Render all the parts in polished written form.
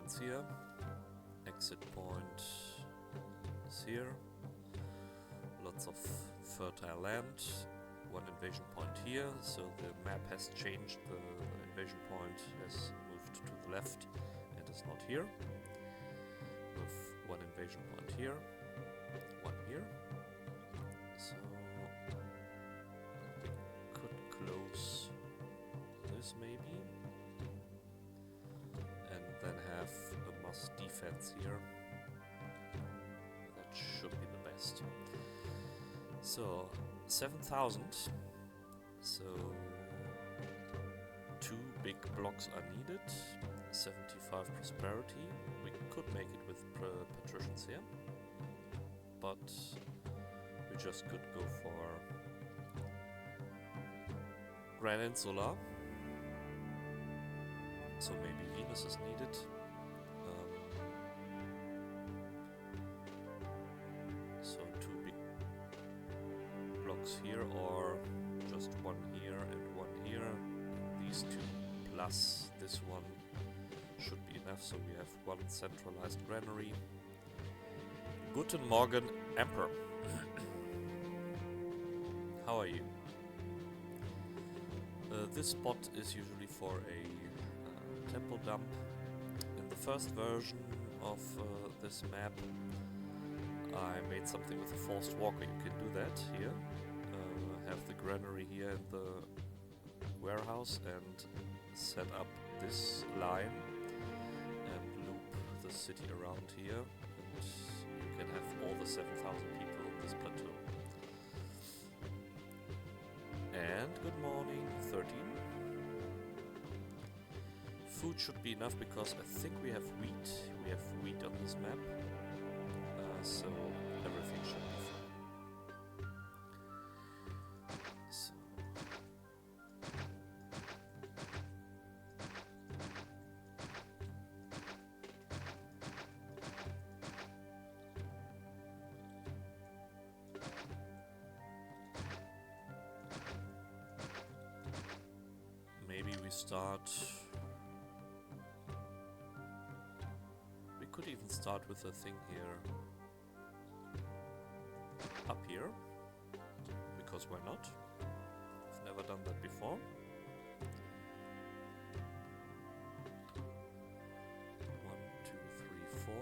entrance here. Exit point is here. Lots of fertile land. One invasion point here, so the map has changed. The invasion point has moved to the left and is not here. With one invasion point here, one here. So we could close this maybe, and then have a mass defense here. That should be the best. So 7,000. So 2 big blocks are needed. 75 prosperity. We could make it with patricians here, but we just could go for Grand Insula. So maybe Venus is needed. So 2 big blocks here, or just one here and one here. These 2 plus this one should be enough, so we have one centralized granary. Guten Morgen, Emperor. How are you? This spot is usually for a temple dump. In the first version of this map, I made something with a forced walker. You can do that here. Have the granary here in the warehouse and set up this line and loop the city around here, and you can have all the 7,000 people on this plateau. And good morning, 13. Food should be enough because I think we have wheat. We have wheat on this map, so everything should be fine. So maybe we start. We could even start with a thing here, up here, because why not? I've never done that before. 1, 2, 3, 4.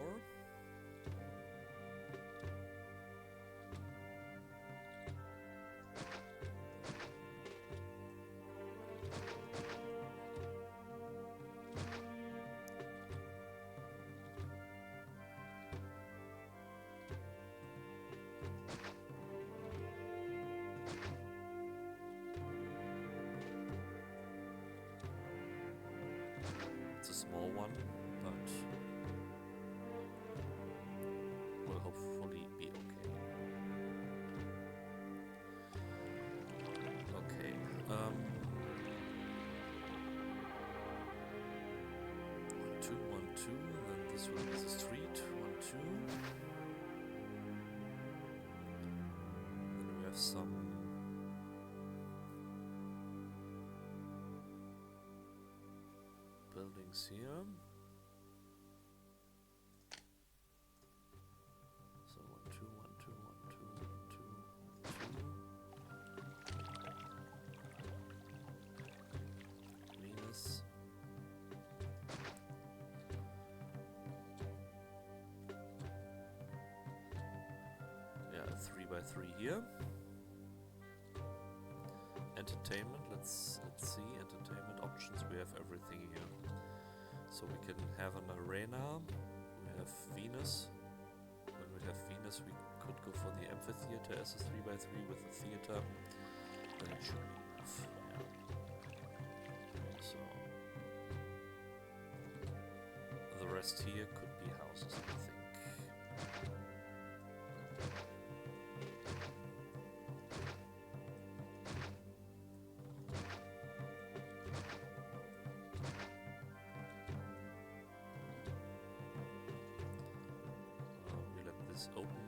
It's a small one, but will hopefully be okay. Okay, 1, 2, 1, 2, and then this one is a street, 1, 2. Then we have some buildings here. So 1, 2, 1, 2, 1, 2, 1, 2, 2. Venus. Yeah, 3 by 3 here. Entertainment, let's see, entertainment options, we have everything here. So we can have an arena, we have Venus. When we have Venus we could go for the amphitheater as a 3 by 3 with a theater. Then it should be enough, yeah. So the rest here could be houses, I think. This open.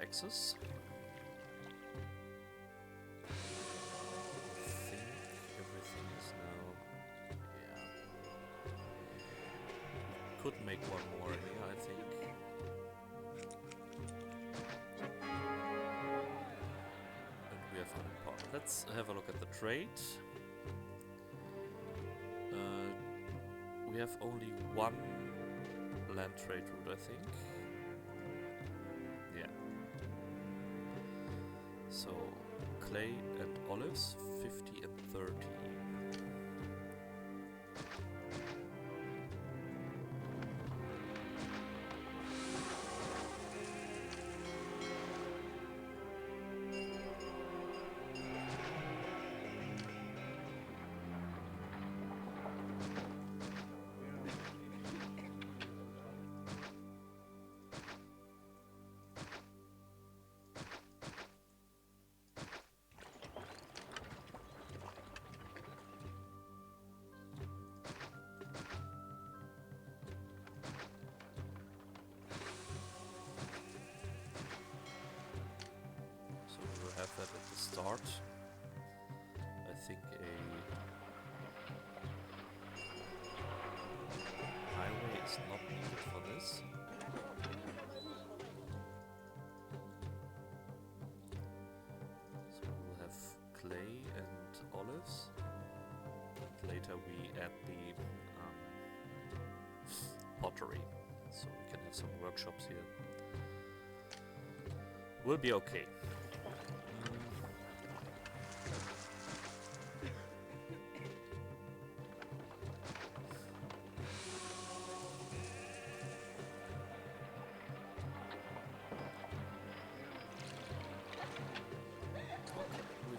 access. I think everything is now... yeah. Could make one more here, I think. And we have unimportant. Let's have a look at the trade. We have only one land trade route, I think. Yeah. So, clay and olives, 50 and 30. Have that at the start. I think a highway is not needed for this. So we'll have clay and olives, and later we add the pottery, so we can have some workshops here. We'll be okay.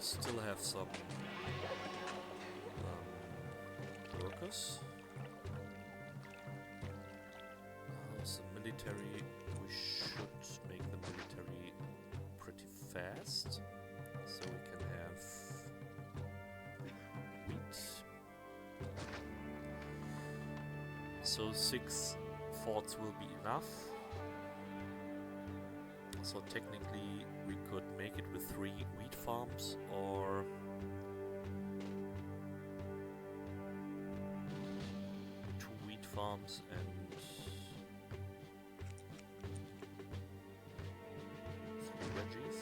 Still have some workers. So military, we should make the military pretty fast, so we can have wheat. So 6 forts will be enough. So technically we could make it with 3 wheat farms, or 2 wheat farms and 3 veggies.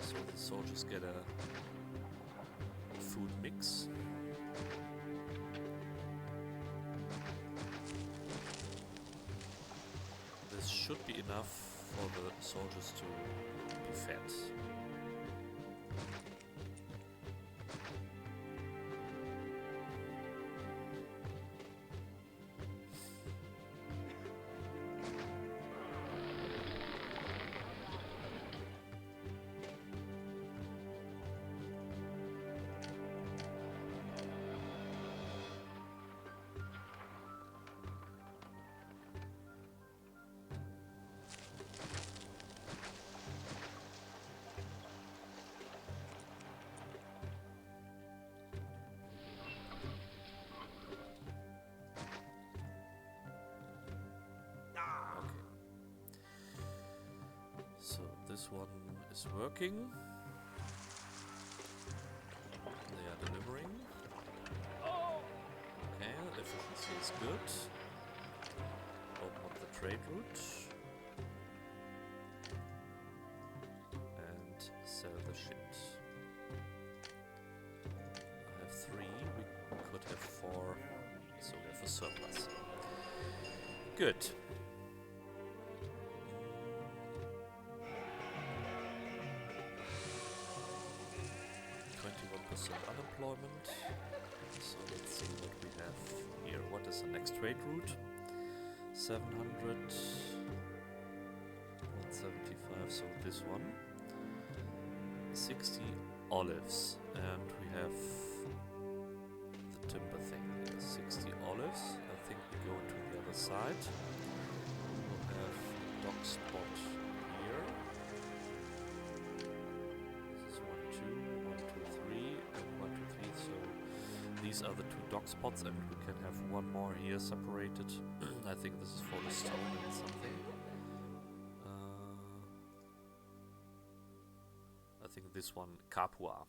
So the soldiers get a food mix. This should be enough for the soldiers to be fed. So this one is working. They are delivering. Okay, efficiency is good. Open up the trade route. And sell the shit. I have 3, we could have 4, so we have a surplus. Good. 21% unemployment. So let's see what we have here. What is the next trade route? 700, 175, so this one. 60 olives, and we have the timber thing here. 60 olives. I think we go to the other side. We'll have dock spot here. This is 1, 2, 1, 2, 3, and 1, 2, 3. So these are the two dock spots, and we can have one more here separated. I think this is for the stone and something. I think this one, Capua.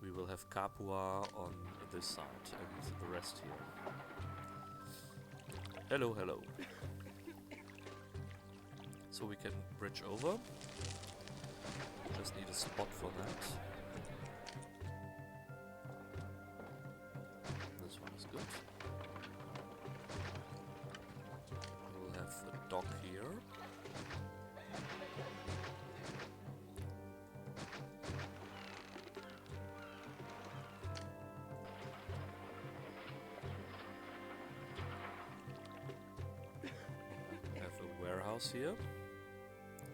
We will have Capua on this side and the rest here. Hello, hello. So we can bridge over. Just need a spot for that. This one is good. We'll have a dock here. Here,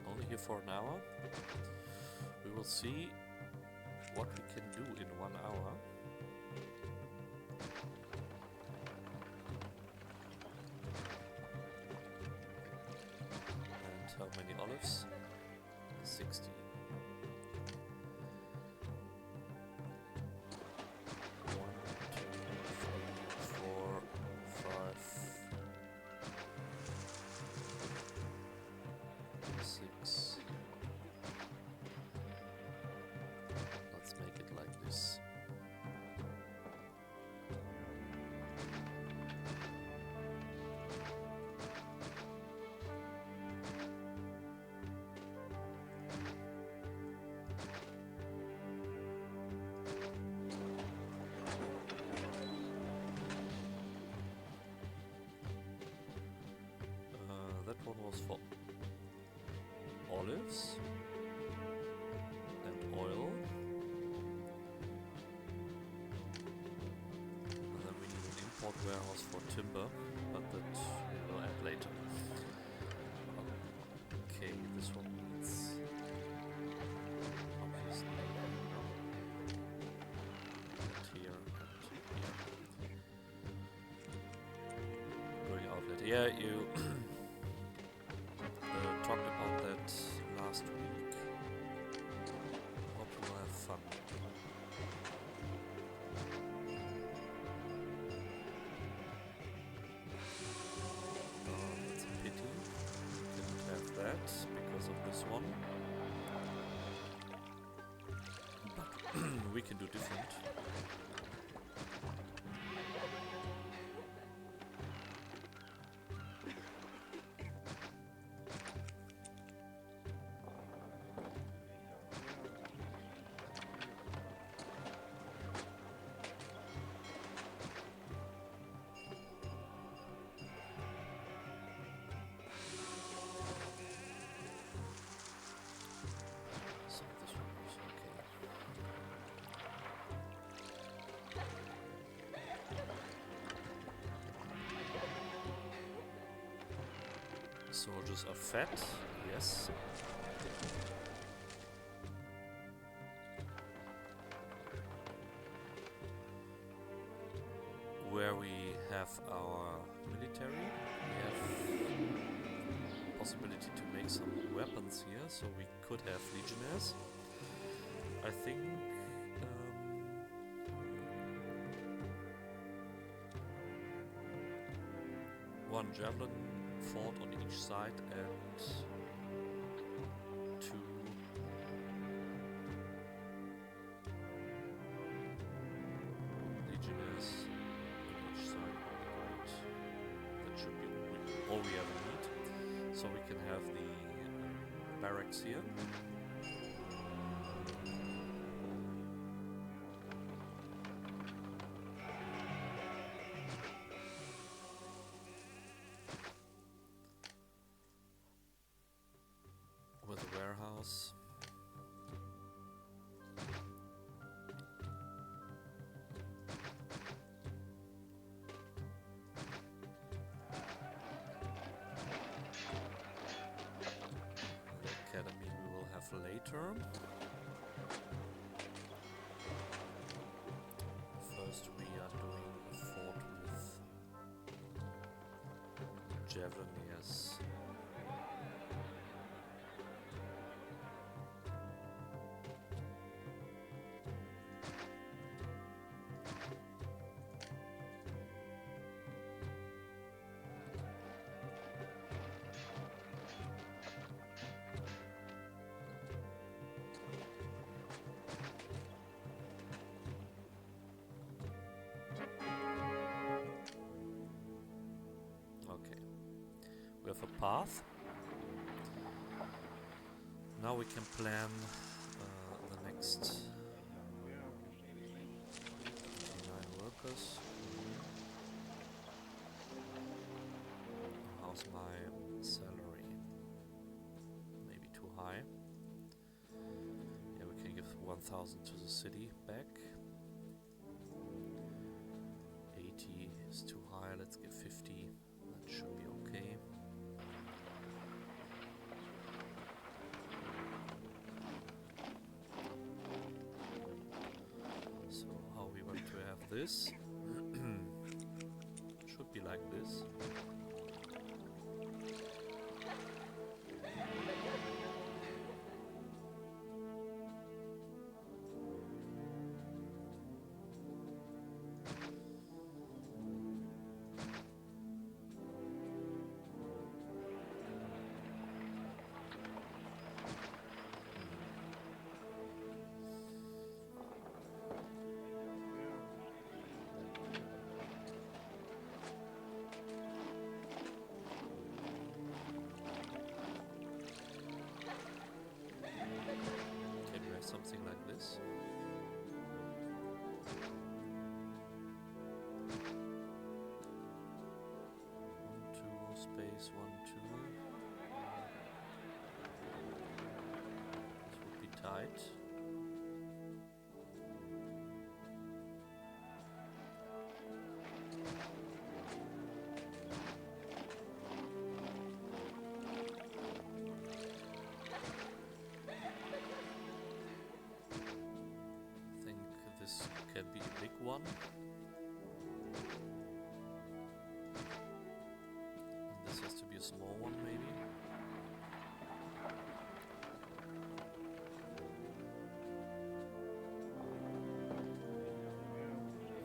only here for an hour. We will see what we can do in 1 hour. And how many olives? 60. 1, 2, 3, 4, 5. 6. Let's make it like this. That one was for olives and oil, and then we need an import warehouse for timber, but that we will add later. Okay, this one needs obviously and here and here. Going outlet. Yeah, you talked about that last week. Hope you will have fun. It's a pity we didn't have that because of this one. But we can do different. Soldiers are fat, yes. Where we have our military, we have possibility to make some weapons here, so we could have legionnaires. I think one javelin fort on each side and 2 legionnaires on each side. Great. That should be all we ever need. So we can have the barracks here. With a warehouse. The academy we will have later. First we are doing a fort with Javaniers. have a path. Now we can plan the next 9 workers. How's my salary? Maybe too high. Yeah, we can give 1,000 to the city back. 80 is too high, let's give 50. That should be okay. So how we want to have this? Should be like this. Something like this. 1, 2, space 1, 2. This would be tight. This can be a big one. And this has to be a small one, maybe.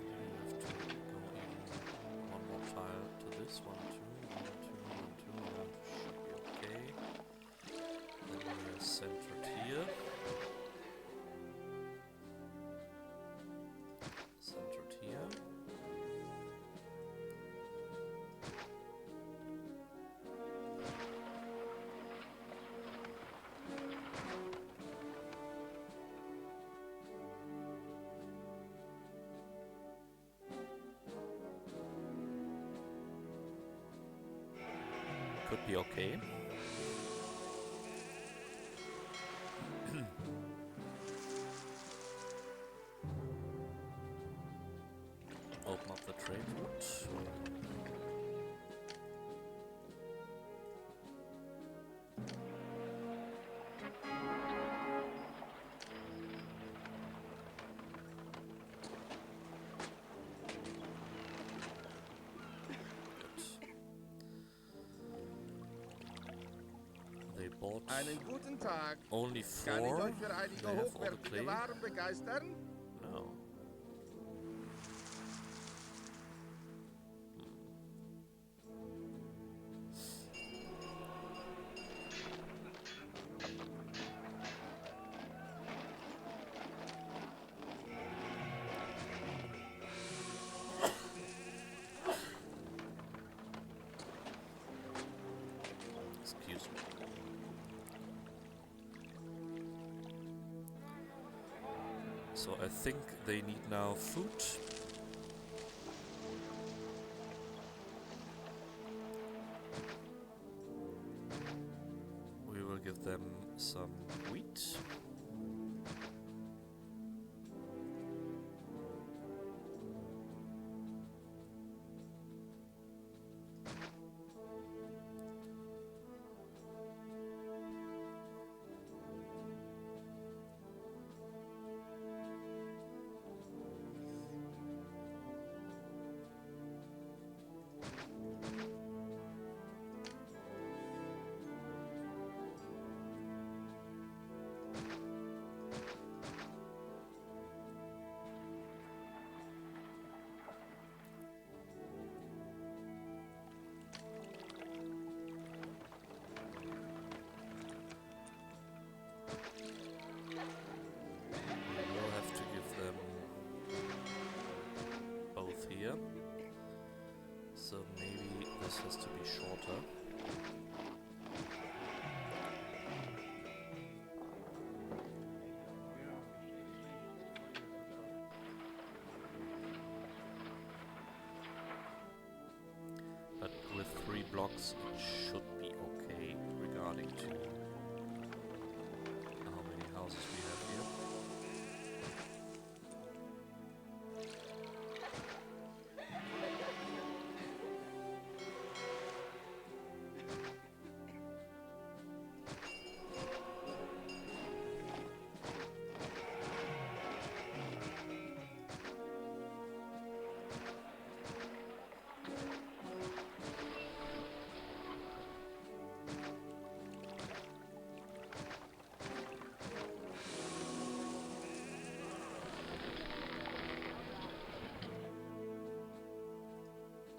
You have to go even one more tile to this one, 2, 1, 2, 1, 2, 1. Should be okay. Then we are centered here. Centered here. Could be okay. Open up the trade route. They bought Einen guten Tag. only Kann ich 4. euch für einige They have all the hochwertige clay. Waren begeistern? No. Excuse me. So I think they need now food. We will give them some wheat. So maybe this has to be shorter. but with 3 blocks it should be okay regarding to how many houses we have here.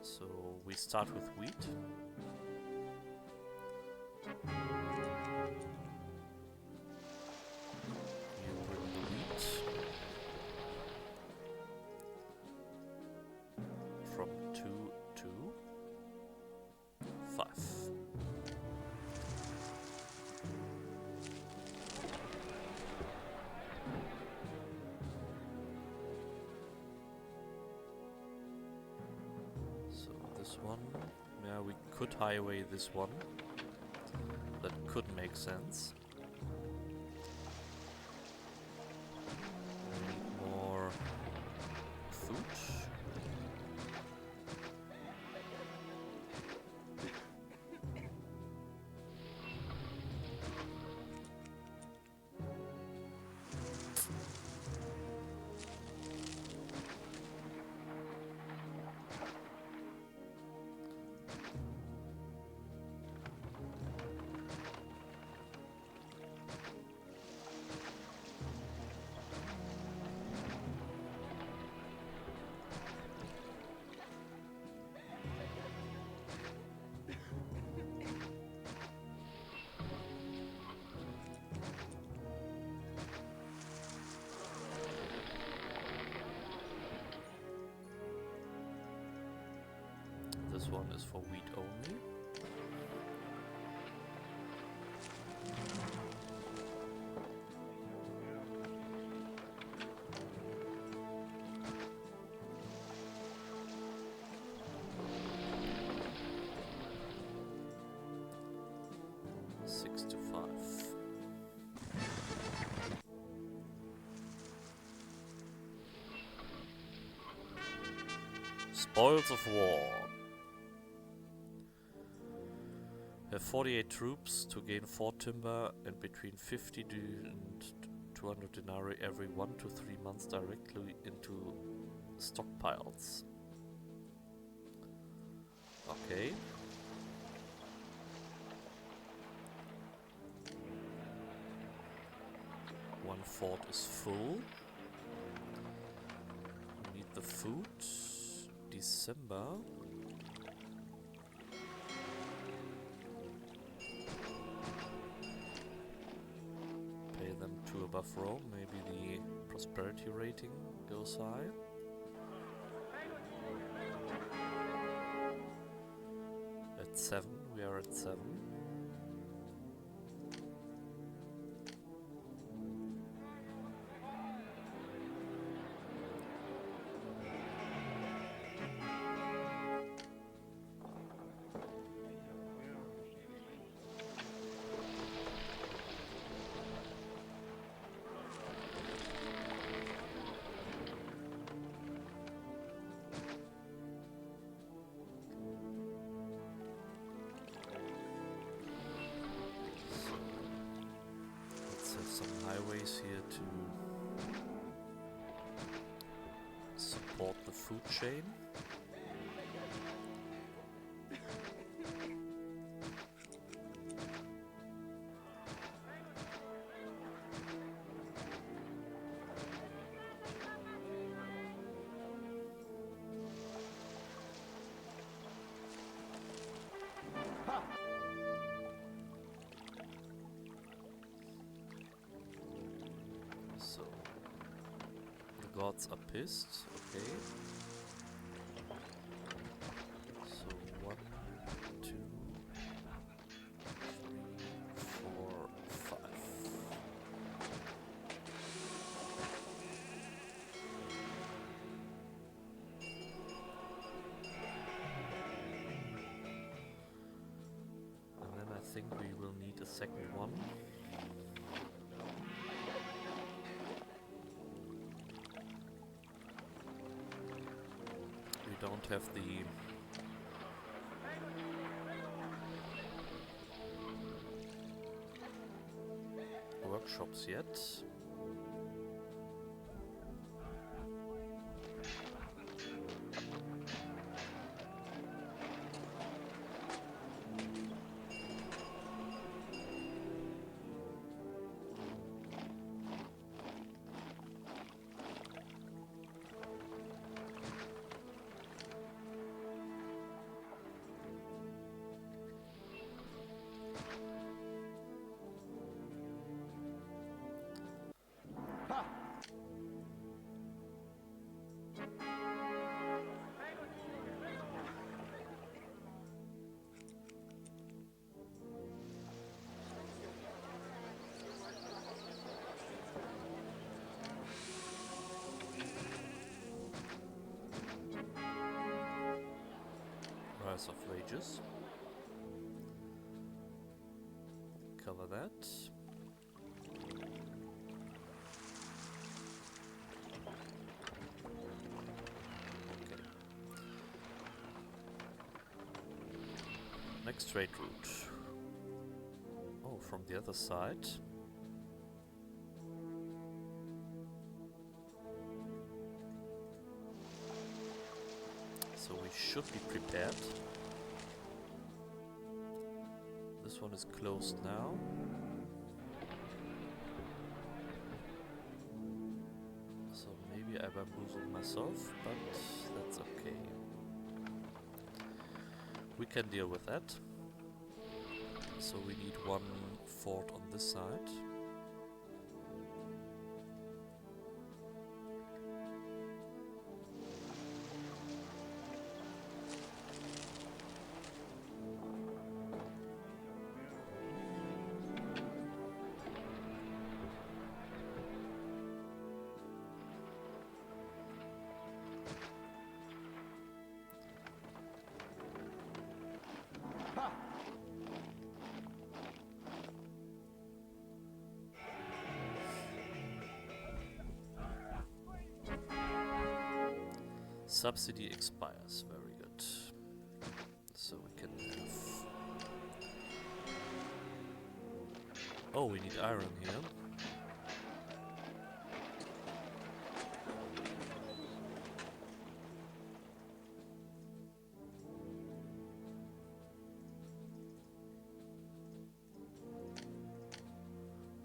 So we start with wheat. You bring the wheat from 2 to 5. This one, yeah, we could highway this one. That could make sense. We need more food. This one is for wheat only. Six to 5. Spoils of war. Have 48 troops to gain 4 timber and between 50 and 200 denarii every 1 to 3 months directly into stockpiles. Okay. One fort is full. We need the food. December. Pay them 2 above Rome. Maybe the prosperity rating goes high. At 7, we are at 7. Some highways here to support the food chain. Gods are pissed, okay. So 1, 2, 3, 4, 5. think we will need a second one. We don't have the workshops yet. Rise of wages. Cover that. Okay. Next trade route. Oh, from the other side. So we should be prepared. This one is closed now. So maybe I bamboozled myself, but that's okay. We can deal with that. So we need one fort on this side. Subsidy expires, very good. So we can have... Oh, we need iron here.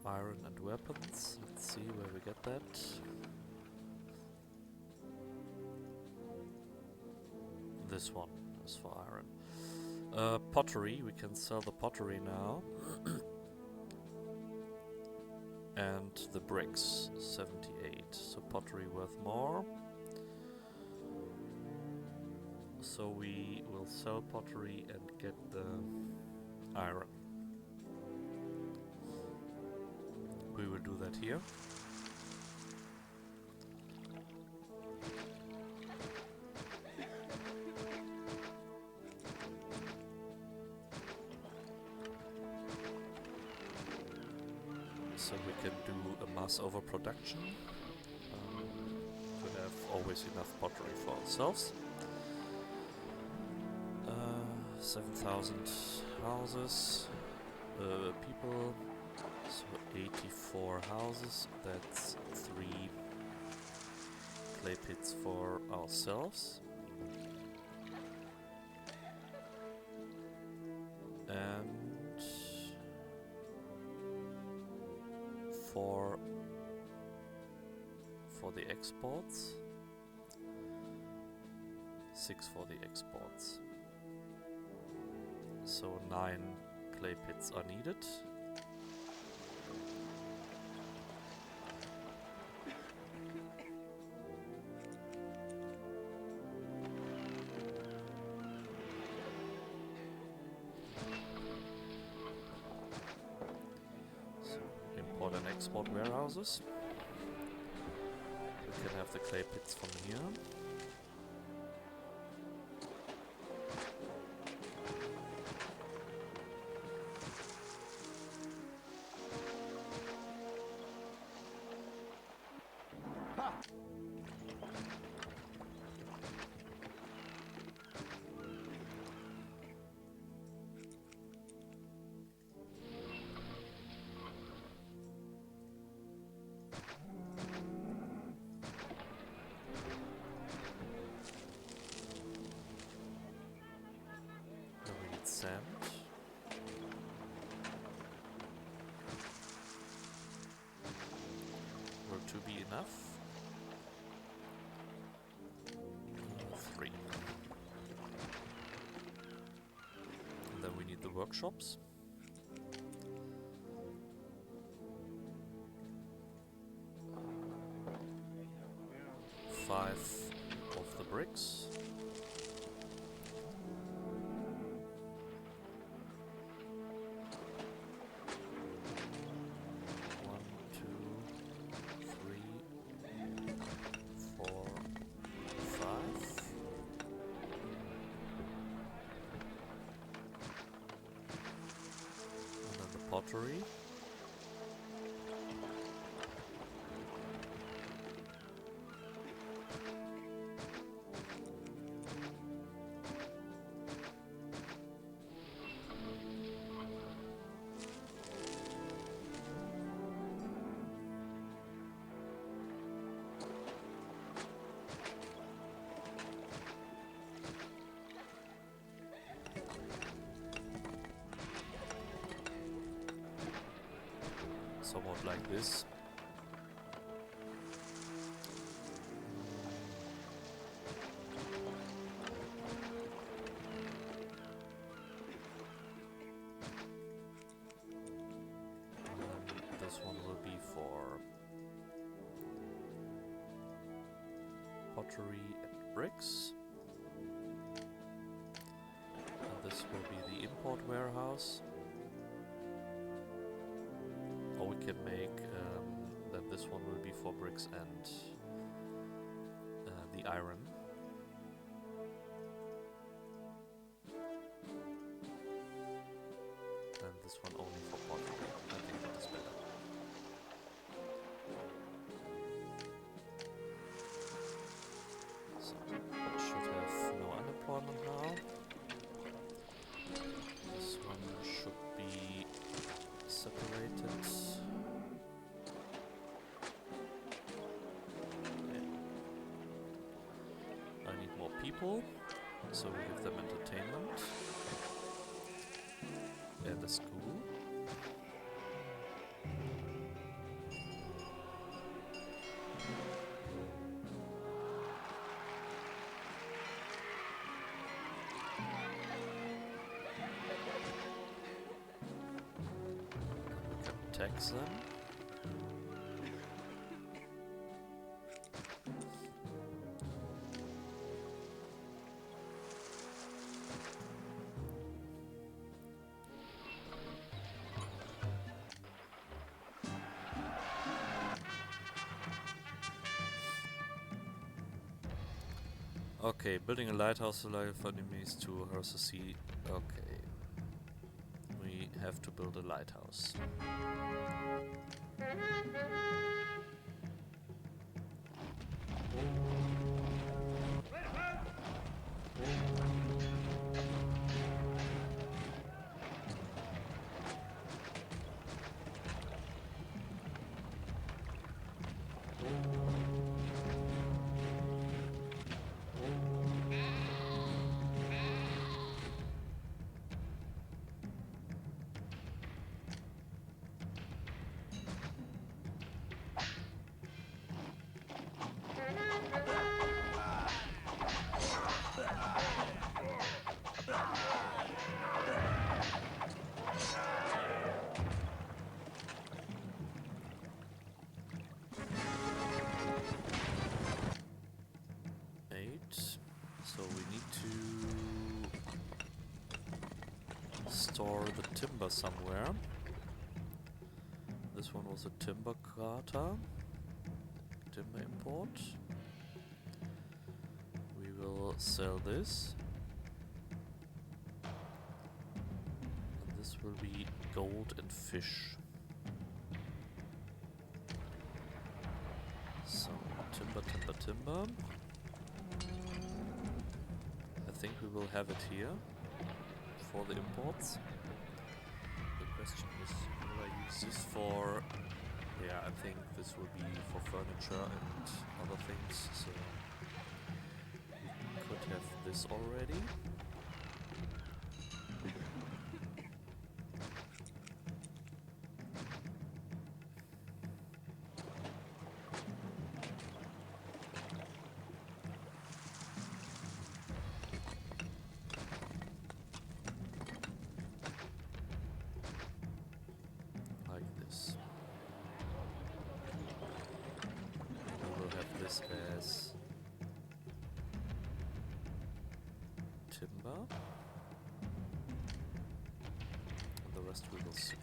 Iron and weapons, let's see where we get that. This one is for iron. Pottery, we can sell the pottery now. And the bricks, 78. So pottery worth more. So we will sell pottery and get the iron. We will do that here. So we can do a mass overproduction to have always enough pottery for ourselves. 7,000 houses, people, so 84 houses, that's 3 clay pits for ourselves. And for the exports, 6 for the exports. So 9 clay pits are needed. So import and export warehouses. We can have the clay pits from here. sand. Will 2 be enough? 3. And then we need the workshops. Five of the bricks. Pottery. Somewhat like this. This one will be for pottery and bricks. And this will be the import warehouse. Or we can make that this one will be for bricks and the iron. And this one only for pottery. I think that is better. So, we should have no unemployment now. This one should be separated. I need more people, so we give them entertainment and a school. Tax them. Okay, building a lighthouse to allow for enemies to harass the sea. Okay. We have to build a lighthouse. So we need to store the timber somewhere. This one was a timber crater. Timber import. We will sell this. And this will be gold and fish. So, timber, timber, timber. I think we will have it here for the imports. The question is, will I use this for... Yeah, I think this will be for furniture and other things, so we could have this already. timber. And the rest we will see.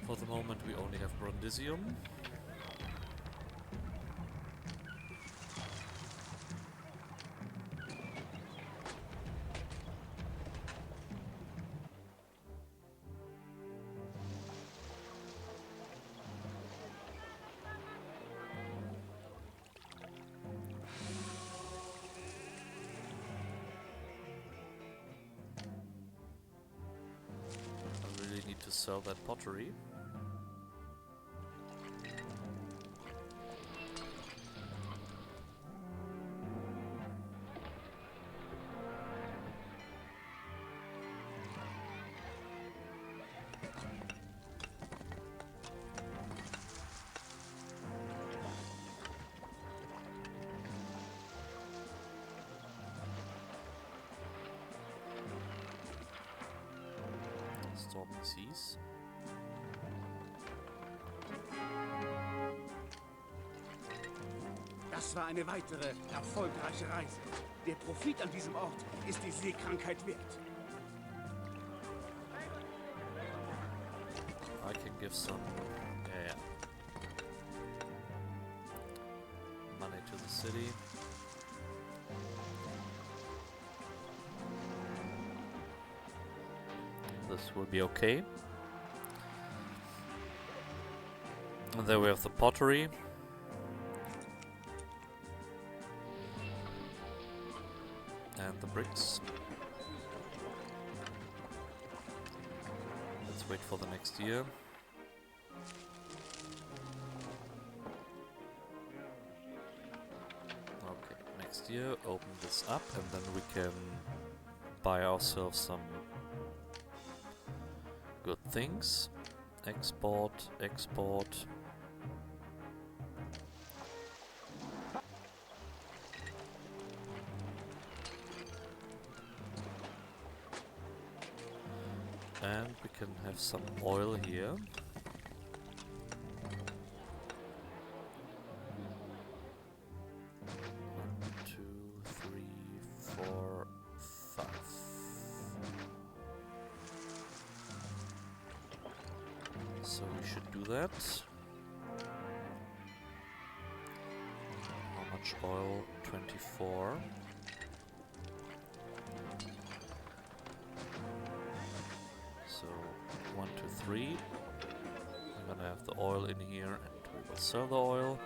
For the moment we only have Brundisium. To sell that pottery. Stormy Seas. Das war eine weitere erfolgreiche Reise. Der Profit an diesem Ort ist die Seekrankheit wert. I can give some money to the city. This will be okay. And there we have the pottery. And the bricks. Let's wait for the next year. Okay, next year, open this up and then we can buy ourselves some good things. Export, export. And we can have some oil here. 1, 2, 3, 4, 5. So we should do that. How much oil? 24. So 1, 2, 3. I'm gonna have the oil in here and we will sell the oil.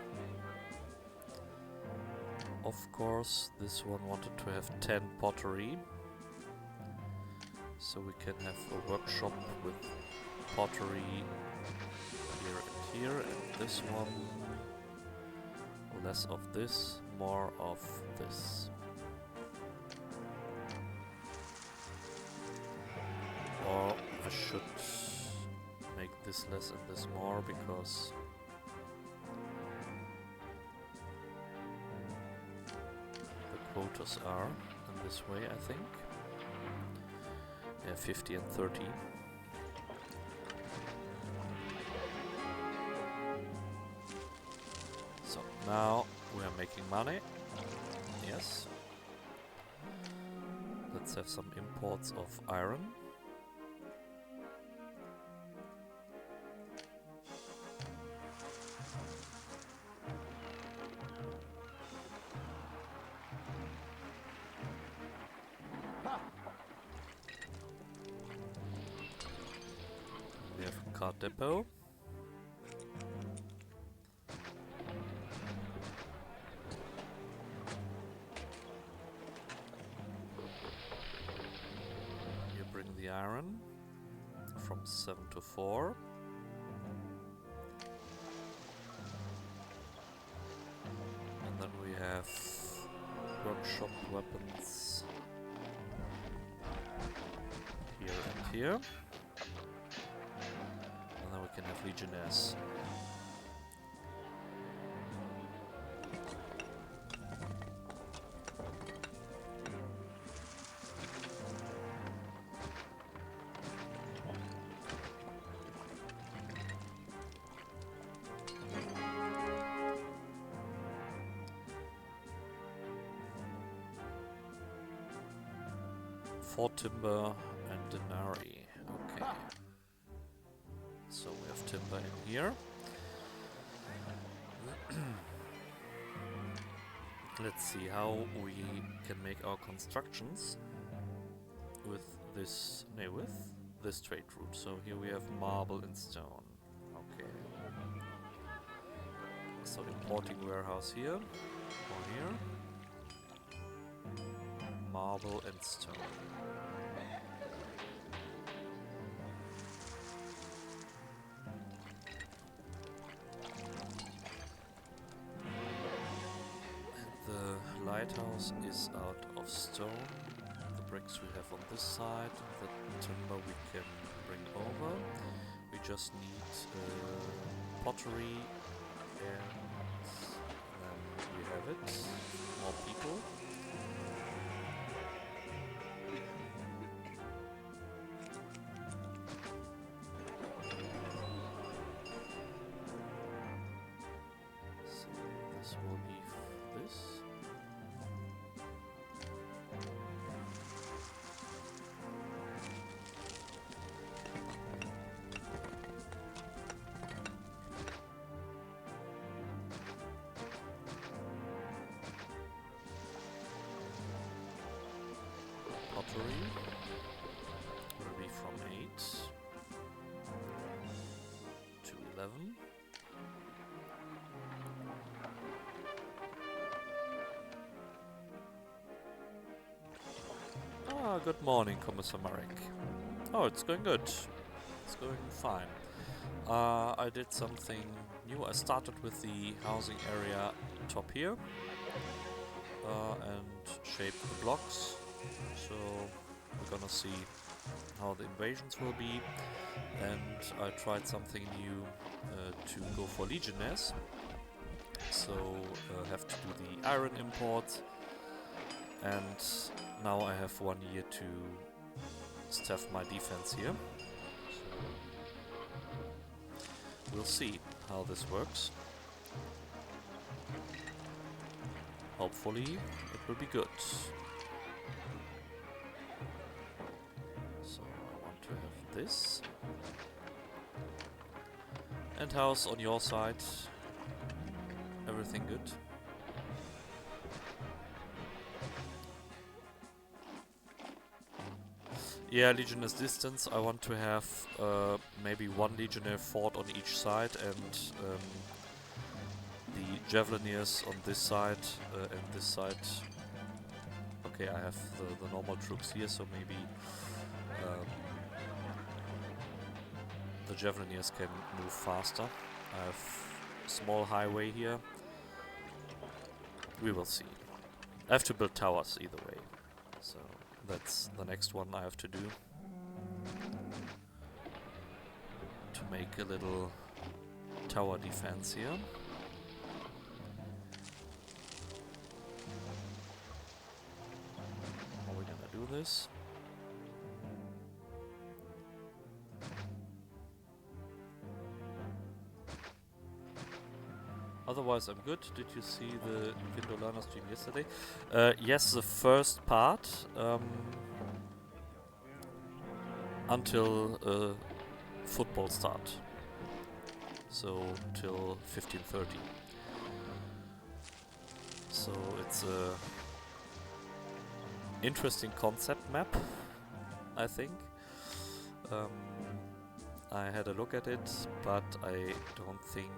Of course, this one wanted to have 10 pottery. So we can have a workshop with pottery here and here, and this one less of this, more of this. Or I should make this less and this more, because the quotas are in this way, I think. Yeah, 50 and 30. So now we are making money. Yes. Let's have some imports of iron. We have a cart depot. You bring the iron from 7 to 4. And then we have workshop weapons here and here. And then we can have legionnaires. 4 timber and denarii. Okay. So we have timber in here. Let's see how we can make our constructions with this, with this trade route. So here we have marble and stone. Okay. So importing warehouse here, or here. Marble and stone. The lighthouse is out of stone. The bricks we have on this side, the timber we can bring over. We just need pottery, and then we have it. More people. So this will be this. Pottery will be from 8 to 11. Ah, good morning, Commissar Marek. Oh, it's going good. It's going fine. I did something new. I started with the housing area top here and shaped the blocks. So we're gonna see how the invasions will be, and I tried something new to go for legionnaires. So have to do the iron import, and now I have 1 year to staff my defense here. So we'll see how this works. Hopefully it will be good. So I want to have this. And house on your side. Everything good? Yeah, Legionnaires distance. I want to have maybe 1 Legionnaire fort on each side, and the Javelineers on this side and this side. Okay, I have the normal troops here, so maybe the Javelineers can move faster. I have a small highway here. We will see. I have to build towers either way, so that's the next one I have to do. To make a little tower defense here. How are we gonna do this? Otherwise I'm good. Did you see the Vindolana stream yesterday? Yes, the first part until football start. So till 15:30. So it's a interesting concept map, I think. I had a look at it, but I don't think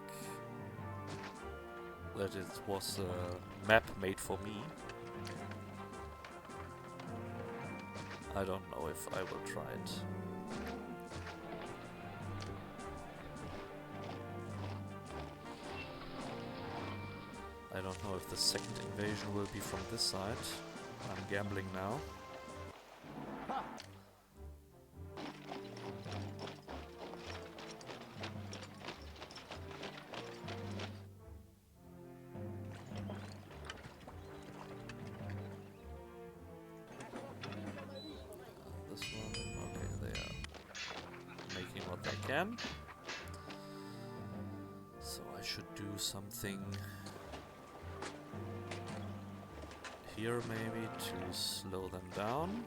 that it was a map made for me. I don't know if I will try it. I don't know if the second invasion will be from this side. I'm gambling now. This one, okay, they are making what they can. So I should do something here maybe to slow them down.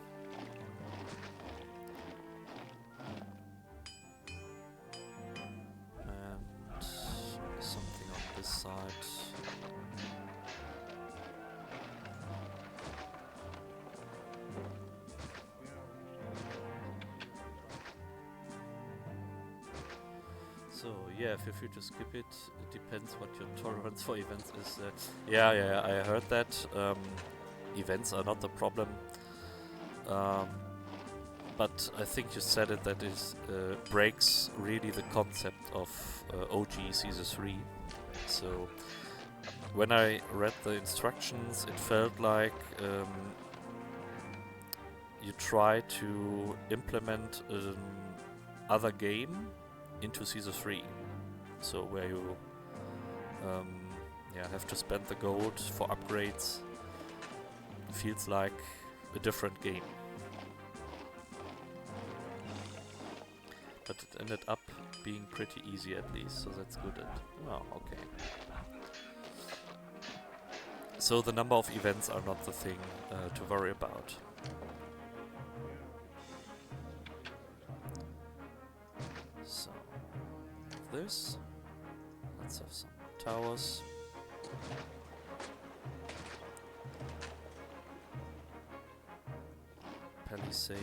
yeah, feel free to skip it. It depends what your tolerance for events is. Yeah, I heard that. Events are not the problem. But I think you said it that it breaks really the concept of OG Caesar 3. So when I read the instructions, it felt like you try to implement other game into Caesar 3. So where you have to spend the gold for upgrades. Feels like a different game. But it ended up being pretty easy at least, so that's good. Oh, okay. So the number of events are not the thing to worry about. So, this. Let's have some towers. Palisade.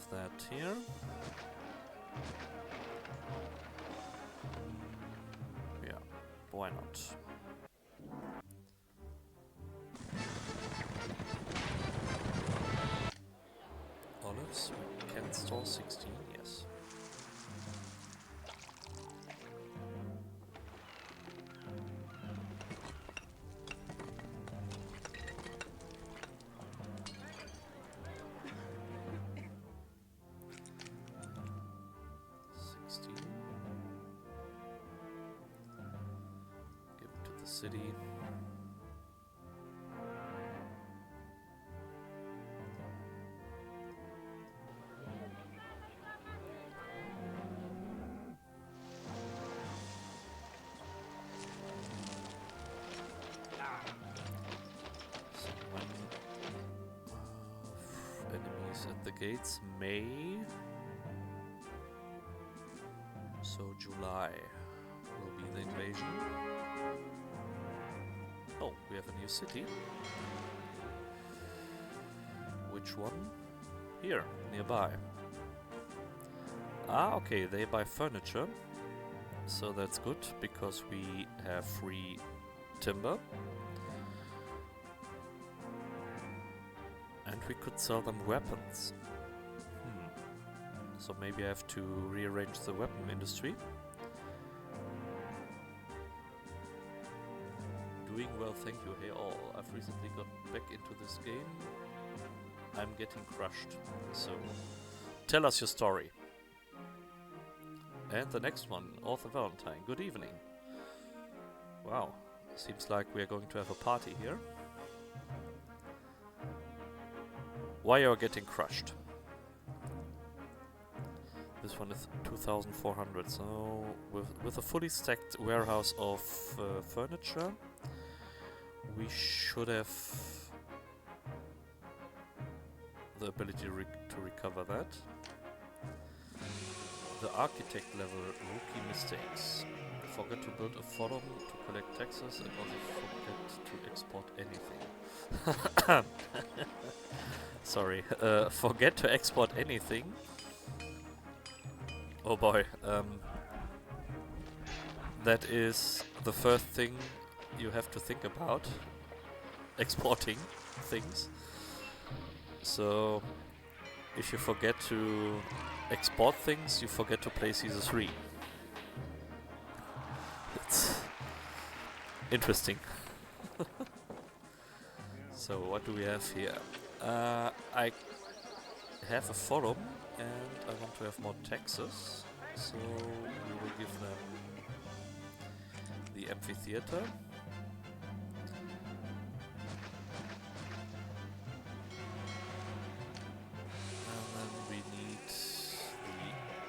That here. Yeah, why not? Olives, we can store 16, yes. City. So when enemies at the gates, May. So July will be the invasion. Oh, we have a new city. Which one? Here, nearby. Ah, okay, they buy furniture. So that's good, because we have free timber. And we could sell them weapons. So maybe I have to rearrange the weapon industry. Doing well, thank you. Hey all, I've recently got back into this game. I'm getting crushed. So, tell us your story. And the next one, Author Valentine. Good evening. Wow, seems like we are going to have a party here. Why you are getting crushed? This one is 2,400. So, with a fully stacked warehouse of furniture, we should have the ability to recover that. The architect level, rookie mistakes. Forget to build a forum to collect taxes and also forget to export anything. Sorry, forget to export anything. Oh boy, that is the first thing you have to think about. Exporting things. So, if you forget to export things, you forget to play Caesar 3. It's interesting. So, what do we have here? I have a forum and I want to have more taxes. So, we will give them the amphitheater.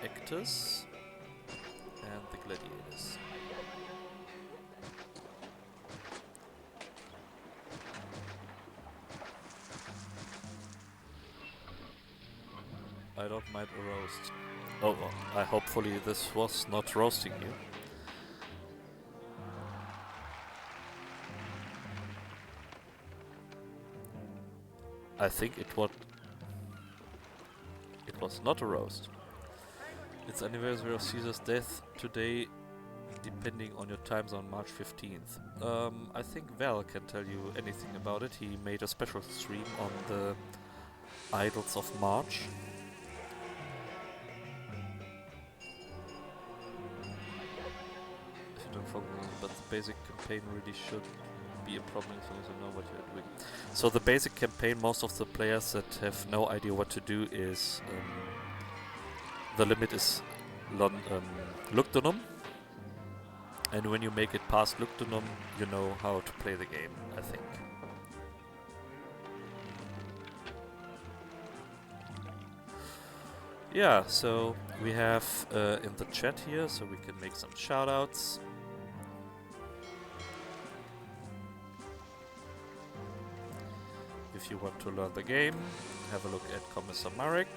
Actors and the gladiators. I don't mind a roast. Oh, well, hopefully this was not roasting you. I think it was not a roast. It's anniversary of Caesar's death today, depending on your time zone, March 15th. I think Val can tell you anything about it. He made a special stream on the Idols of March. If you don't follow, but the basic campaign really should be a problem as long as you know what you're doing. So the basic campaign, most of the players that have no idea what to do is the limit is Lugdunum, and when you make it past Lugdunum, you know how to play the game, I think. Yeah, so we have in the chat here, so we can make some shoutouts. If you want to learn the game, have a look at Commissar Marek.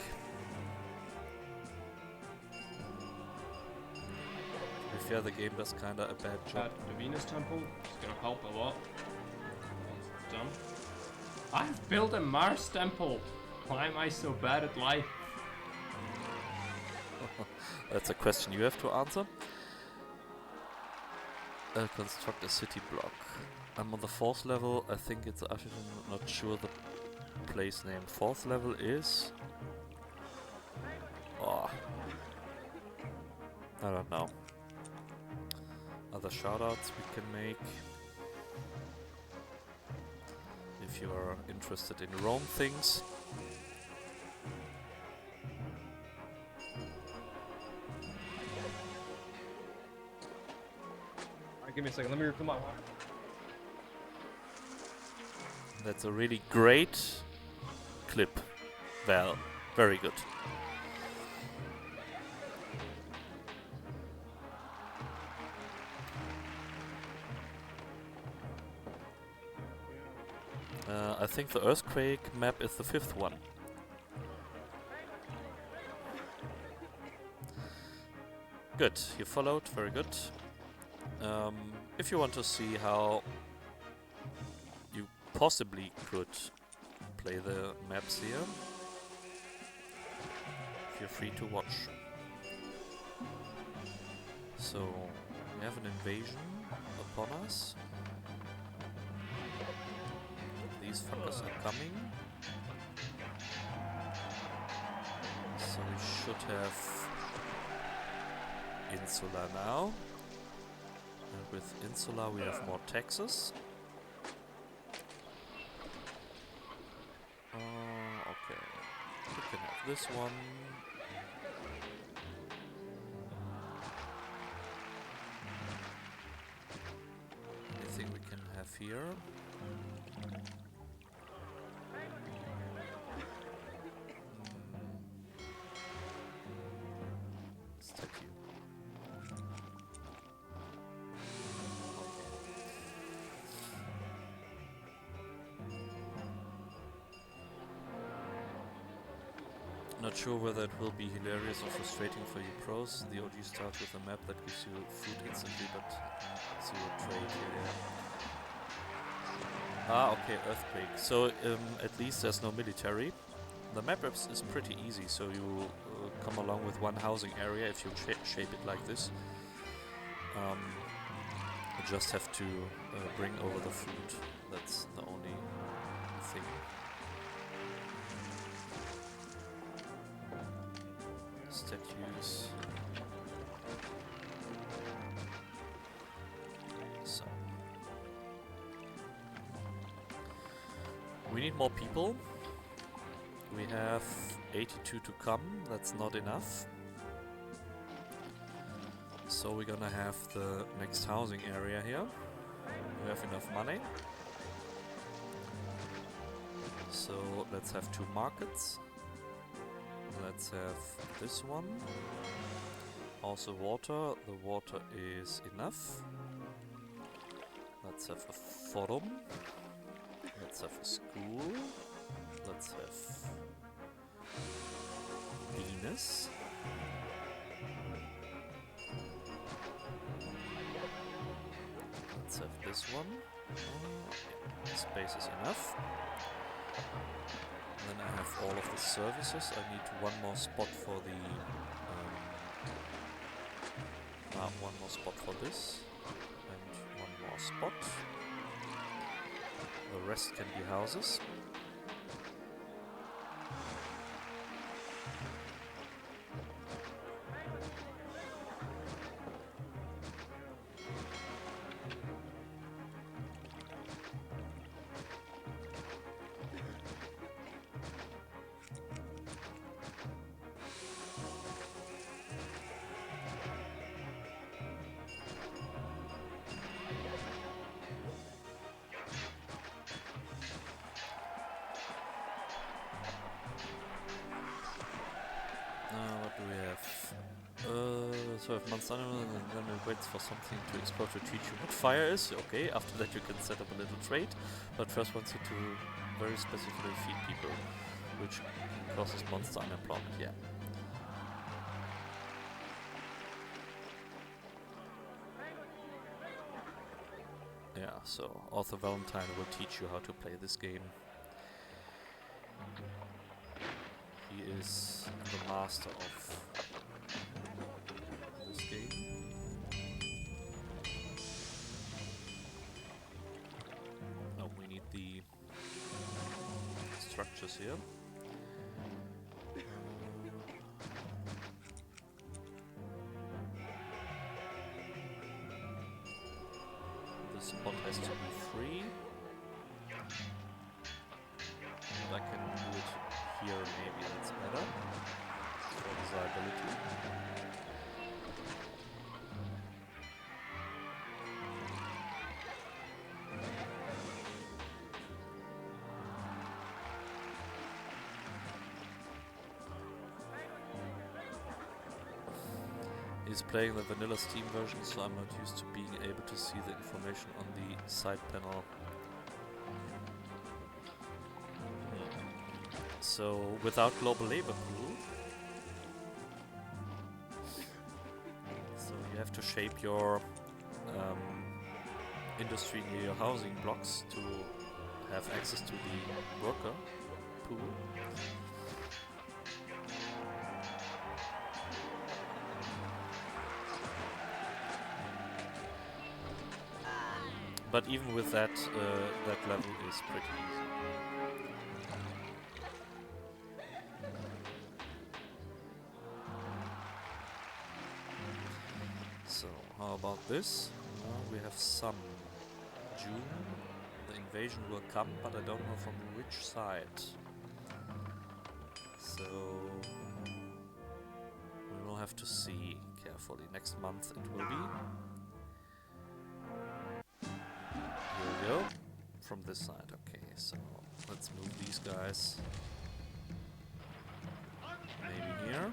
To be fair, the game does kinda a bad job. The Venus Temple is gonna help a lot. Once it's done. I've built a Mars Temple! Why am I so bad at life? That's a question you have to answer. Construct a city block. I'm on the 4th level. I think it's actually not sure the place name. 4th level is... Oh. I don't know. Other shoutouts we can make. If you are interested in Rome things. Give me a second, let me refill my water. That's a really great clip, Val. Very good. I think the earthquake map is the 5th one. Good, you followed, very good. If you want to see how you possibly could play the maps here, feel free to watch. So, we have an invasion upon us. These fuckers are coming. So we should have Insula now. And with Insula we have more taxes. Okay. We can have this one. Anything we can have here? Statue. Not sure whether it will be hilarious or frustrating for you pros. The OG starts with a map that gives you food instantly, but zero trade here. Ah, okay, earthquake. So at least there's no military. The map is pretty easy, so you come along with one housing area if you shape it like this. You just have to bring over the food. That's the only thing. Statues. So we need more people. We have 82 to come. That's not enough. So we're gonna have the next housing area here. We have enough money. So let's have 2 markets. Let's have this one. Also water. The water is enough. Let's have a forum. Let's have a school. Let's have Venus. Let's have this one. Yeah, space is enough. the services. I need one more spot for the one more spot for this, and one more spot. The rest can be houses. What do we have? So I have months animal and then it waits for something to explode to teach you what fire is. Okay, after that you can set up a little trade, but first wants you to very specifically feed people, which causes monster unemployment, yeah. Yeah, so Arthur Valentine will teach you how to play this game. He is the master of this game. Oh, we need the structures here. This spot has to be free. And I can do it here, maybe that's better for desirability. He's playing the vanilla Steam version, so I'm not used to being able to see the information on the side panel. So, without global labor pool, so you have to shape your industry near your housing blocks to have access to the worker pool. But even with that, that level is pretty easy. So, how about this? We have some. June, the invasion will come, but I don't know from which side. So, we will have to see carefully. Next month it will be. Here we go. From this side, okay, so let's move these guys. Maybe here.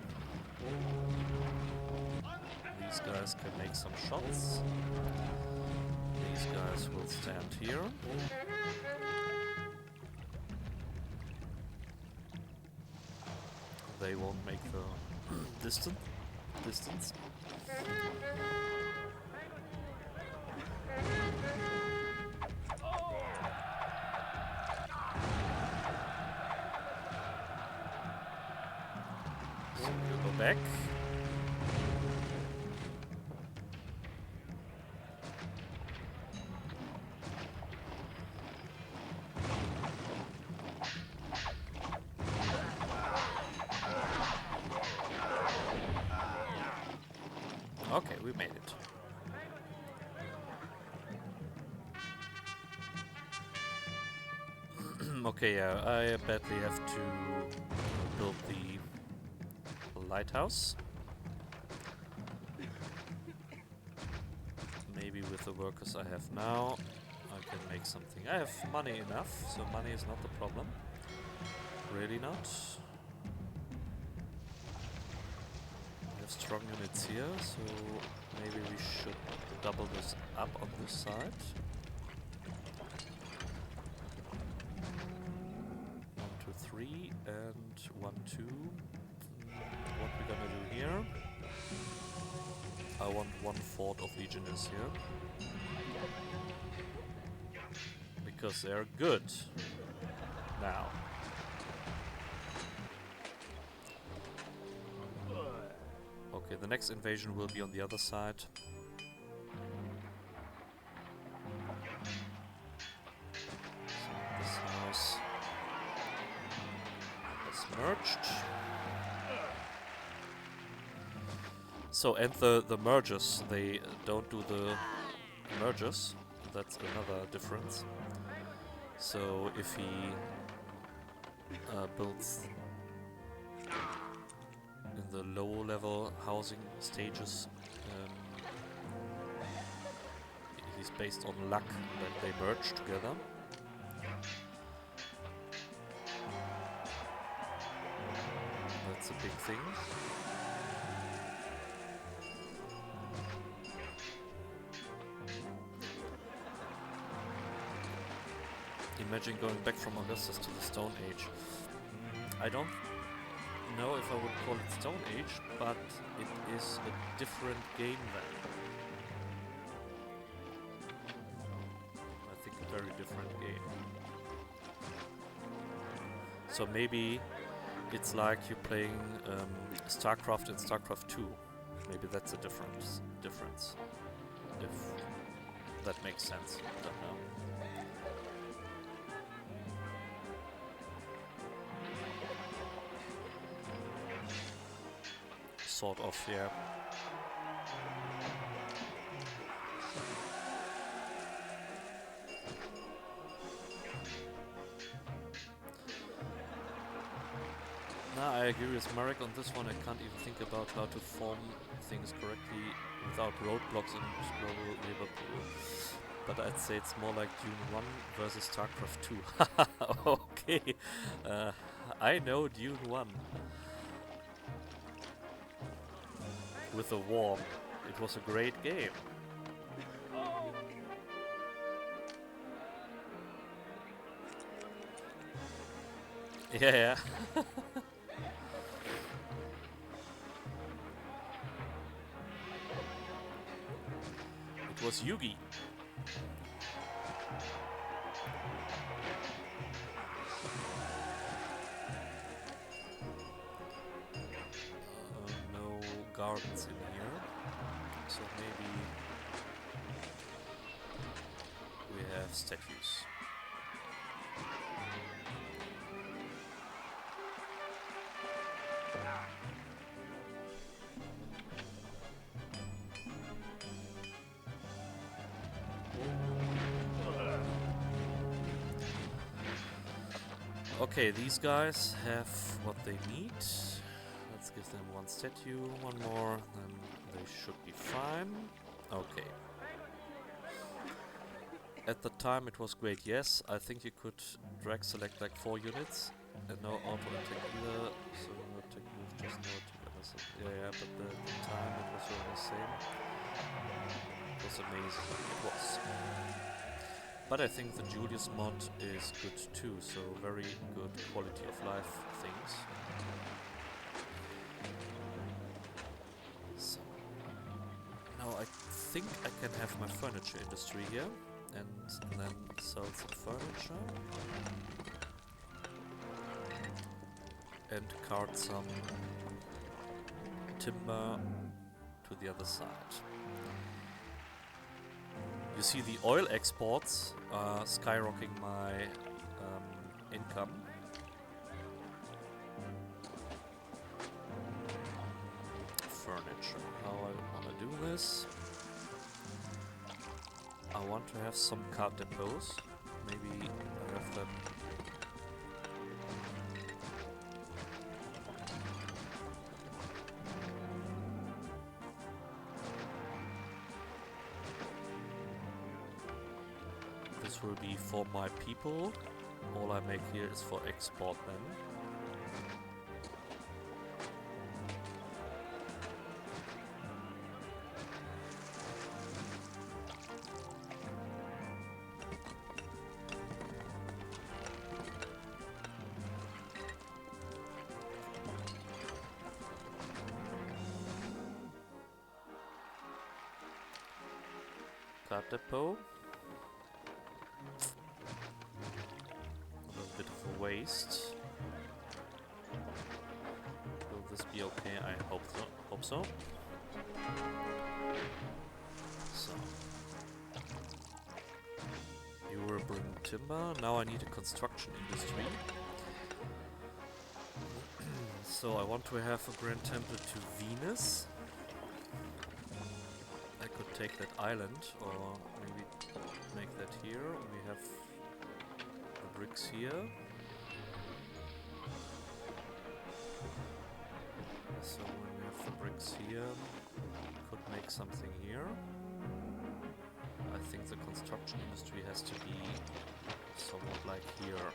These guys can make some shots. These guys will stand here. They won't make the distance. So we'll go back. Okay, we made it. Okay, yeah, I badly have to build the lighthouse. Maybe with the workers I have now, I can make something. I have money enough, so money is not the problem. Really not. Strong units here, so maybe we should double this up on this side. 1, 2, 3, and 1, 2. What we're gonna do here? I want 1/4 of legionnaires here. Because they're good. Now. Okay, the next invasion will be on the other side. So this house is merged. So, and the mergers, they don't do the mergers. That's another difference. So if he builds in the low level housing stages, he's based on luck that they merge together. That's a big thing. Imagine going back from Augustus to the Stone Age. I don't know if I would call it Stone Age, but it is a different game then. I think a very different game. So maybe it's like you're playing StarCraft and StarCraft 2. Maybe that's a difference. If that makes sense. I don't know. Sort of, yeah. Nah, I agree with Marek on this one. I can't even think about how to form things correctly without roadblocks in global Liverpool. But I'd say it's more like Dune 1 versus StarCraft 2. Okay, I know Dune 1. With a war. It was a great game. Yeah. It was Yugi. No gardens in here, so maybe we have statues. Okay, these guys have what they need. Let's give them one statue, one more, then they should be fine. Okay. At the time it was great, yes. I think you could drag select like 4 units and no auto attack either. So no attack move, just no attack. Yeah, but the time it was all the same. It was amazing. It was. But I think the Julius mod is good too, so very good quality of life things. So now I think I can have my furniture industry here and then sell some furniture and cart some timber to the other side. You see, the oil exports are skyrocketing my income. Furniture. How I want to do this? I want to have some cart depots. Maybe I have them. This will be for my people. All I make here is for export then. Cart depot. A bit of a waste. Will this be okay? I hope so. So. You will bring timber. Now I need a construction industry. So I want to have a grand temple to Venus. I could take that island, or maybe make that here. We have the bricks here. So when we have the bricks here, we could make something here. I think the construction industry has to be somewhat like here.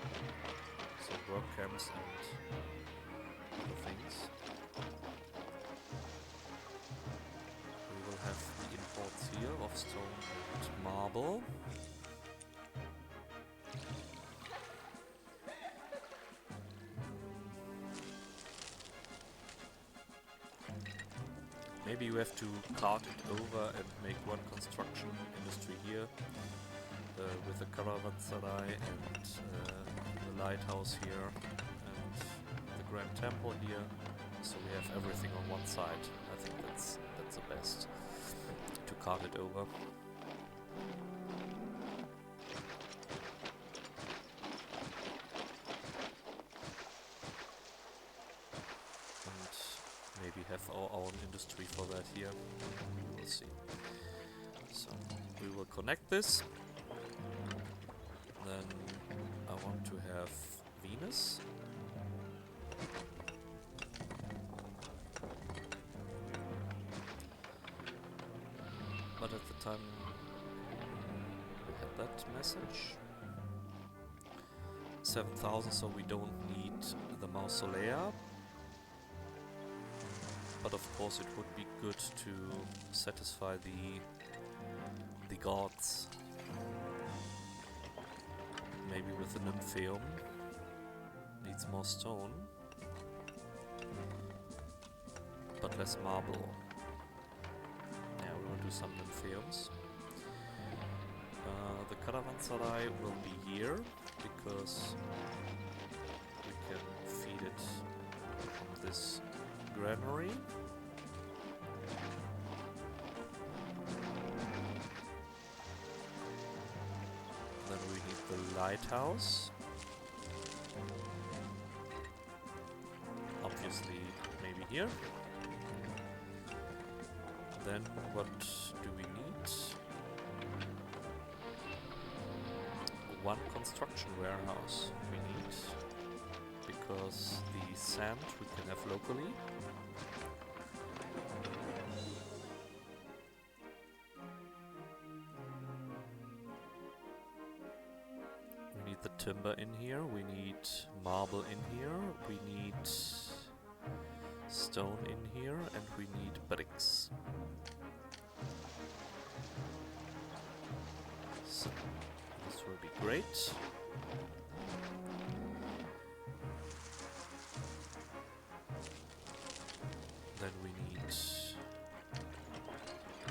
So work camps and other things. We will have the imports here of stone and marble. Maybe you have to cart it over and make one construction industry here with the caravanserai and the lighthouse here and the grand temple here. So we have everything on one side. I think that's the best to cart it over. Maybe have our own industry for that here. We will see. So we will connect this. Then I want to have Venus. But at the time we had that message. 7,000, so we don't need the mausolea. But of course it would be good to satisfy the gods. Maybe with the nymphaeum. Needs more stone. But less marble. Yeah, we will do some nymphaeums. The caravanserai will be here because we can feed it from this granary. Then we need the lighthouse. Obviously, maybe here. Then what do we need? One construction warehouse we need, because the sand we can have locally. We need the timber in here, we need marble in here, we need stone in here, and we need bricks. So, this will be great. Then we need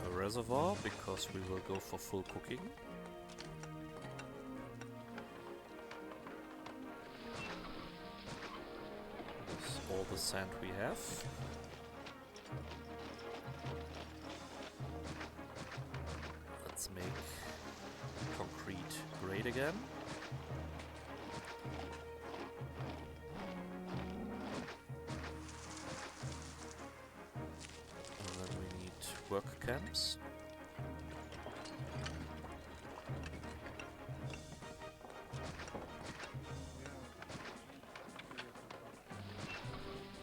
a reservoir, because we will go for full cooking. That's all the sand we have. Let's make concrete great again. And then we need work camps.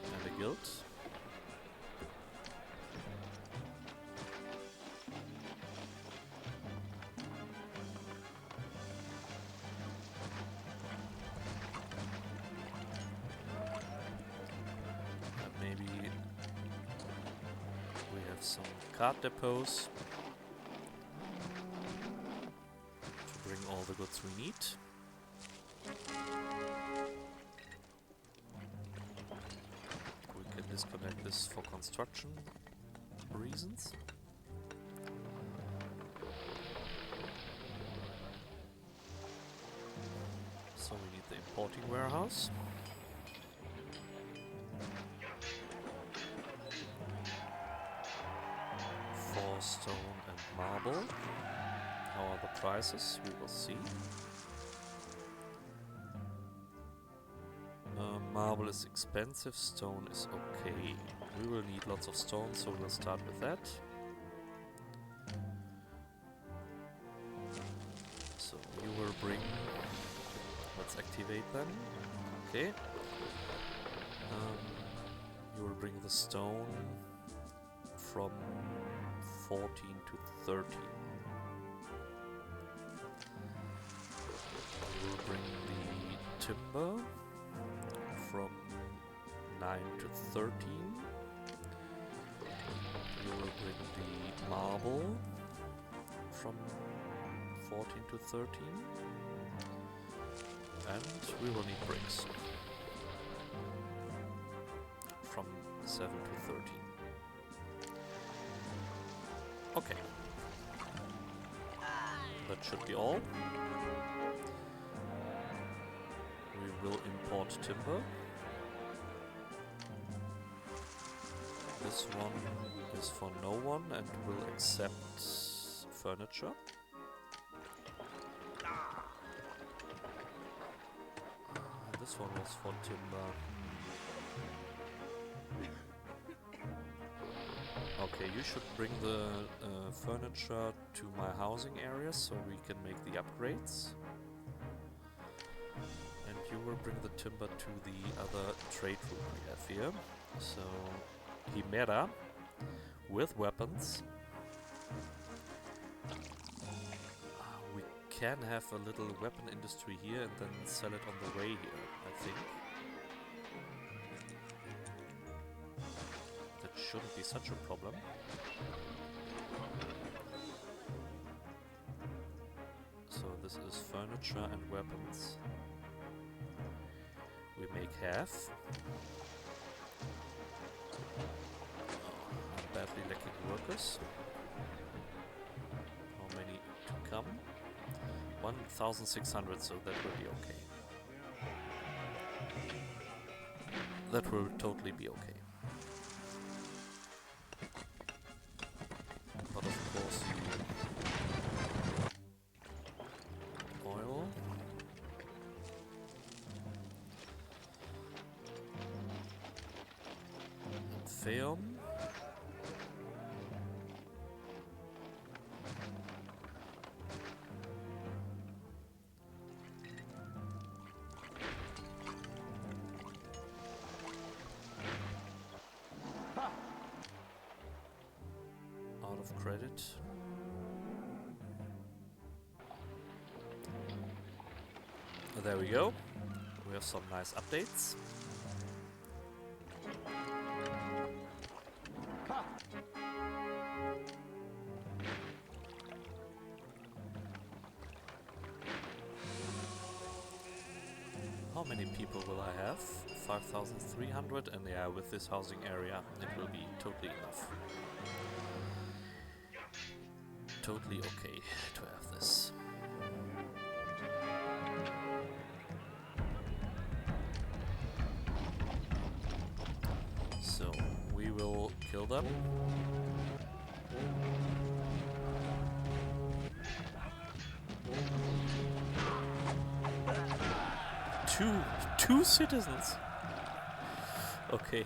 And a guild. Maybe we have some cart depots to bring all the goods we need. We can disconnect this for construction reasons. So we need the importing warehouse. stone and marble. How are the prices? We will see. Marble is expensive, stone is okay. We will need lots of stone, so we'll start with that. So you will bring... Let's activate them. Okay. You will bring the stone from 14 to 13. You will bring the timber from 9 to 13. You will bring the marble from 14 to 13. And we will need bricks from 7 to 13. Okay. That should be all. We will import timber. This one is for no one and will accept furniture. This one was for timber. Okay, you should bring the furniture to my housing area so we can make the upgrades. And you will bring the timber to the other trade room we have here. So, Himera with weapons. We can have a little weapon industry here and then sell it on the way here, I think. That shouldn't be such a problem. So this is furniture and weapons. We make half. I'm badly lacking workers. How many to come? 1,600, so that will be okay. That will totally be okay. But of course, oil. And film. Out of credit. There we go. We have some nice updates. How many people will I have? 5,300, and yeah, with this housing area it will be totally enough. Totally okay to have this. So, we will kill them. Two citizens. Okay.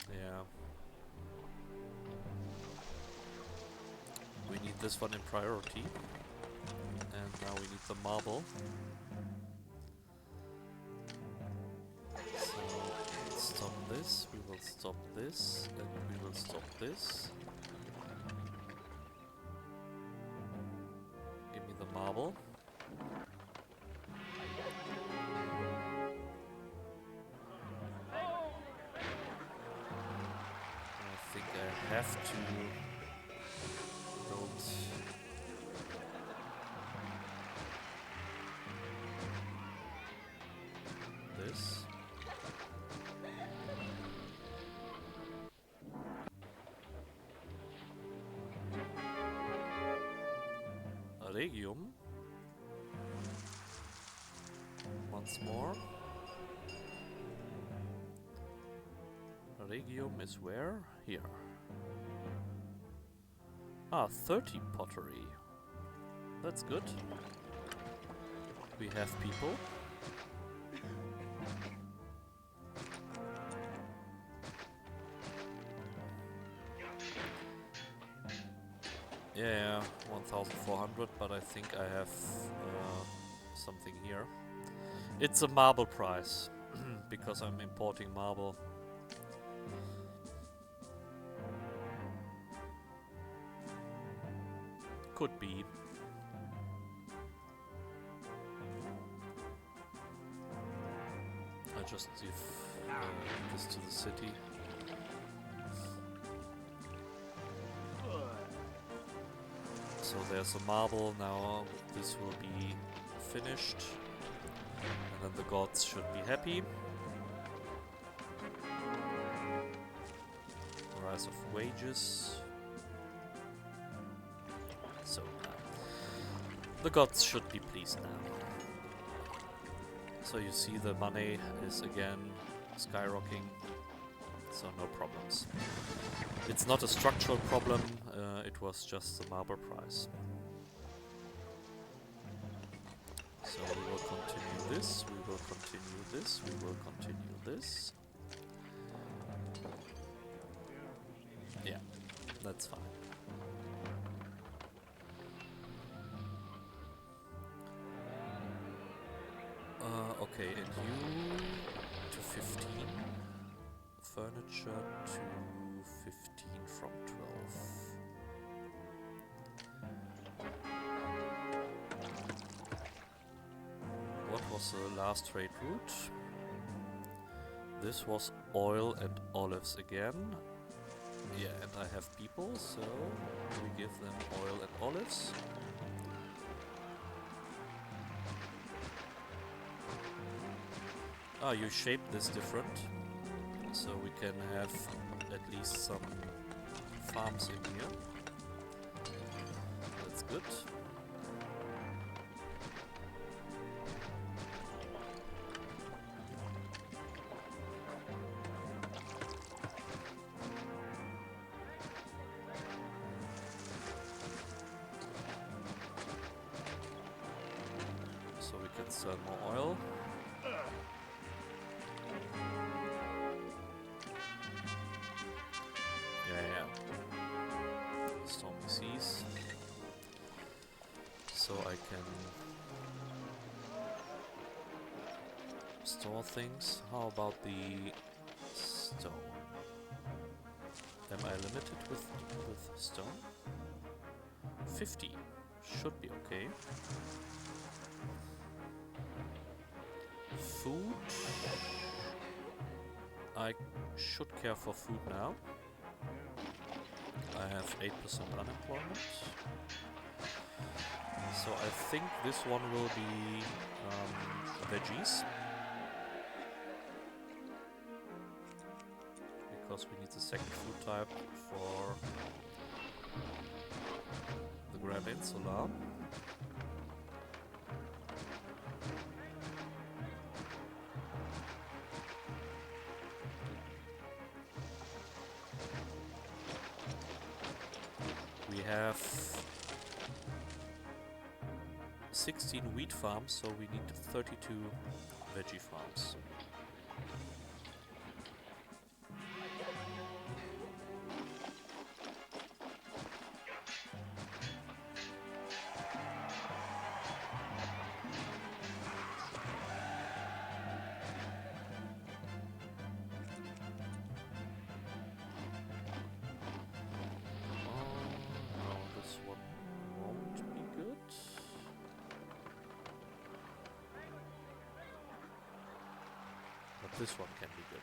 Yeah. We need this one in priority. And now we need the marble. Stop this, we will stop this, and we will stop this. Give me the marble. I think I have to build this. Regium. once more. Regium is where? Here. Ah, 30 pottery. That's good. We have people. Yeah, 1,400, but I think I have something here. It's a marble price, because I'm importing marble. Could be. I just give this to the city. So there's a marble, now this will be finished. And then the gods should be happy. Rise of wages. So the gods should be pleased now. So you see the money is again skyrocketing, so no problems. It's not a structural problem, it was just the marble price. So we will continue this, we will continue this, we will continue this. Yeah, that's fine. Okay, and you to 15. Furniture to 15 from 12. What was the last trade route? This was oil and olives again. Yeah, and I have people, so we give them oil and olives. Ah, you shape this different, so we can have at least some farms in here. That's good. So we can sell more oil. Stormy seas. So I can store things. How about the stone? Am I limited with stone? 50 should be okay. Food. I should care for food now. I have 8% unemployment. So I think this one will be veggies. Because we need the second food type for the Grand Insula. We have 16 wheat farms, so we need 32 veggie farms. This one can be good.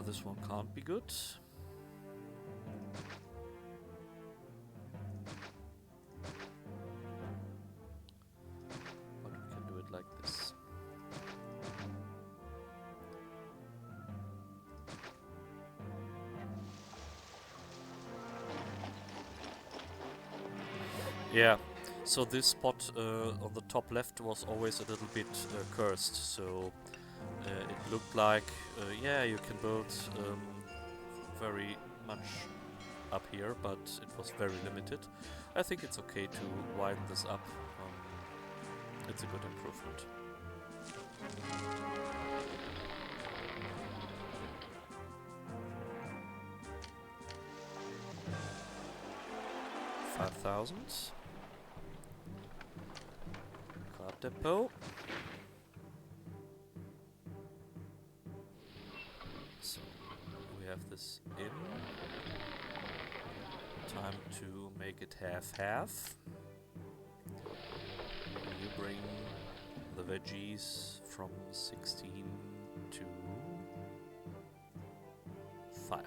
This one can't be good. But we can do it like this. Yeah, so this spot on the top left was always a little bit cursed, so it looked like, yeah, you can build very much up here, but it was very limited. I think it's okay to widen this up. It's a good improvement. $5,000. Car depot. So we have this in. Time to make it half-half. You bring the veggies from 16 to 5.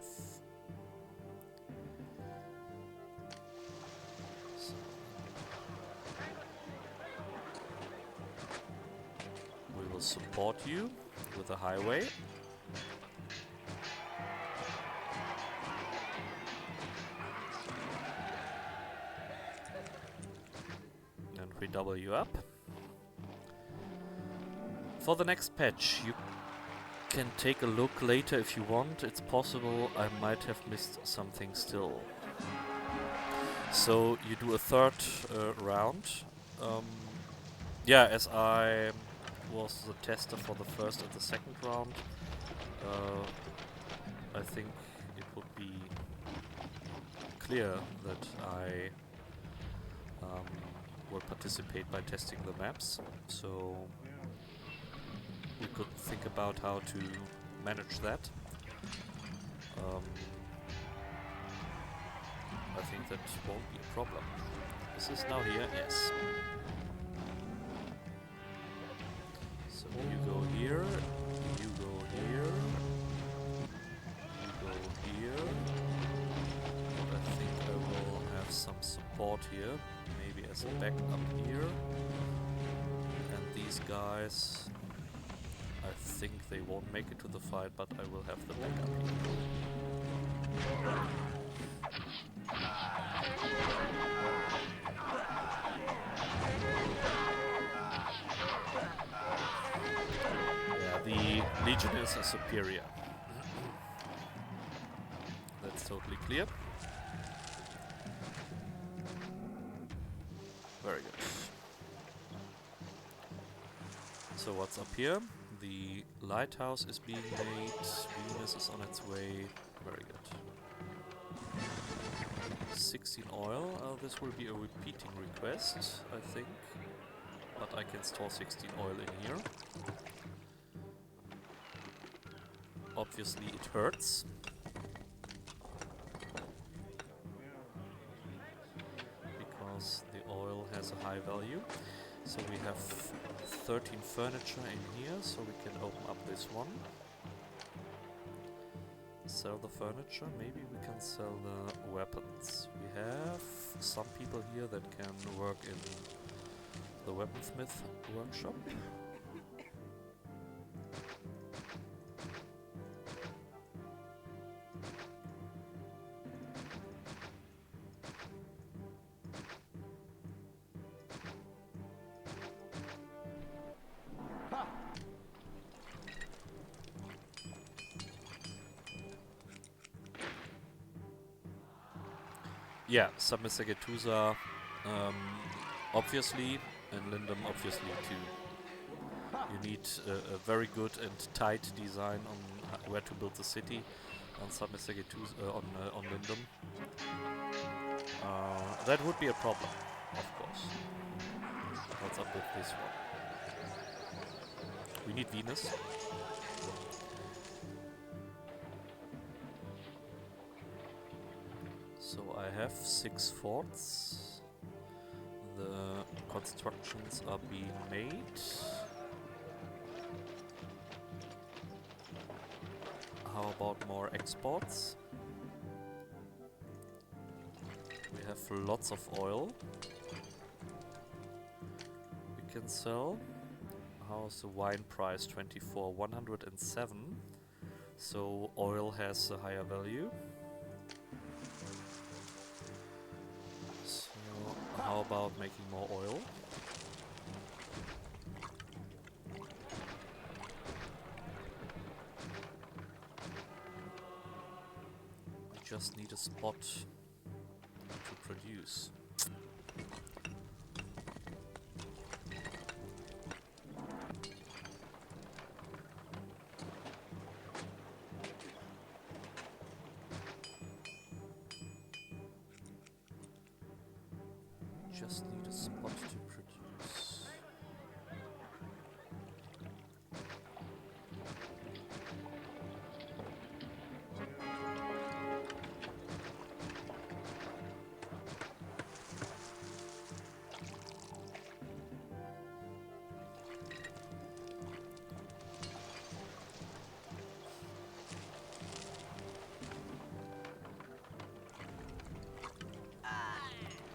So we will support you with a highway. And we double you up. For the next patch, you can take a look later if you want. It's possible I might have missed something still. So you do a third round. Yeah, as I was the tester for the first and the second round, I think it would be clear that I will participate by testing the maps. So we could think about how to manage that. I think that won't be a problem. Is this now here? Yes. So you go here, you go here, you go here. And I think I will have some support here, maybe as a backup here. And these guys, I think they won't make it to the fight, but I will have the backup here. Yeah, the Legionnaires are superior. That's totally clear. Very good. So what's up here? The lighthouse is being made, Venus is on its way. Very good. 16 oil, this will be a repeating request, I think. But I can store 16 oil in here. Obviously it hurts. Because the oil has a high value. So we have 13 furniture in here, so we can open up this one. Sell the furniture, maybe we can sell the weapons. We have some people here that can work in the weaponsmith workshop. Yeah, Syracusae, obviously, and Lindum obviously too. You need a very good and tight design on where to build the city on Syracusae, on Lindum. That would be a problem, of course. What's up with this one? We need Venus. So I have 6 forts. The constructions are being made. How about more exports? We have lots of oil we can sell. How's the wine price? 24, 107. So oil has a higher value. How about making more oil. We just need a spot to produce. Just need a spot to produce.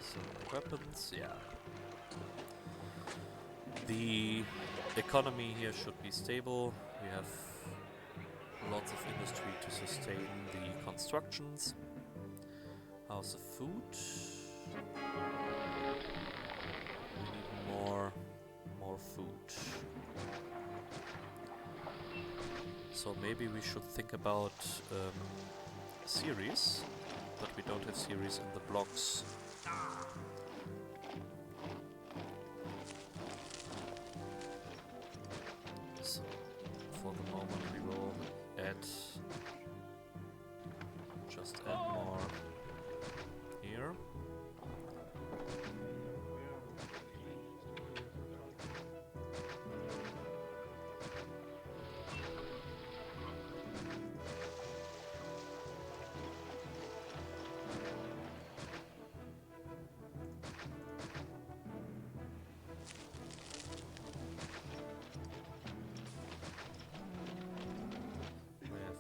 So weapons, yeah. The economy here should be stable. We have lots of industry to sustain the constructions. How's the food? We need more food. So maybe we should think about series, but we don't have series in the blocks. So for the moment we will just add more here.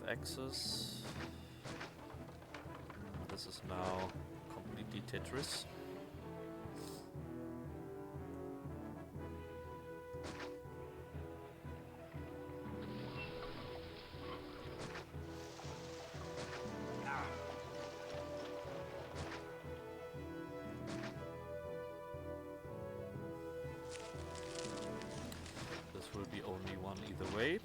Axis. This is now completely Tetris. This will be only one either way.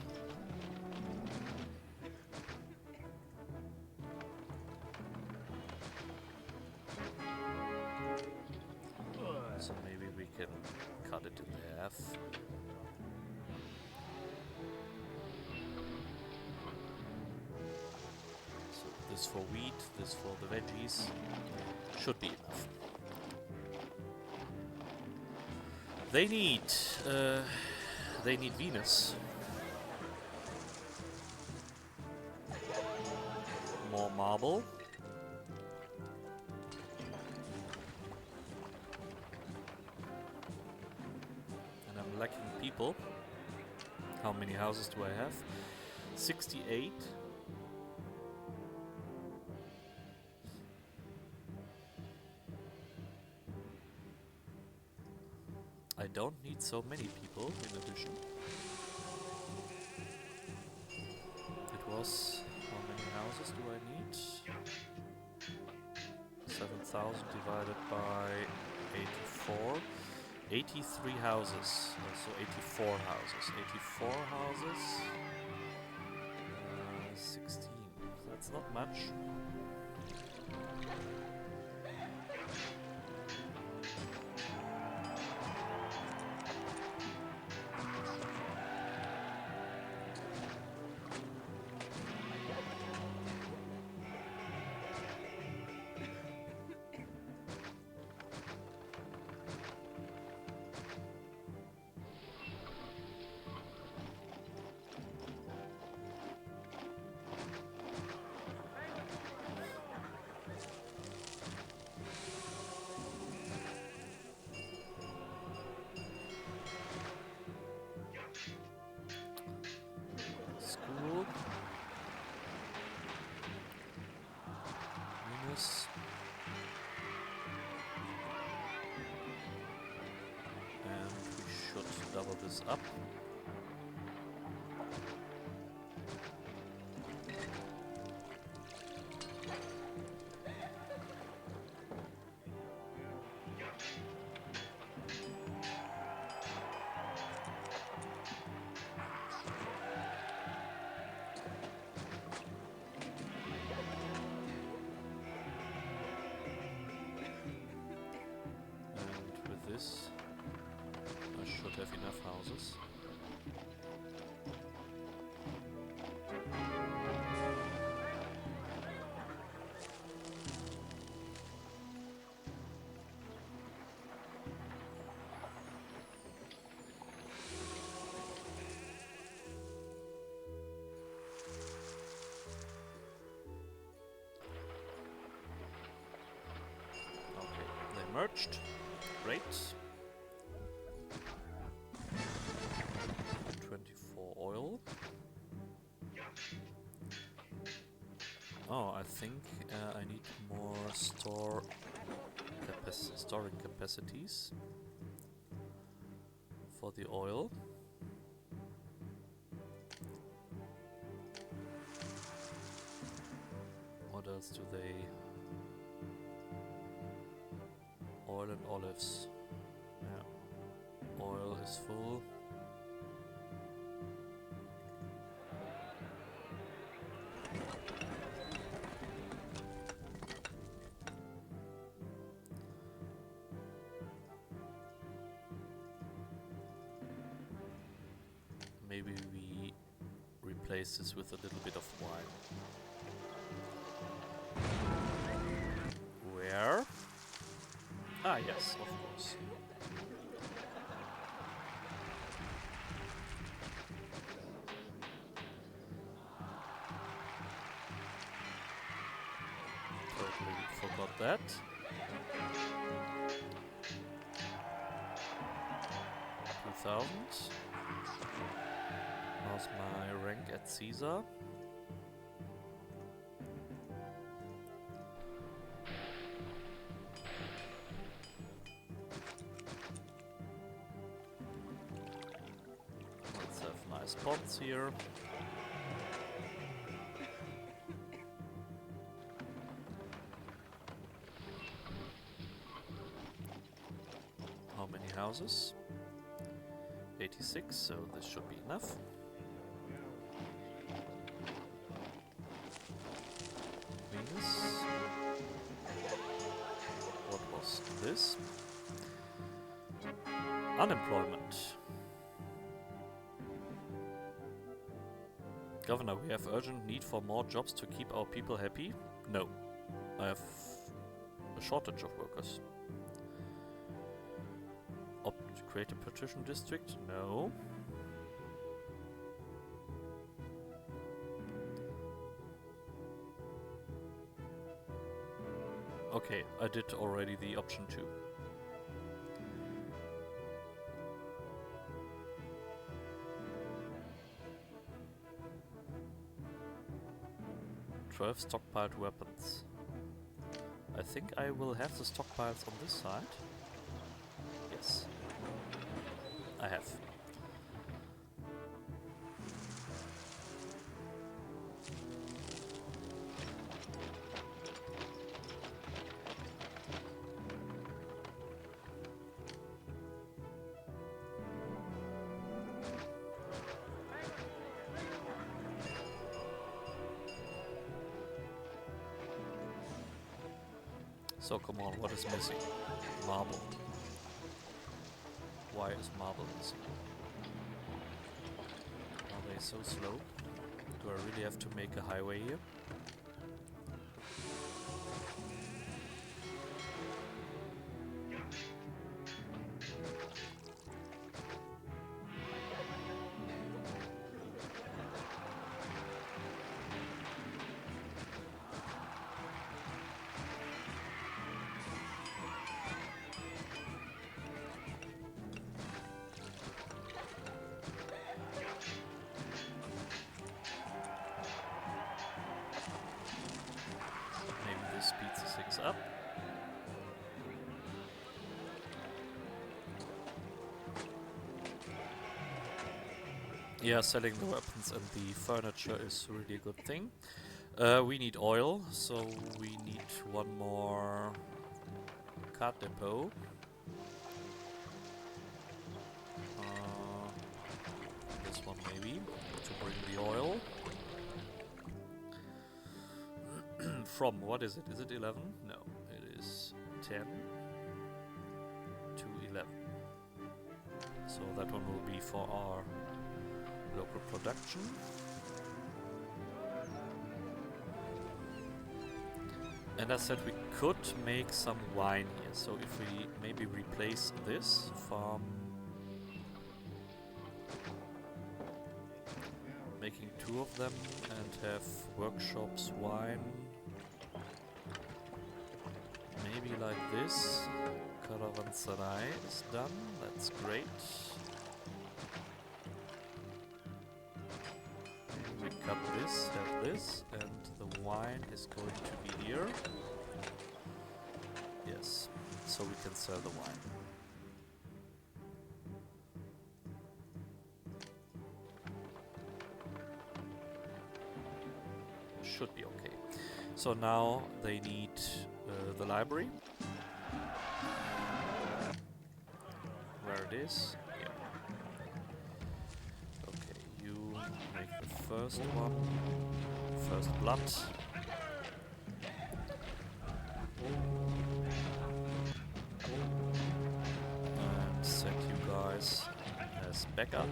So maybe we can cut it in half. So this for wheat, this for the veggies. Should be enough. They need Venus. More marble. Lacking people. How many houses do I have? 68. I don't need so many people in addition. It was, how many houses do I need? 7,000 divided by 84. 83 houses, so 84 houses. 84 houses, 16. That's not much. School. Minus. And we should double this up. this. I should have enough houses. Merged. Great. 24 oil. Oh, I think I need more storing capacities for the oil. What else do they... Oil and olives. Yeah. Oil is full. Maybe we replace this with a little bit of wine. Where? Ah, yes, of course. Totally forgot that. $2,000. How's my rank at Caesar? Spots here. How many houses? 86, so this should be enough. Venus. What was this? Unemployment. Governor, we have urgent need for more jobs to keep our people happy? No. I have a shortage of workers. Create a partition district? No. Okay, I did already the option 2. Stockpiled weapons. I think I will have the stockpiles on this side. Yes. I have. So come on, what is missing? Marble. Why is marble missing? Are they so slow? Do I really have to make a highway here? Speeds the things up. Yeah, selling the weapons and the furniture is really a good thing. We need oil, so we need one more cart depot. This one maybe, to bring the oil. From, what is it? Is it 11? No, it is 10 to 11. So that one will be for our local production. And I said we could make some wine here. So if we maybe replace this from making 2 of them and have workshops wine. Maybe like this. Caravanserai is done. That's great. We cut this, have this, and the wine is going to be here. Yes, so we can sell the wine. Should be okay. So now they need the library. Where it is? Here. Okay, you make the first one. First blood. And set you guys as backup.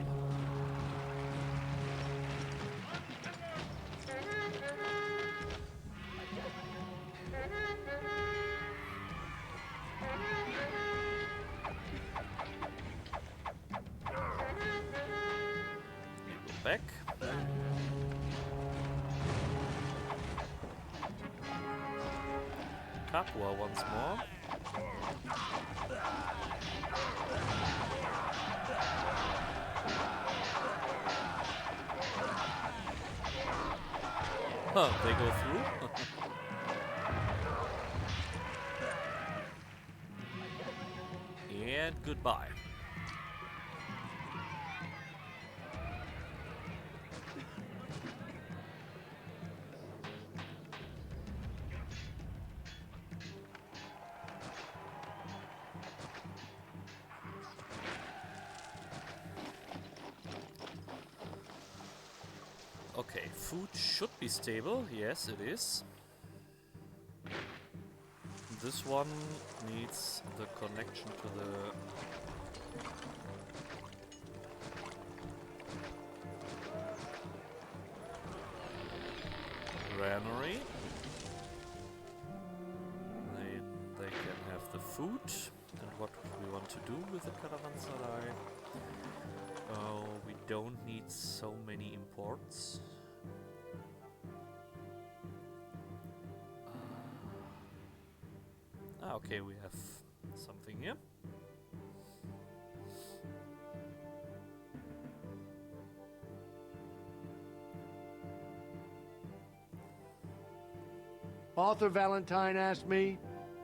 Back. Capua once more. Huh, they go through. And goodbye. Okay, food should be stable. Yes, it is. This one needs the connection to the granary. Then they can have the food. And what we want to do with the caravanserai? Oh, we don't need so many imports. Okay, we have something here. Author Valentine asked me,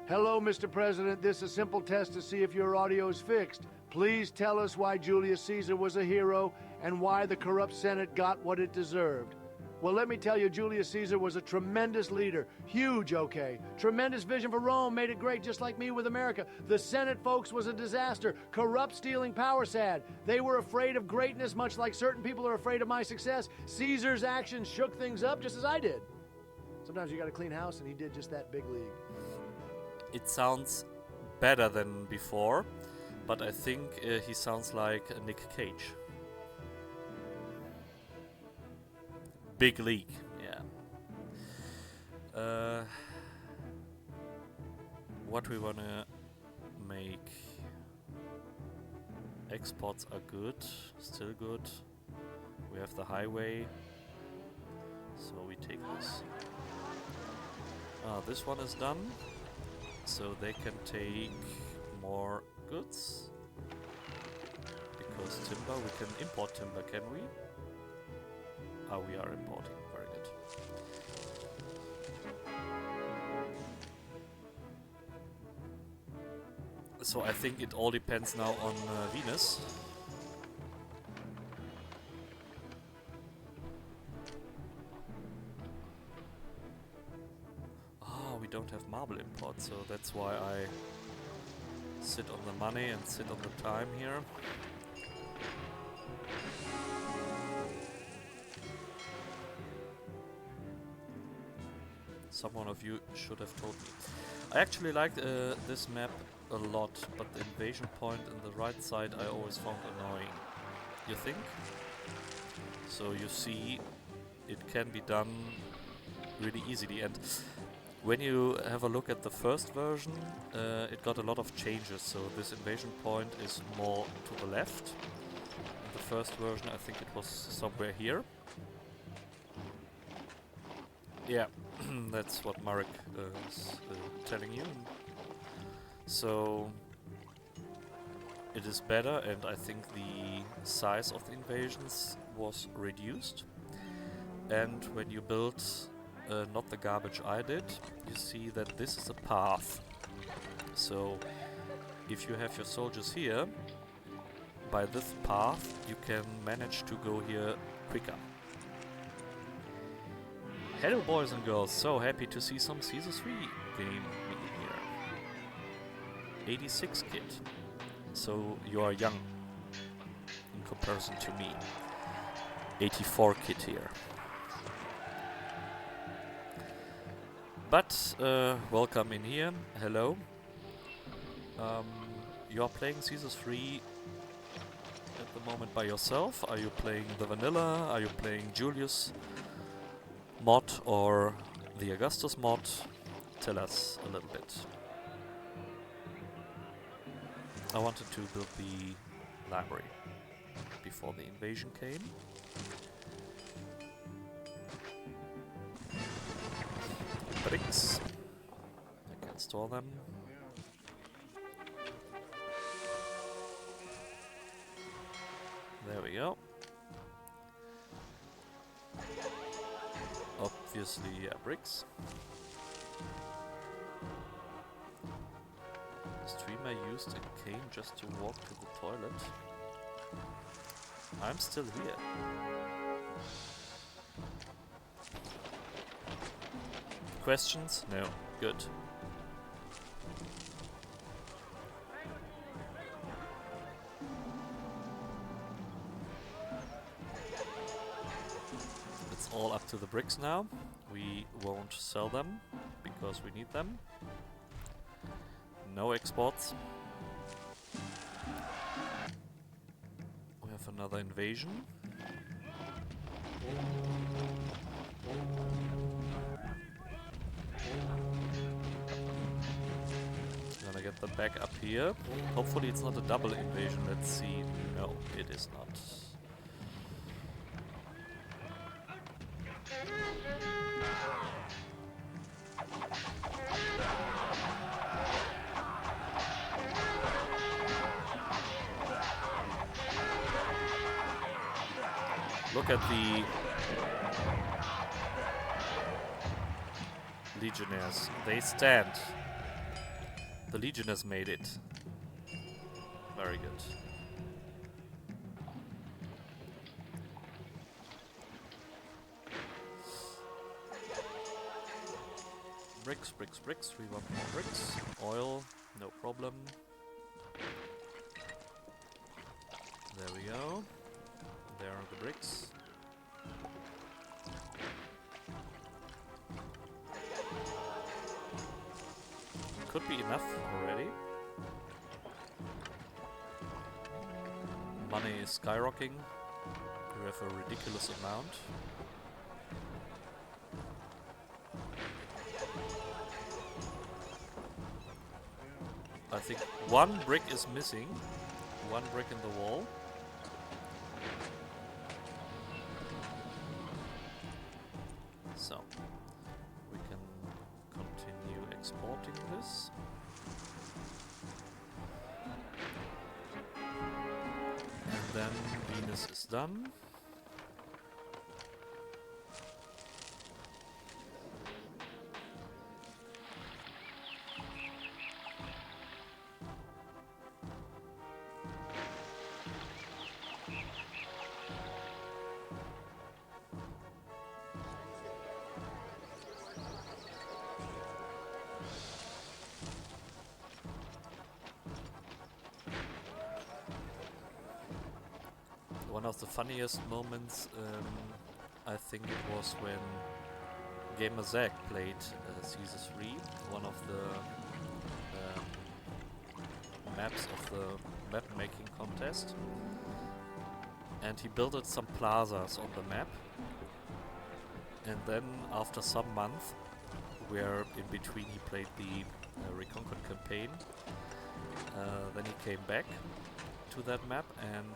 "Hello, Mr. President, this is a simple test to see if your audio is fixed. Please tell us why Julius Caesar was a hero and why the corrupt Senate got what it deserved." Well, let me tell you, Julius Caesar was a tremendous leader. Huge, okay. Tremendous vision for Rome, made it great, just like me with America. The Senate, folks, was a disaster. Corrupt, stealing power, sad. They were afraid of greatness, much like certain people are afraid of my success. Caesar's actions shook things up, just as I did. Sometimes you got to clean house, and he did just that, big league. It sounds better than before, but I think he sounds like Nick Cage. Big league, yeah. What we wanna make? Exports are good, still good. We have the highway, so we take this. This one is done, so they can take more goods. Because timber, we can import timber, can we? We are importing. Very good. So I think it all depends now on Venus. We don't have marble import, so that's why I sit on the money and sit on the time here. Someone of you should have told me. I actually like this map a lot, but the invasion point in the right side I always found annoying. You think? So you see, it can be done really easily, and when you have a look at the first version, it got a lot of changes, so this invasion point is more to the left. In the first version I think it was somewhere here. Yeah, that's what Marek is telling you. So it is better, and I think the size of the invasions was reduced. And when you build not the garbage I did, you see that this is a path. So if you have your soldiers here, by this path you can manage to go here quicker. Hello boys and girls, so happy to see some Caesar 3 game here. 86 kid, so you are young in comparison to me. 84 kid here. But welcome in here, hello. You are playing Caesar 3 at the moment by yourself. Are you playing the vanilla? Are you playing Julius mod or the Augustus mod? Tell us a little bit. I wanted to build the library before the invasion came. Bricks. I can store them. There we go. Obviously, yeah, bricks. The streamer used a cane just to walk to the toilet. I'm still here. Questions? No. Good. It's all up to the bricks now. We won't sell them because we need them. No exports. We have another invasion. Gonna get them back up here. Hopefully it's not a double invasion. Let's see. No, it is not. Look at the Legionnaires. They stand. The Legionnaires made it. Very good. Bricks, bricks, bricks. We want more bricks. Oil, no problem. There we go. There are the bricks. Could be enough already. Money is skyrocketing. We have a ridiculous amount. I think one brick is missing. One brick in the wall. So, we can continue exporting this. And then Venus is done. One of the funniest moments, I think it was when Gamer Zach played Caesar 3, one of the maps of the map making contest. And he built some plazas on the map. And then after some month, where in between he played the Reconquered campaign, then he came back to that map and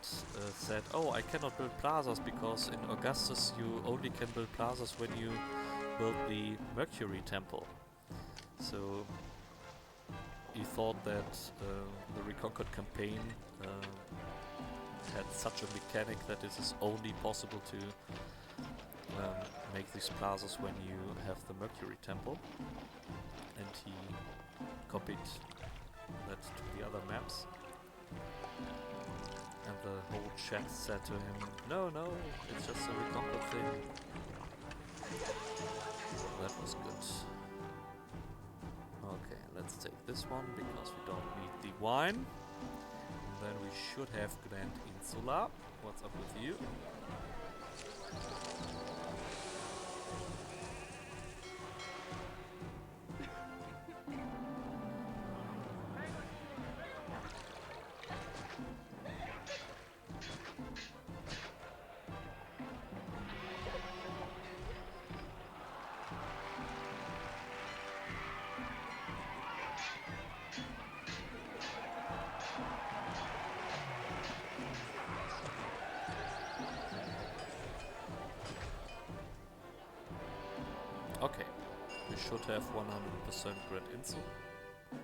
said, oh, I cannot build plazas because in Augustus you only can build plazas when you build the Mercury temple. So he thought that the Reconquered campaign had such a mechanic that it is only possible to make these plazas when you have the Mercury temple, and he copied that to the other maps. And the whole chat said to him, no, it's just a Reconquered thing. That was good. Okay, let's take this one because we don't need the wine. And then we should have Grand Insula. What's up with you? Okay, we should have 100% Grand Insel.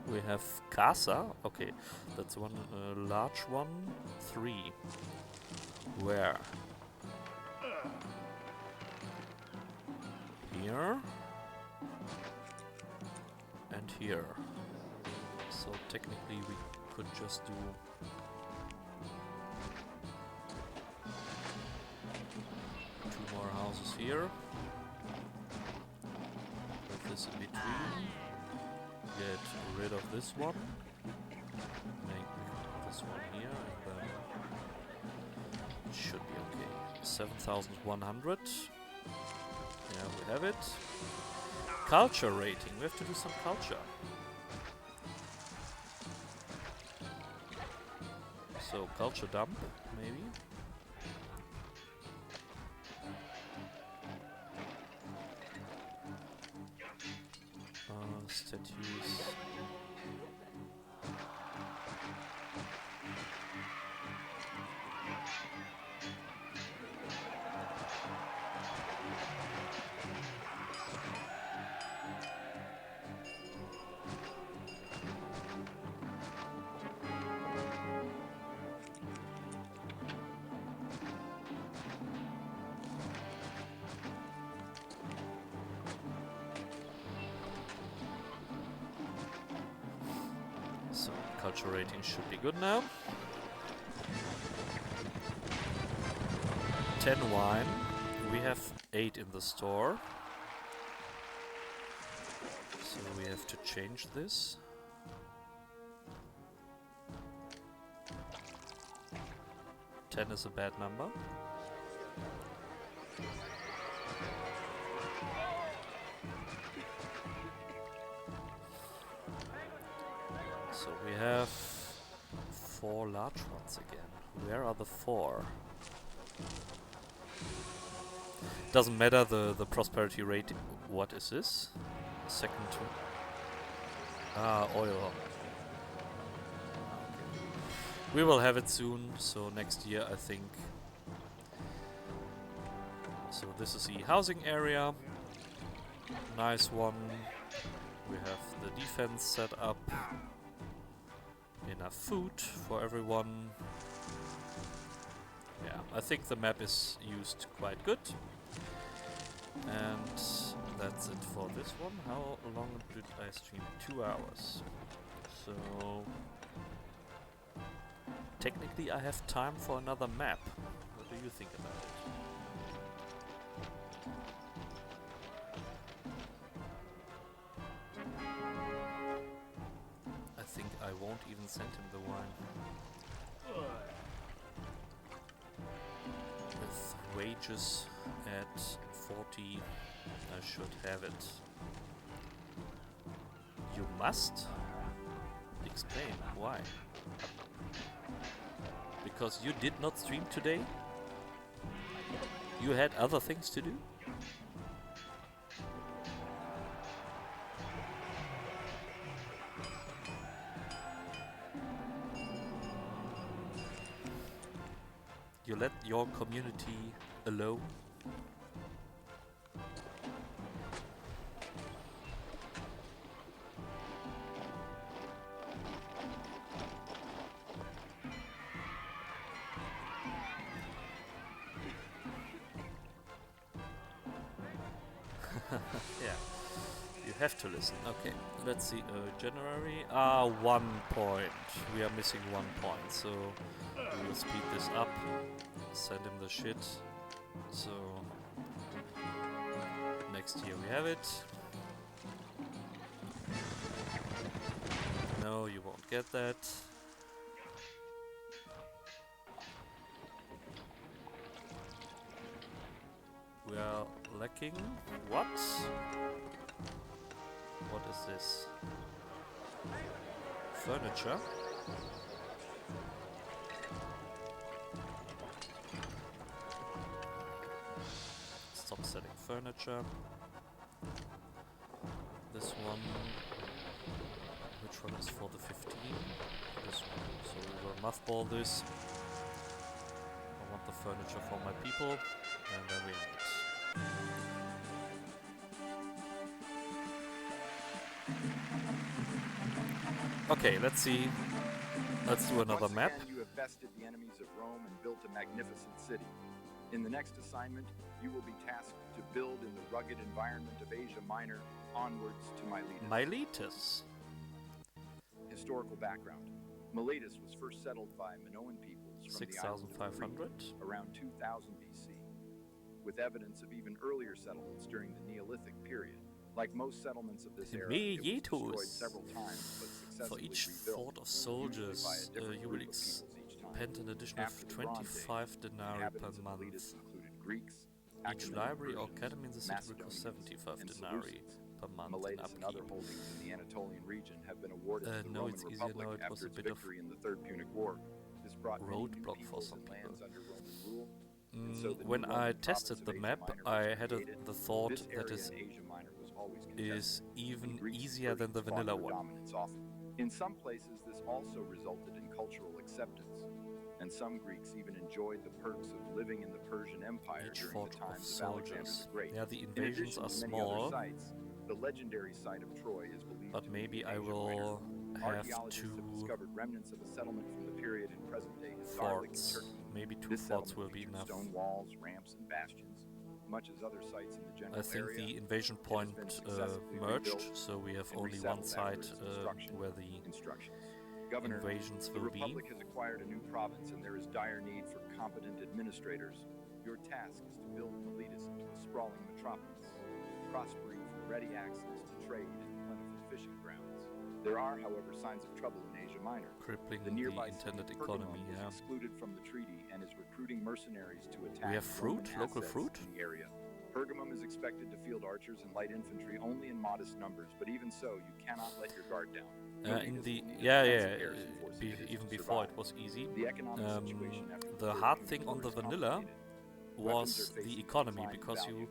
We have Casa. Okay, that's one large one. 3. Where? Here. And here. So technically we could just do two more houses here. This in between, get rid of this one, make this one here, and then it should be okay. 7,100. Yeah, we have it. Culture rating. We have to do some culture. So culture dump, maybe. Statues. So, culture rating should be good now. 10 wine. We have 8 in the store. So we have to change this. Ten is a bad number. So we have 4 large ones again. Where are the 4? Doesn't matter the prosperity rate. What is this? Second to... Ah, oil. Okay. We will have it soon, so next year I think. So this is the housing area. Nice one. We have the defense set up. Enough food for everyone. Yeah, I think the map is used quite good. And that's it for this one. How long did I stream? 2 hours. So technically I have time for another map. What do you think about it? I think I won't even send him the wine. With wages at 40, I should have it. You must? Explain, why? Because you did not stream today? You had other things to do? You let your community alone? Yeah, you have to listen. Okay, let's see. January. 1 point. We are missing 1 point, so we will speed this up. Send him the shit. So next year we have it. No, you won't get that. We are lacking. What? What is this? Furniture? Stop selling furniture. This one. Which one is for the 15? This one. So we will mothball this. I want the furniture for my people. And then we have it. Okay, let's see. Let's do another map. Once again, you have bested the enemies of Rome and built a magnificent city. In the next assignment, you will be tasked to build in the rugged environment of Asia Minor onwards to Miletus. Miletus. Historical background. Miletus was first settled by Minoan peoples from the island of 6,500. Crete around 2000 BC, with evidence of even earlier settlements during the Neolithic period. Like most settlements of this era, it was destroyed several times, but For successfully each rebuilt, fort of usually by a soldiers, different you will group of peoples each time. expend an additional After the Bronze Age, 25 denarii per inhabitants of month. Miletus included Greeks, Each Achaemenid library or Persians, academy in the city will cost Macedonians, 75 and denarii Seleucids. per month in Miletus and other upkeep. holdings in the Anatolian region have been awarded to the no, Roman it's easier Republic now. It was after a its bit of victory in the Third Punic War. This brought many new roadblock for peoples some and people. lands under Roman rule. And so the When new I Roman tested province the of map, Asia Minor I was had created. the thought This that area is in Asia Minor was always contested. even The Greeks and easier than the Persians fought vanilla for one. dominance often. In some places, this also resulted in cultural acceptance, and some Greeks even enjoyed the perks of living in the Persian Empire Each during fort the of times of Alexander soldiers. the Great. Yeah, the In invasions addition are to many other small, sites, the legendary site of Troy is believed but to maybe be in I Asia will Minor. have Archaeologists have two discovered remnants of a settlement from the period in present-day Hazarlik in forts. Turkey. Maybe 2 This forts settlement will be featured enough. stone walls, ramps, and bastions, much as other sites in the general I think area. the invasion has point been successfully merged, rebuilt so we have and only one resettled side after its destruction. where the Instructions. Governor, invasions the will be. Republic has acquired a new province and there is dire need for competent administrators. Your task is to build Miletus into a sprawling metropolis, prospering from ready access to trade and plentiful fishing grounds. There are, however, signs of trouble in Asia Minor. Crippling The the nearby city intended of Pergamum economy, is yeah. excluded from the treaty and is recruiting mercenaries to attack have fruit, Roman local assets fruit? in the area. Pergamum is expected to field archers and light infantry only in modest numbers, but even so, you cannot let your guard down. In Miletus the will need a yeah, defensive garrison force if it is even to before survive. it was easy. The economic situation after The Third hard Punic thing on War the is vanilla complicated. Weapons was are the facing economy, decline in because value,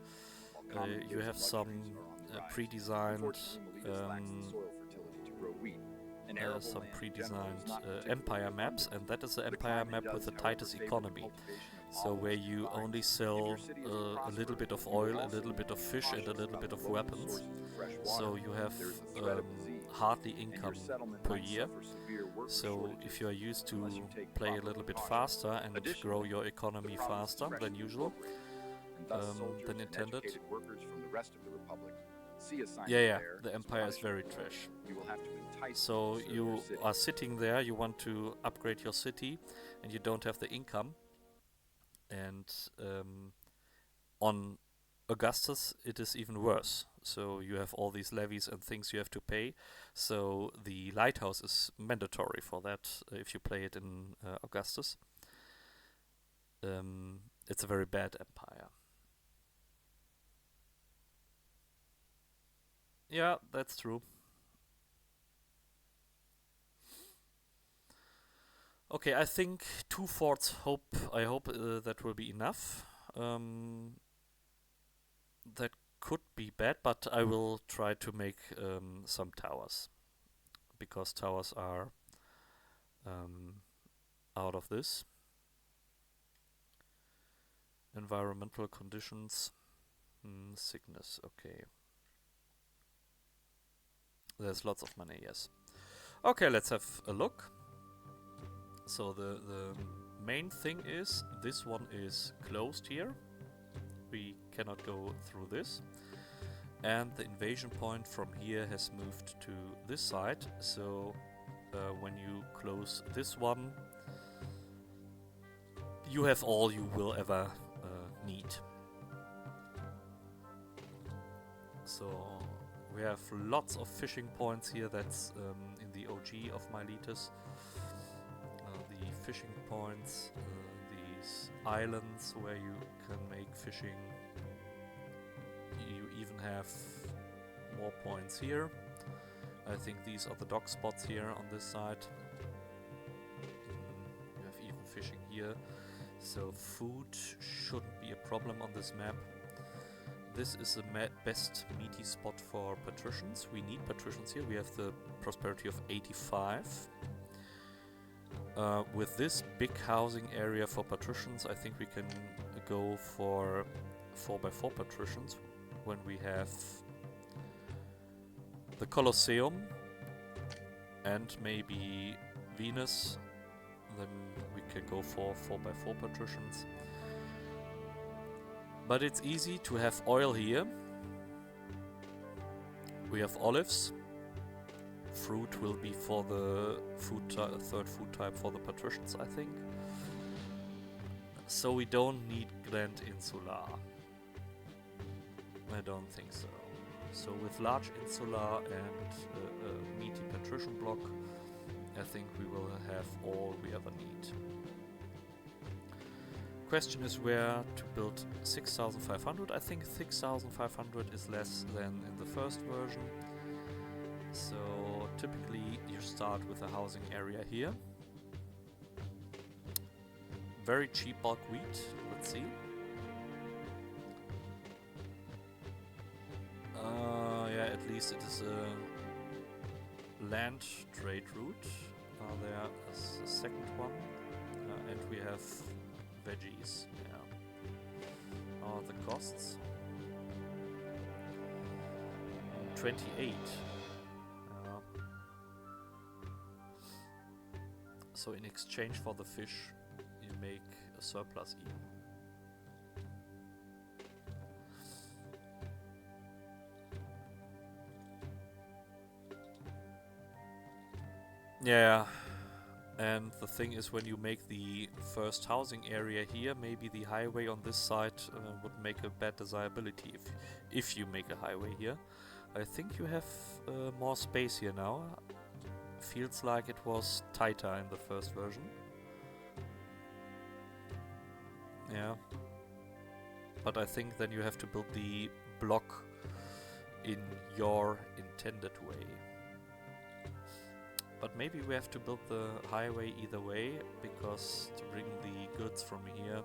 while you common goods have and some luxuries are on the rise. pre-designed Unfortunately, Miletus lacks the soil fertility to grow wheat. And arable some land in general is pre-designed not particularly empire maps, abundant. and that is the The empire climate map does, with the however, tightest favor the economy. cultivation of So where olives and you vines. only If sell your city is to a little prosper, bit of you will oil, a also little need bit to of be fish, and a cautious little about bit the of local weapons. sources of fresh So water. you have There is the threat of disease, hardly and your income settlement per might year. suffer severe worker So shortages if you are used to unless you take play a proper little bit precautions. faster and Additionally, grow your the economy province is faster than freshly usual, appropriated, and thus soldiers than and intended. educated workers from the rest of the republic see assignment Yeah, there the as empire is punishment. very trash. You will have to entice So them to serve you your city. are sitting there, you want to upgrade your city, and you don't have the income. And on Augustus, it is even worse. So you have all these levies and things you have to pay. So the lighthouse is mandatory for that if you play it in Augustus. It's a very bad empire. Yeah, that's true. Okay, I think 2 forts. I hope that will be enough. That could be bad, but I will try to make some towers, because towers are out of this. Environmental conditions, sickness. Okay, there's lots of money. Yes. Okay, let's have a look. So the main thing is this one is closed here. We cannot go through this. And the invasion point from here has moved to this side. So when you close this one, you have all you will ever need. So we have lots of fishing points here. That's in the OG of Miletus. The fishing points, these islands where you can make fishing. You even have more points here. I think these are the dock spots here on this side. You have even fishing here. So food shouldn't be a problem on this map. This is the best meaty spot for patricians. We need patricians here. We have the prosperity of 85. With this big housing area for patricians, I think we can go for 4x4 patricians when we have the Colosseum and maybe Venus. Then we can go for 4x4 patricians. But it's easy to have oil here. We have olives. Fruit will be for the third food type for the patricians, I think. So we don't need Grand Insula. I don't think so. So with large insula and a meaty patrician block, I think we will have all we ever need. Question is where to build 6,500. I think 6,500 is less than in the first version. So typically you start with a housing area here. Very cheap bulk wheat. Let's see. Yeah, at least it is a land trade route. There is a second one, and we have veggies. Yeah. The costs 28. So in exchange for the fish, you make a surplus even. Yeah, and the thing is, when you make the first housing area here, maybe the highway on this side would make a bad desirability if you make a highway here. I think you have more space here now. Feels like it was tighter in the first version. Yeah. But I think then you have to build the block in your intended way. But maybe we have to build the highway either way, because to bring the goods from here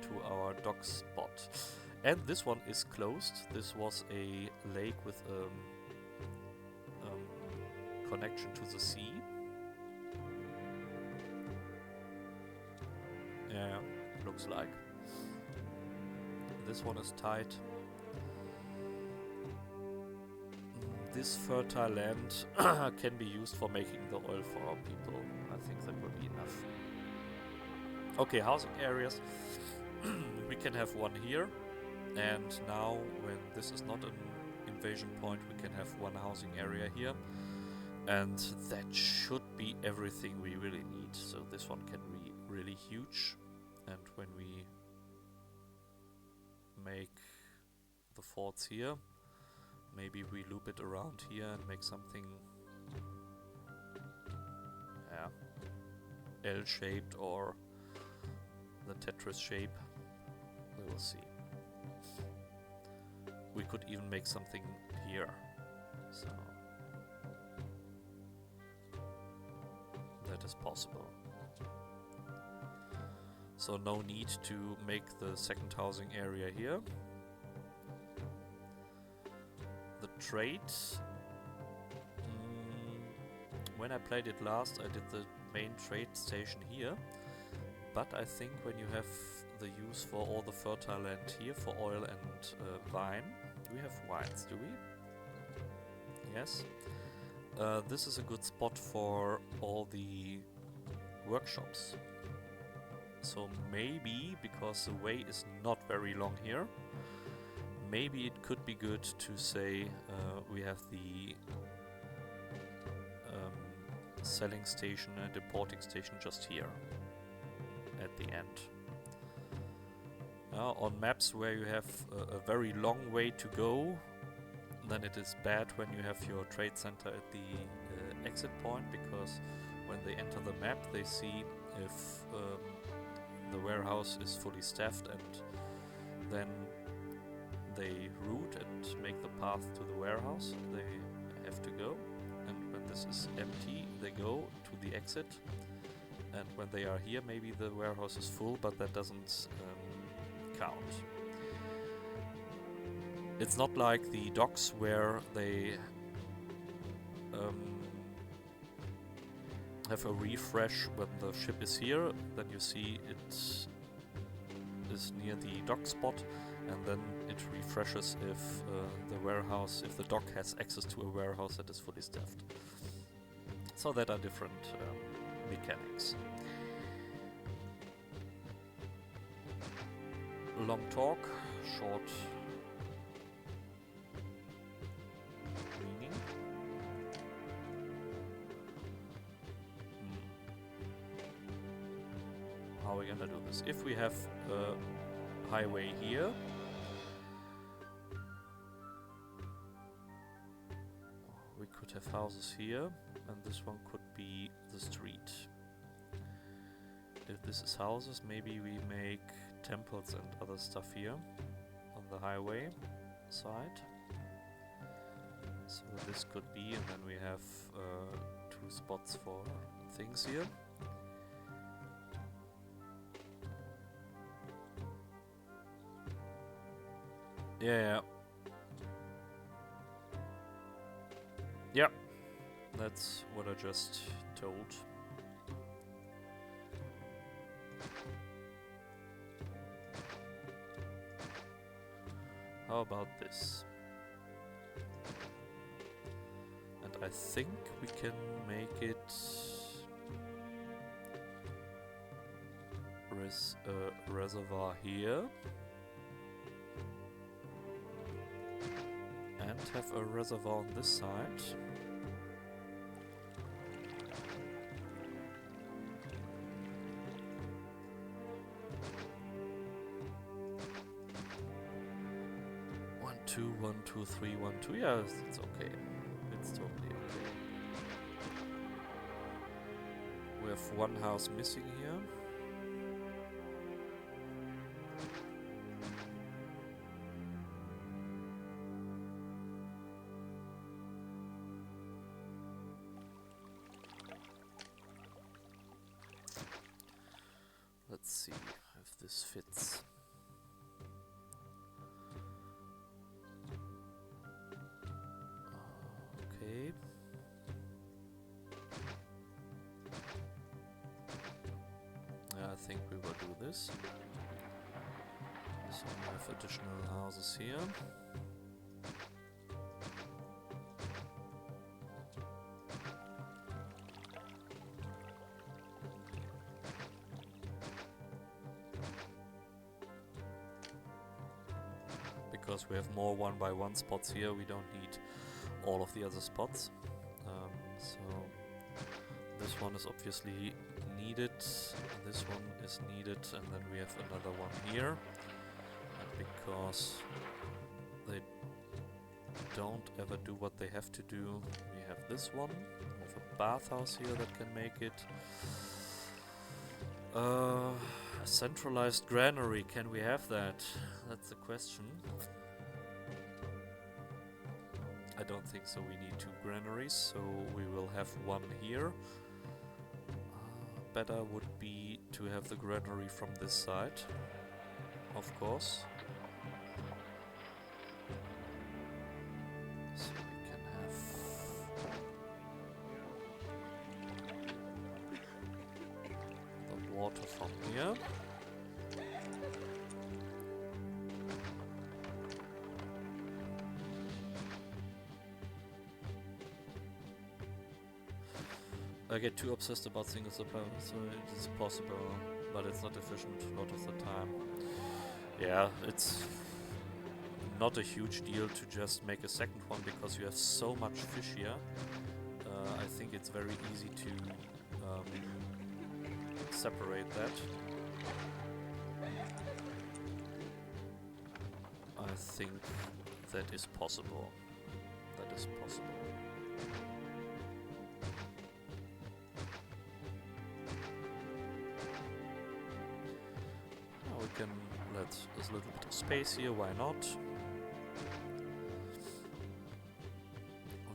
to our dock spot. And this one is closed. This was a lake with connection to the sea. Yeah, looks like. This one is tight. This fertile land can be used for making the oil for our people. I think that will be enough. Okay, housing areas. We can have one here. And now, when this is not an invasion point, we can have one housing area here. And that should be everything we really need. So this one can be really huge. And when we make the forts here, maybe we loop it around here and make something, yeah, L-shaped or the Tetris shape. We will see. We could even make something here. So that is possible. So no need to make the second housing area here. The trade. When I played it last, I did the main trade station here. But I think when you have the use for all the fertile land here for oil and wine. Do we have wines, do we? Yes. This is a good spot for all the workshops. So maybe, because the way is not very long here, maybe it could be good to say we have the selling station and importing station just here at the end. On maps where you have a very long way to go, then it is bad when you have your trade center at the exit point, because when they enter the map they see if the warehouse is fully staffed, and then they route and make the path to the warehouse they have to go, and when this is empty they go to the exit, and when they are here maybe the warehouse is full, but that doesn't count. It's not like the docks where they have a refresh when the ship is here, then you see it is near the dock spot, and then it refreshes if if the dock has access to a warehouse that is fully staffed. So that are different mechanics. Long talk, short meaning. How are we gonna do this? If we have a highway here, we could have houses here, and this one could be the street. If this is houses, maybe we make temples and other stuff here on the highway side. So this could be, and then we have 2 spots for things here. Yeah. Yeah, that's what I just told. How about this? And I think we can make it reservoir here. And have a reservoir on this side. One, two, three, 1, 2. Yeah, it's okay. It's totally okay. We have 1 house missing here. Let's see if this fits. Okay. Yeah, I think we will do this. So we have additional houses here. Because we have more 1x1 spots here, we don't need all of the other spots. So this one is obviously needed, this one is needed, and then we have another one here. And because they don't ever do what they have to do, we have this one. We have a bathhouse here that can make it. A centralized granary, can we have that? That's the question. I don't think so. We need 2 granaries, so we will have 1 here. better would be to have the granary from this side, of course. So we can have the water from here. I get too obsessed about single supply, so it is possible, but it's not efficient a lot of the time. Yeah, it's not a huge deal to just make a second one because you have so much fish here. I think it's very easy to separate that. I think that is possible. That is possible. We can let there's a little bit of space here, why not?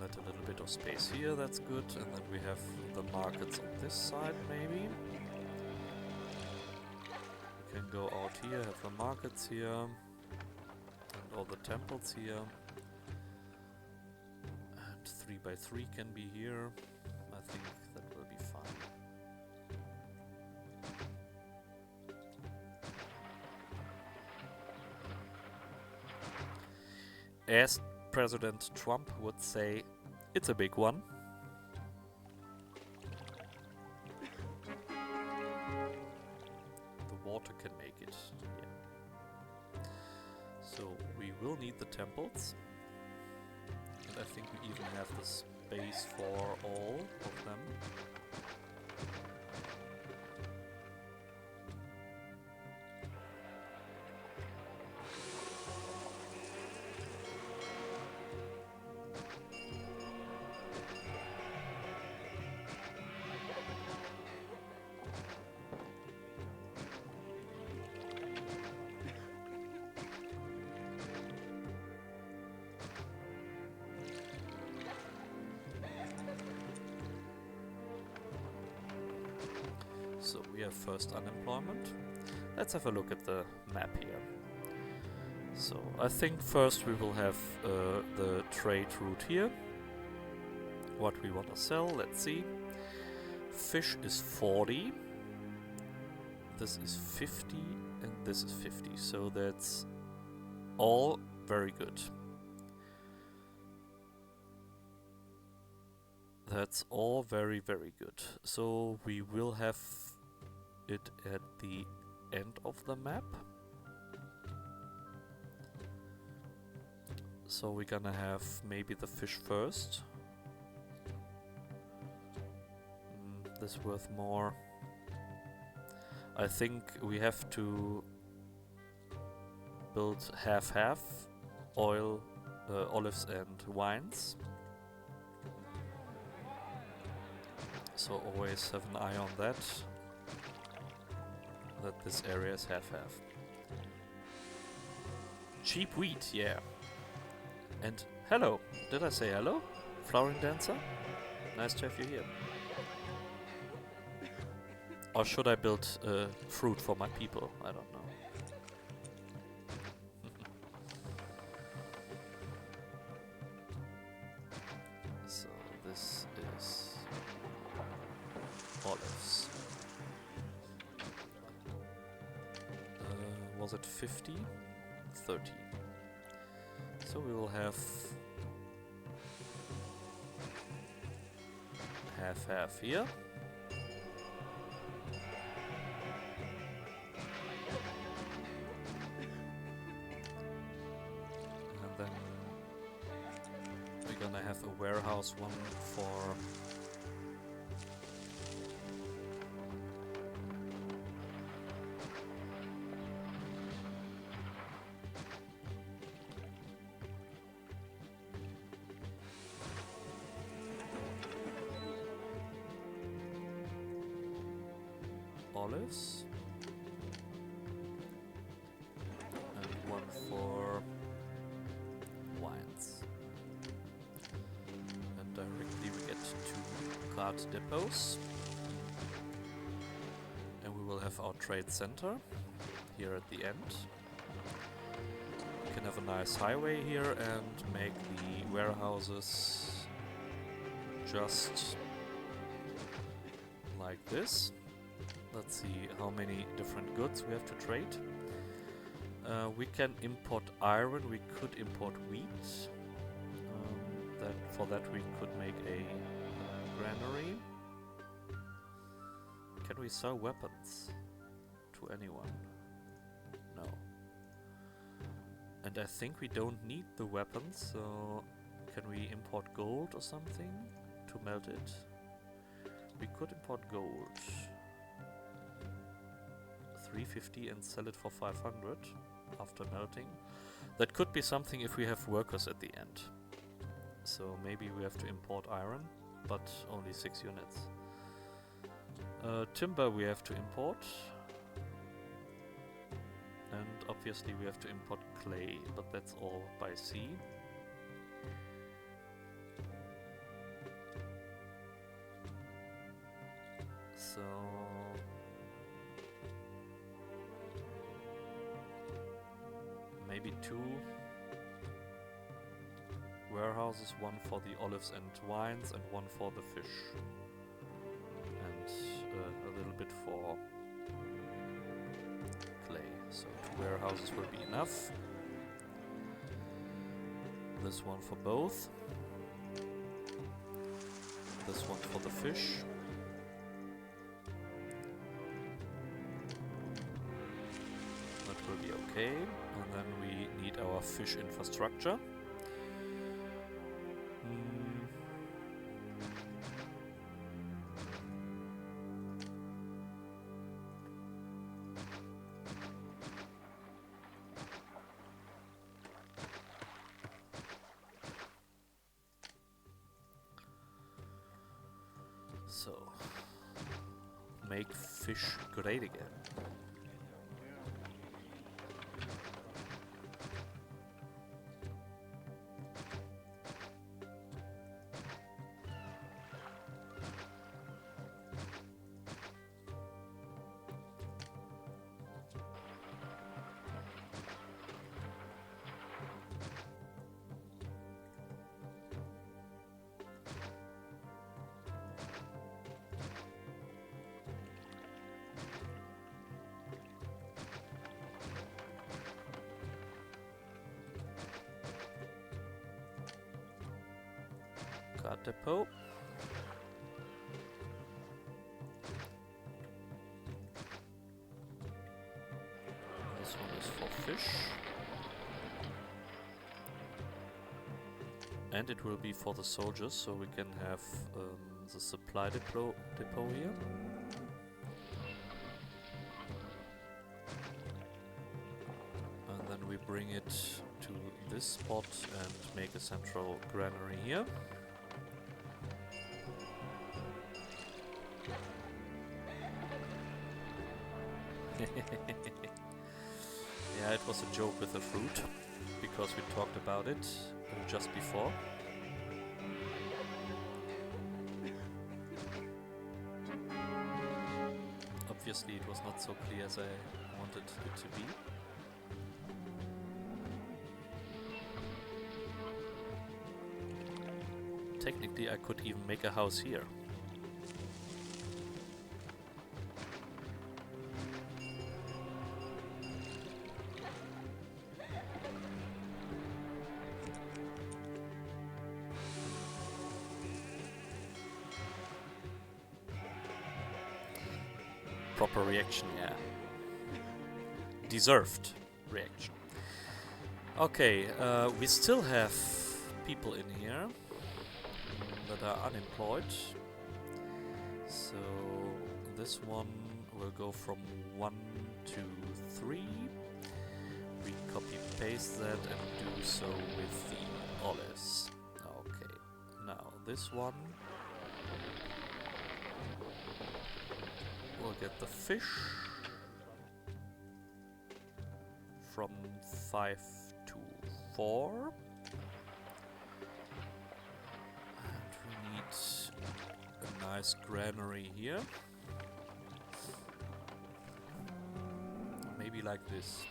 Let a little bit of space here, that's good. And then we have the markets on this side, maybe. We can go out here, have the markets here, and all the temples here. And 3x3 can be here. I think that will be fine. As President Trump would say, it's a big one. The water can make it, yeah. So we will need the temples. And I think we even have the space for all of them. So we have first unemployment. Let's have a look at the map here. So I think first we will have the trade route here. What we want to sell, let's see. Fish is 40. This is 50 and this is 50. So that's all very good. That's all very, very good. So we will have it at the end of the map. So we're gonna have maybe the fish first. This worth more. I think we have to build half-half, oil, olives and wines. So always have an eye on that this area is half-half. Cheap wheat, yeah. And hello, did I say hello? Flowering dancer? Nice to have you here. Or should I build fruit for my people? I don't know. So this is olives. Was it 50? 30. So we will have half-half here. And then we're gonna have a warehouse one for olives and one for wines. And directly we get 2 cart depots. have our trade center here at the end. We can have a nice highway here and make the warehouses just like this. Let's see how many different goods we have to trade. We can import iron, we could import wheat. For that we could make a granary. Can we sell weapons to anyone? No. And I think we don't need the weapons, so can we import gold or something to melt it? We could import gold. 350 and sell it for 500 after melting. That could be something if we have workers at the end. So maybe we have to import iron, but only 6 units. Timber we have to import. And obviously we have to import clay, but that's all by sea. So maybe 2 warehouses, one for the olives and wines and one for the fish. And a little bit for clay. So 2 warehouses will be enough. This one for both. This one for the fish. That will be okay. And then we need our fish infrastructure. So, make fish great again. Guard depot. This one is for fish. And it will be for the soldiers, so we can have the supply depot here. And then we bring it to this spot and make a central granary here. Yeah, it was a joke with the fruit, because we talked about it just before. Obviously it was not so clear as I wanted it to be. Technically I could even make a house here. Proper reaction, yeah. Deserved reaction. Okay, we still have people in here that are unemployed. So this one will go from 1 to 3. We copy paste that and do so with the olives. Okay, now this one will get the fish from 5 to 4. And we need a nice granary here. maybe like this.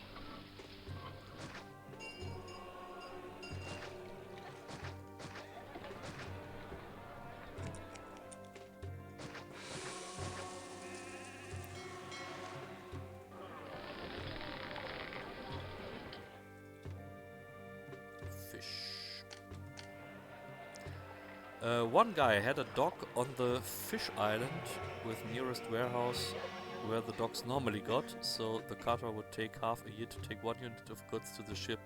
One guy had a dock on the fish island with nearest warehouse where the docks normally got, so the cutter would take half a year to take 1 unit of goods to the ship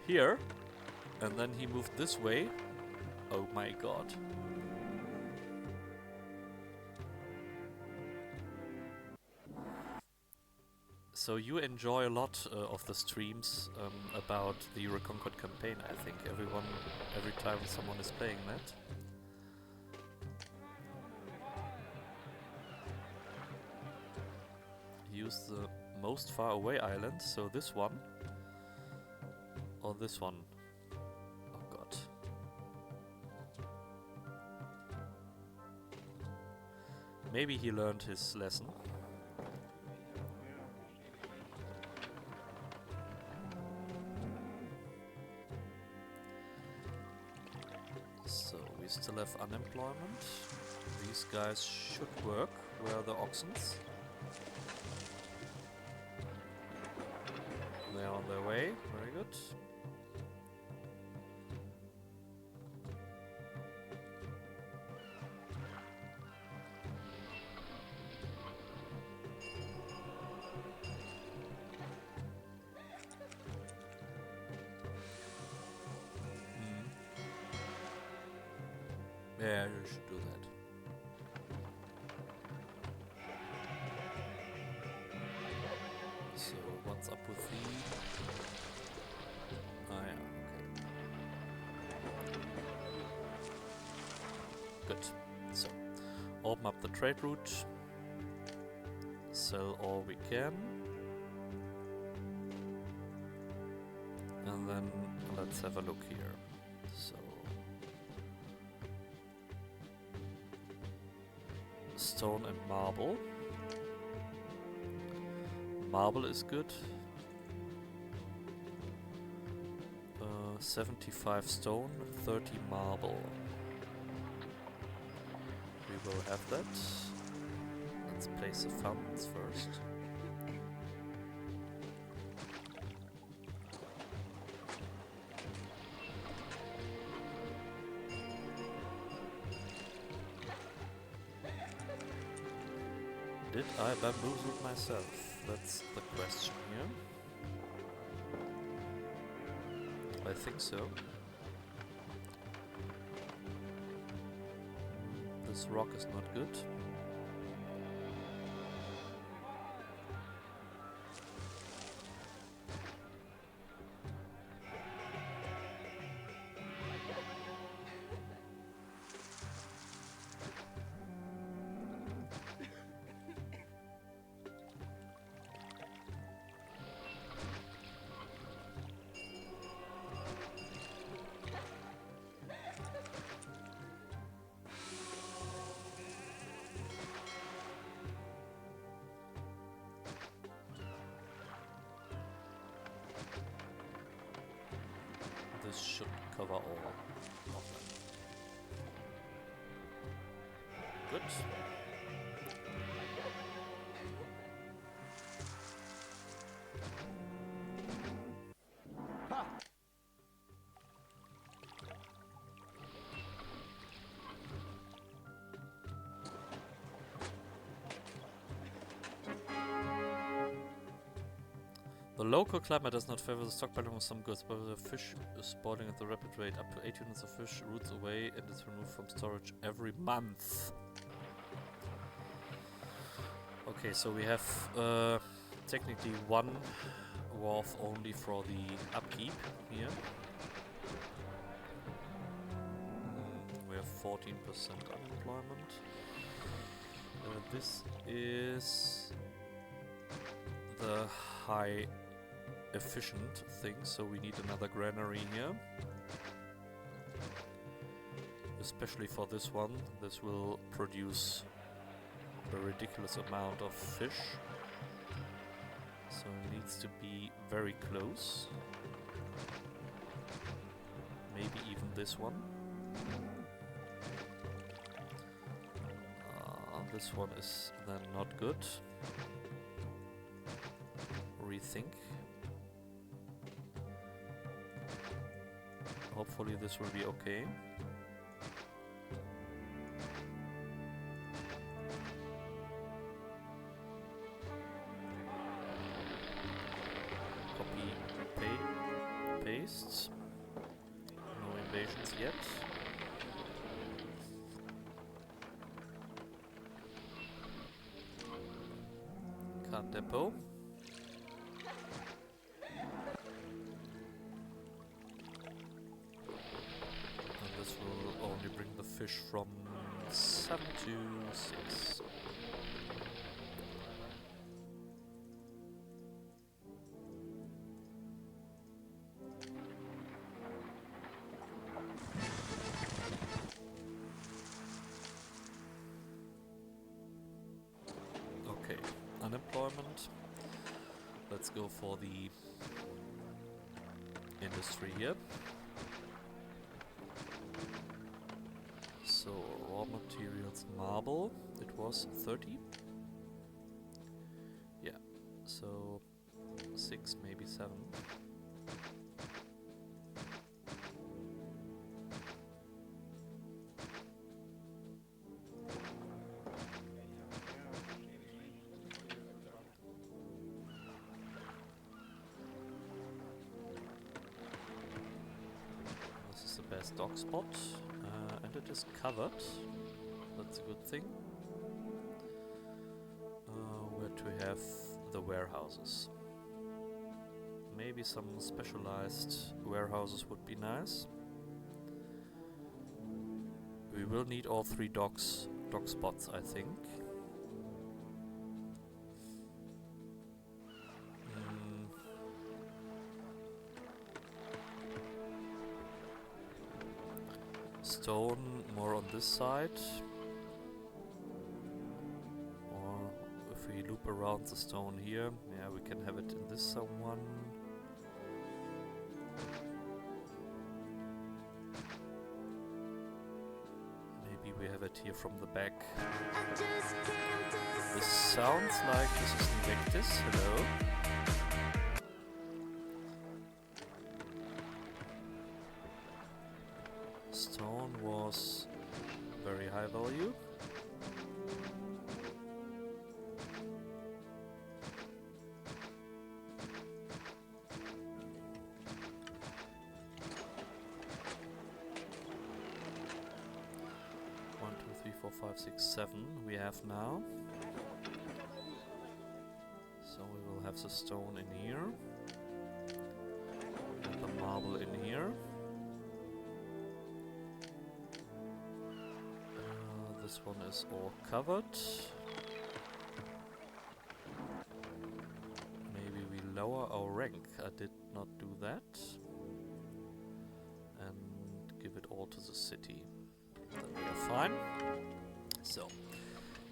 here, and then he moved this way. Oh my god. So you enjoy a lot of the streams about the Reconquered campaign, I think. Every time someone is playing that. Use the most far away island, so this one. Or this one. Oh god. Maybe he learned his lesson. We still have unemployment. These guys should work. Where are the oxens? They're on their way. Very good. Yeah, you should do that. So, what's up with the... Ah, yeah, okay. Good. So, open up the trade route. Sell all we can. And then, let's have a look here. So... Stone and marble. Marble is good. 75 stone, 30 marble. We will have that. Let's place the fountains first. Did I bamboozle myself? That's the question here. I think so. This rock is not good. This should cover all of them. Good. The local climate does not favor the stockpiling of some goods, but the fish is spawning at the rapid rate. Up to 8 units of fish roots away and is removed from storage every month. Okay, so we have technically one wharf only for the upkeep here. We have 14% unemployment. This is the high efficient thing, so we need another granary here. Especially for this one, this will produce a ridiculous amount of fish. So it needs to be very close. Maybe even this one. This one is then not good. Rethink. Hopefully this will be okay. Copy, paste. No invasions yet. Cut depot. And this will only bring the fish from 7 to 6. Okay, unemployment. Let's go for the industry here. So, raw materials, marble, it was 30. Yeah, so 6, maybe 7. This is the best dock spot. And it is covered. That's a good thing. Where to have the warehouses. Maybe some specialized warehouses would be nice. We will need all 3 dock spots, I think. Stone more on this side, or if we loop around the stone here, yeah, we can have it in this someone. Maybe we have it here from the back. This sounds like this is Invictus. Hello. Stone was very high value. One, two, three, 4, 5, 6, 7 we have now. So we will have the stone in here. And the marble in here. This one is all covered. Maybe we lower our rank. I did not do that. And give it all to the city. Then we are fine. So,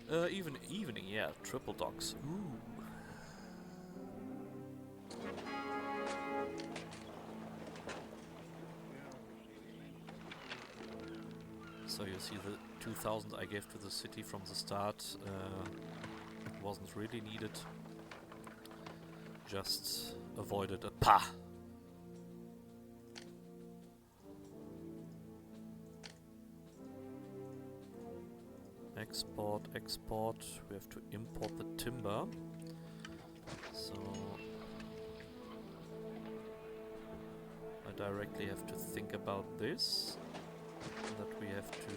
evening, yeah, triple docks. Ooh. So you see the 2000 I gave to the city from the start wasn't really needed. Just avoided a pa! Export, export. We have to import the timber. So I directly have to think about this. That we have to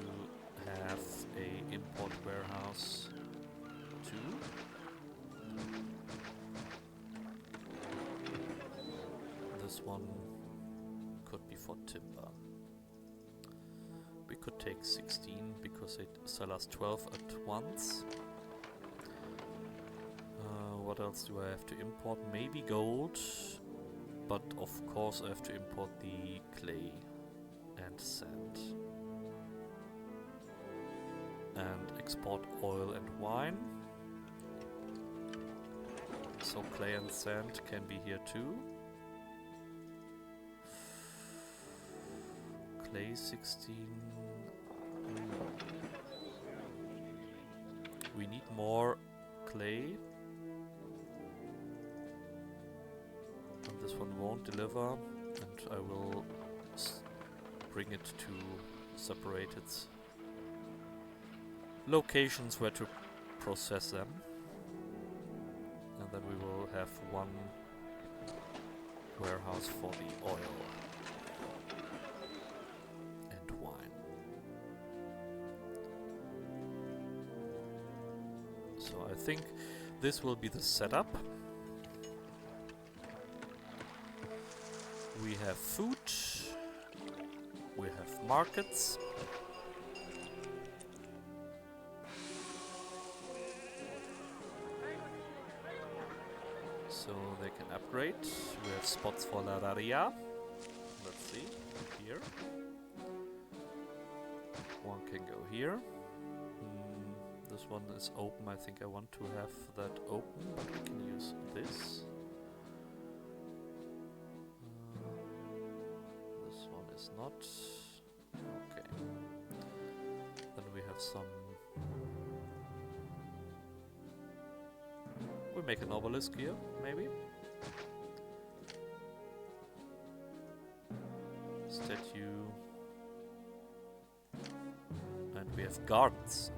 have a import warehouse too. This one could be for timber. We could take 16 because they sell us 12 at once. What else do I have to import? Maybe gold, but of course I have to import the clay and sand. And export oil and wine. So clay and sand can be here too. Clay 16. We need more clay. And this one won't deliver, and I will bring it to separate its locations where to process them. And then we will have one warehouse for the oil and wine. So I think this will be the setup. We have food, we have markets, so they can upgrade. We have spots for Lararia. Let's see, here. One can go here. This one is open. I think I want to have that open, but we can use this. This one is not. Okay. Then we have some. We make an obelisk here, maybe. Statue. And we have gardens.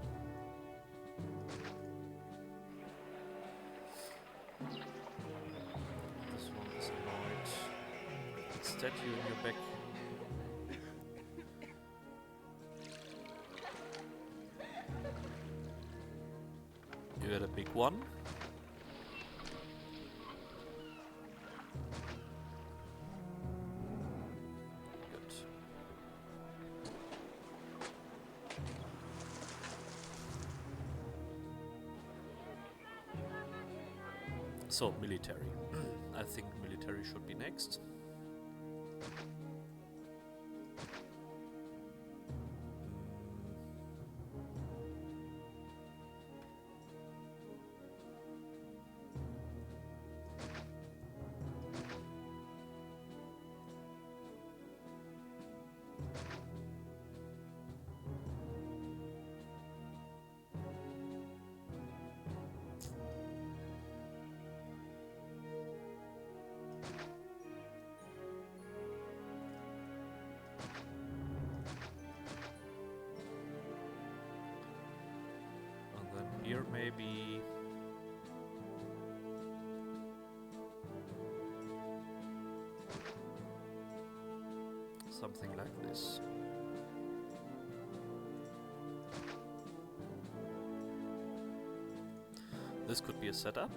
This one is annoyed. Statue in your back. You got a big one. Good. So, military. I think military should be next. Here maybe something like this. This could be a setup.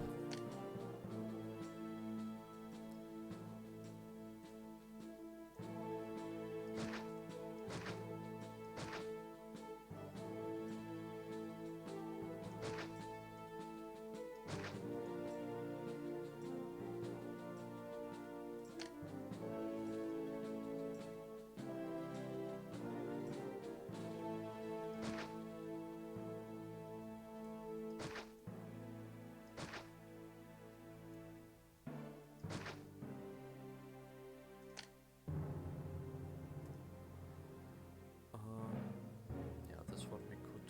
Yeah, this one we could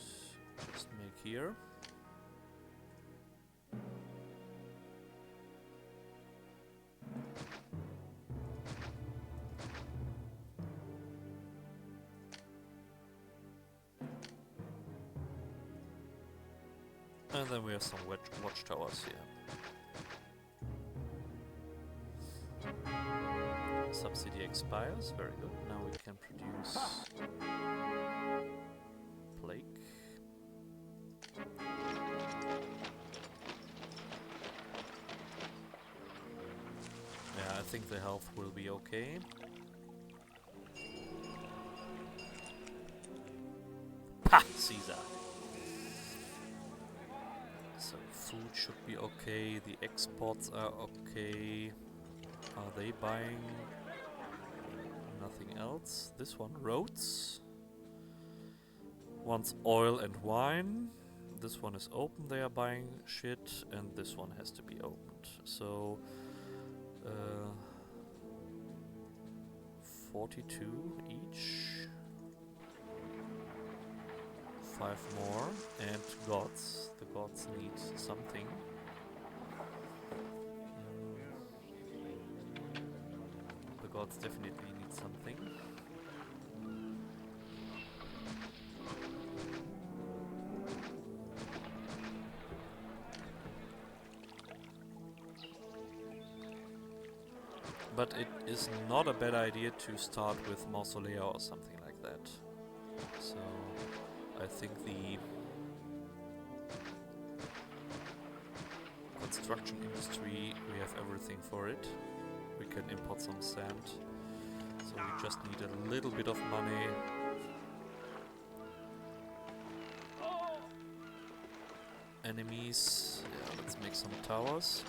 just make here. And then we have some watchtowers here. Subsidy expires, very good. Now we can produce plague. Yeah, I think the health will be okay. Ha! Caesar! So food should be okay, the exports are okay. Are they buying nothing else? This one, roads. Wants oil and wine. this one is open, they are buying shit, and this one has to be opened. So, 42 each. 5 more, and gods. The gods need something. The gods definitely need something. But it is not a bad idea to start with Mausolea or something like that. So I think the construction industry, we have everything for it. We can import some sand. So we just need a little bit of money. Enemies, yeah, let's make some towers.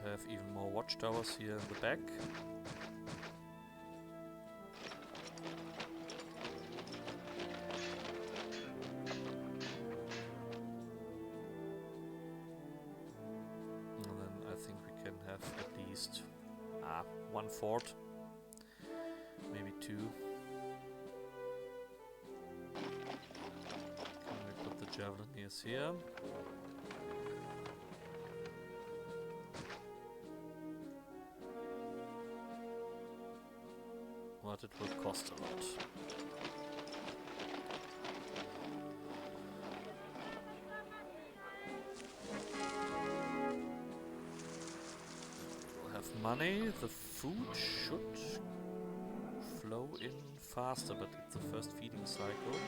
Have even more watchtowers here in the back. And then I think we can have at least 1 fort, maybe 2. Can we put the Javeliniers here? But it will cost a lot. We'll have money. The food should flow in faster, but it's the first feeding cycle.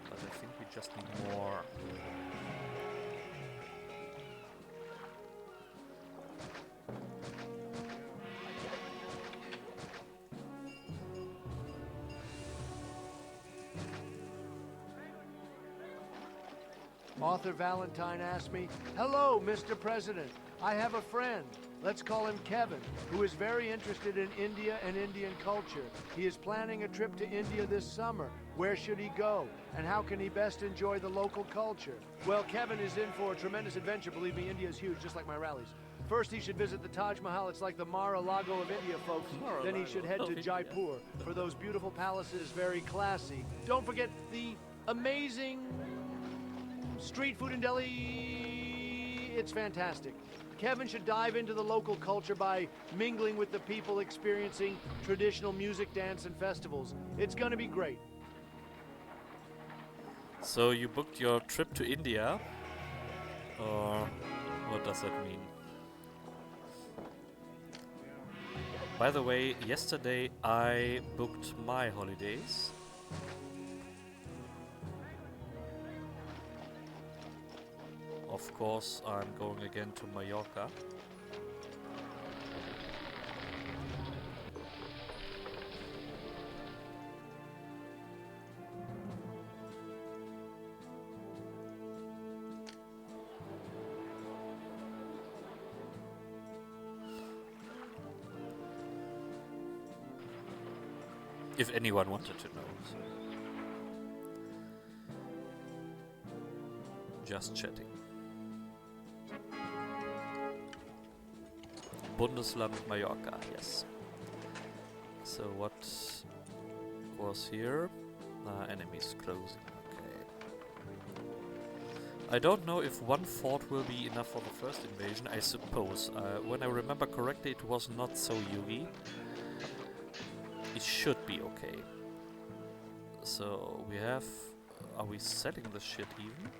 But I think we just need more. Author Valentine asked me, "Hello, Mr. President. I have a friend. Let's call him Kevin, who is very interested in India and Indian culture. He is planning a trip to India this summer. Where should he go? And how can he best enjoy the local culture?" Well, Kevin is in for a tremendous adventure. Believe me, India is huge, just like my rallies. First, he should visit the Taj Mahal. It's like the Mar-a-Lago of India, folks. Then he should head to Jaipur for those beautiful palaces, very classy. Don't forget the amazing street food in Delhi. It's fantastic. Kevin should dive into the local culture by mingling with the people, experiencing traditional music, dance, and festivals. It's gonna be great. So you booked your trip to India? Or what does that mean? By the way, yesterday I booked my holidays. Of course, I'm going again to Mallorca. If anyone wanted to know. So. Just chatting. Bundesland Mallorca, yes. So what was here? Enemies closing, okay. I don't know if 1 fort will be enough for the first invasion, I suppose. When I remember correctly, it was not so Yugi. It should be okay. So we have... Are we selling the shit even?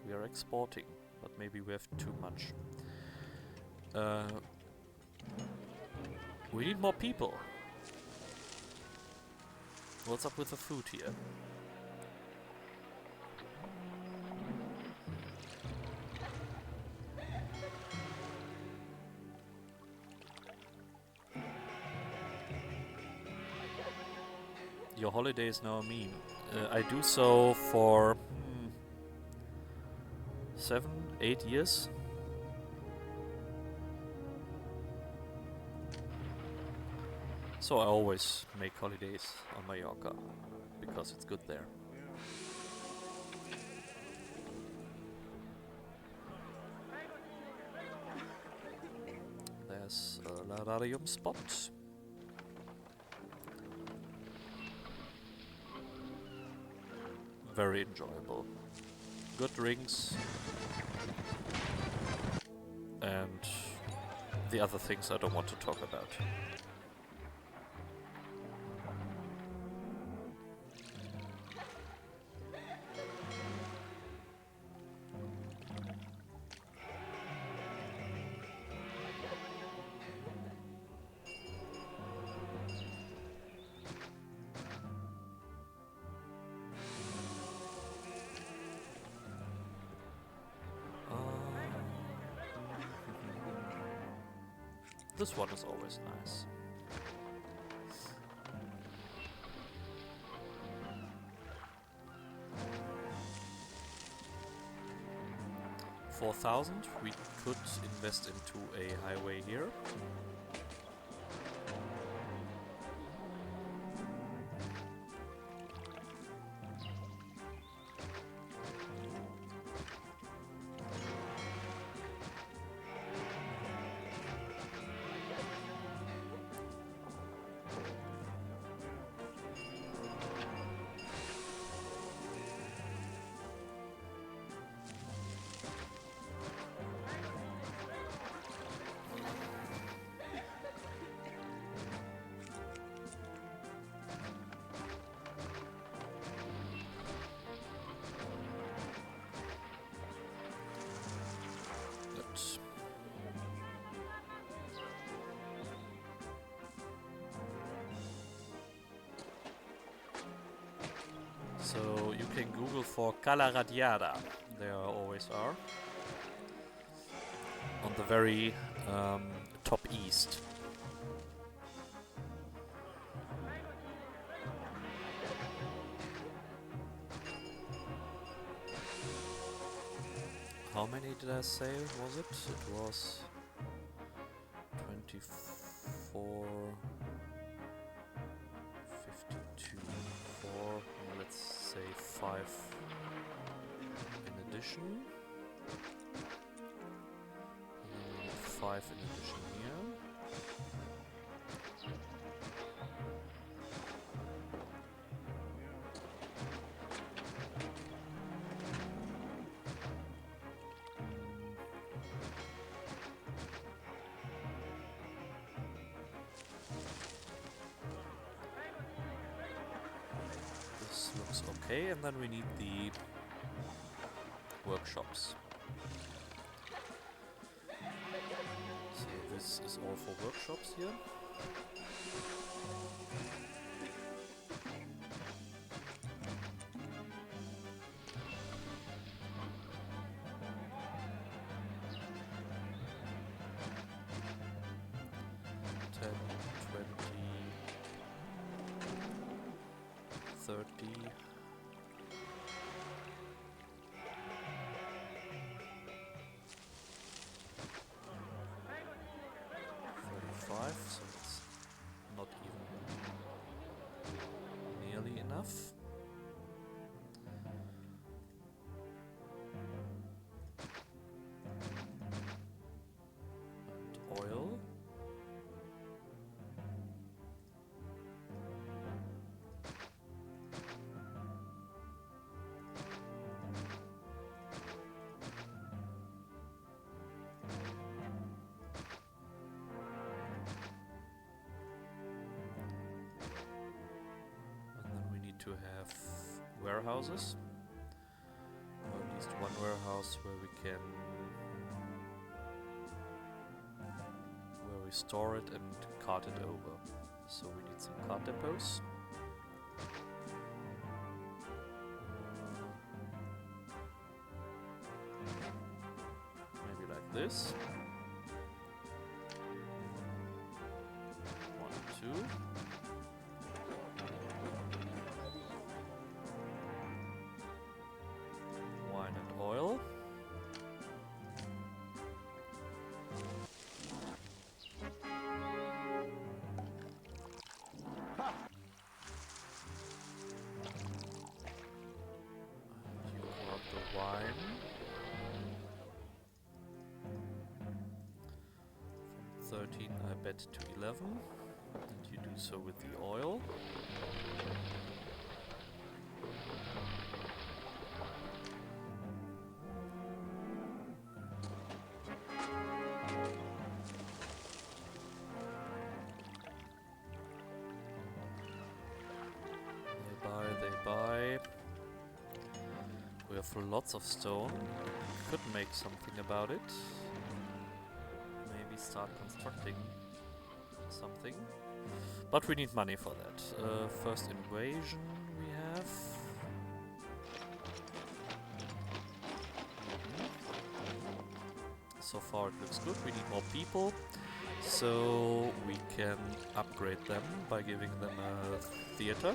We are exporting. But maybe we have too much. We need more people. What's up with the food here? Your holiday is now a meme. I do so for 7, 8 years. So I always make holidays on Mallorca because it's good there. There's a lararium spot. Very enjoyable. Good drinks. And the other things I don't want to talk about. This one is always nice. $4,000. We could invest into a highway here. So you can Google for Cala Radiada. There always are. On the very top east. How many did I say was it? It was 24, 52, 4, let's say 5 in addition. And then 5 in addition here. Looks okay, and then we need the workshops. So this is all for workshops here. So it's not even nearly enough. And oil. To have warehouses, or at least one warehouse where we store it and cart it over. So we need some cart depots. Maybe like this. 1, 2. 13, I bet to 11. And you do so with the oil. They buy. We have lots of stone. Could make something about it. Maybe start constructing something. But we need money for that. First invasion we have. So far it looks good. We need more people. So we can upgrade them by giving them a theater.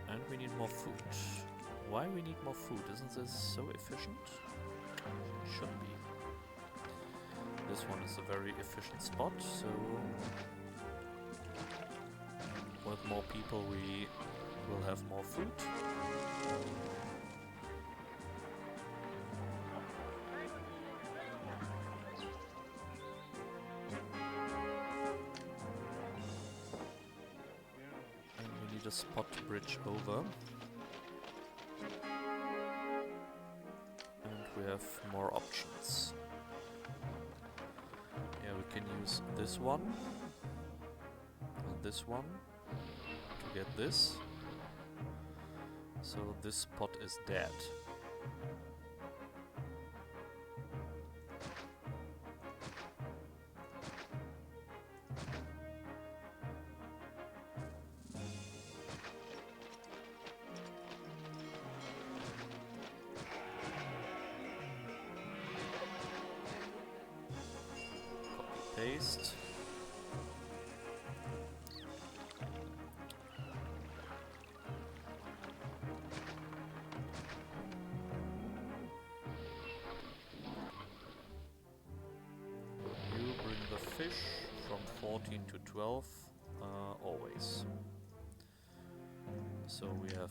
And we need more food. Why we need more food? Isn't this so efficient? It should be. This one is a very efficient spot, so with more people we will have more food. And we need a spot to bridge over. And we have more options. Yeah, we can use this one and this one to get this. So this spot is dead. Paste. You bring the fish from 14 to 12 always. So we have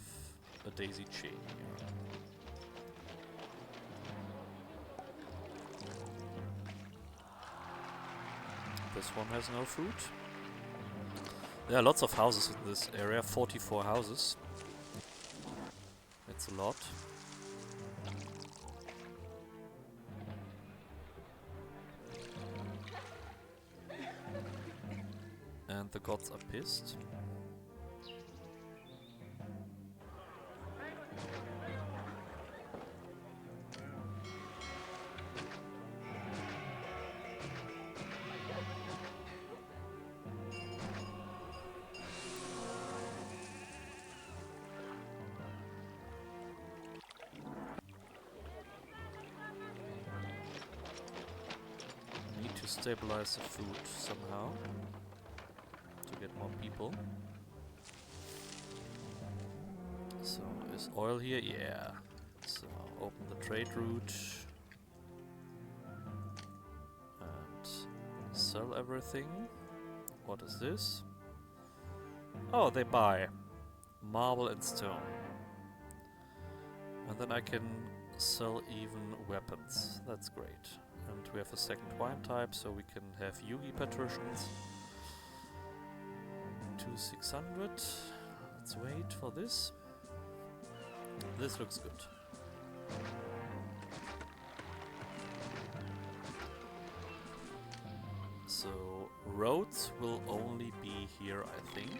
a daisy chain here. This one has no food. There are lots of houses in this area, 44 houses. It's a lot. And the gods are pissed. Stabilize the food somehow to get more people. So is oil here? Yeah. So open the trade route and sell everything. What is this? Oh, they buy marble and stone. And then I can sell even weapons. That's great. And we have a second wine type, so we can have Yugi patricians. 2600. Let's wait for this. This looks good. So roads will only be here, I think.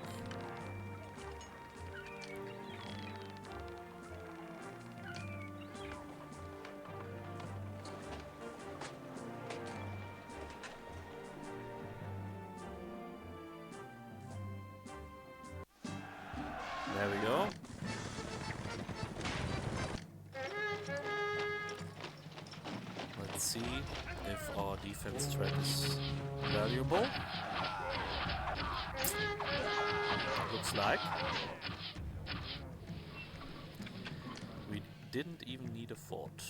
There we go. Let's see if our defense threat is valuable. Looks like. We didn't even need a fort.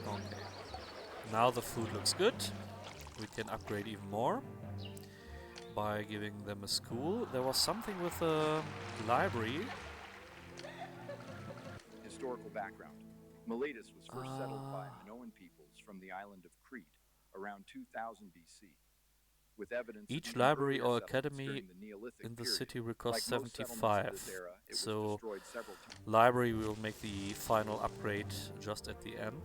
Okay. Now the food looks good. We can upgrade even more by giving them a school. There was something with a library. Historical background. Miletus was first settled by Minoan peoples from the island of Crete around 2000 BC. With evidence of Each even library earlier or settlements academy during the Neolithic in the period. city will cost Like most settlements of 75. this era, it was So destroyed several times. library will make the final upgrade just at the end.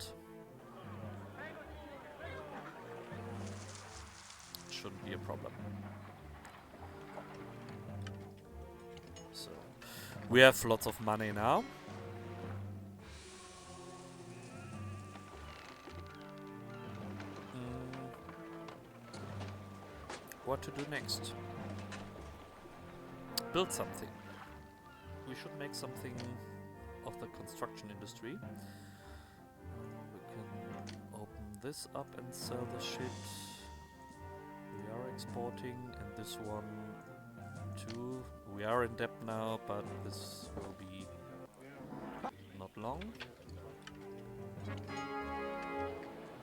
Shouldn't be a problem. So we have lots of money now. What to do next? Build something. We should make something of the construction industry. We can open this up and sell the shit. We are exporting, and this one too. We are in debt now, but this will be not long.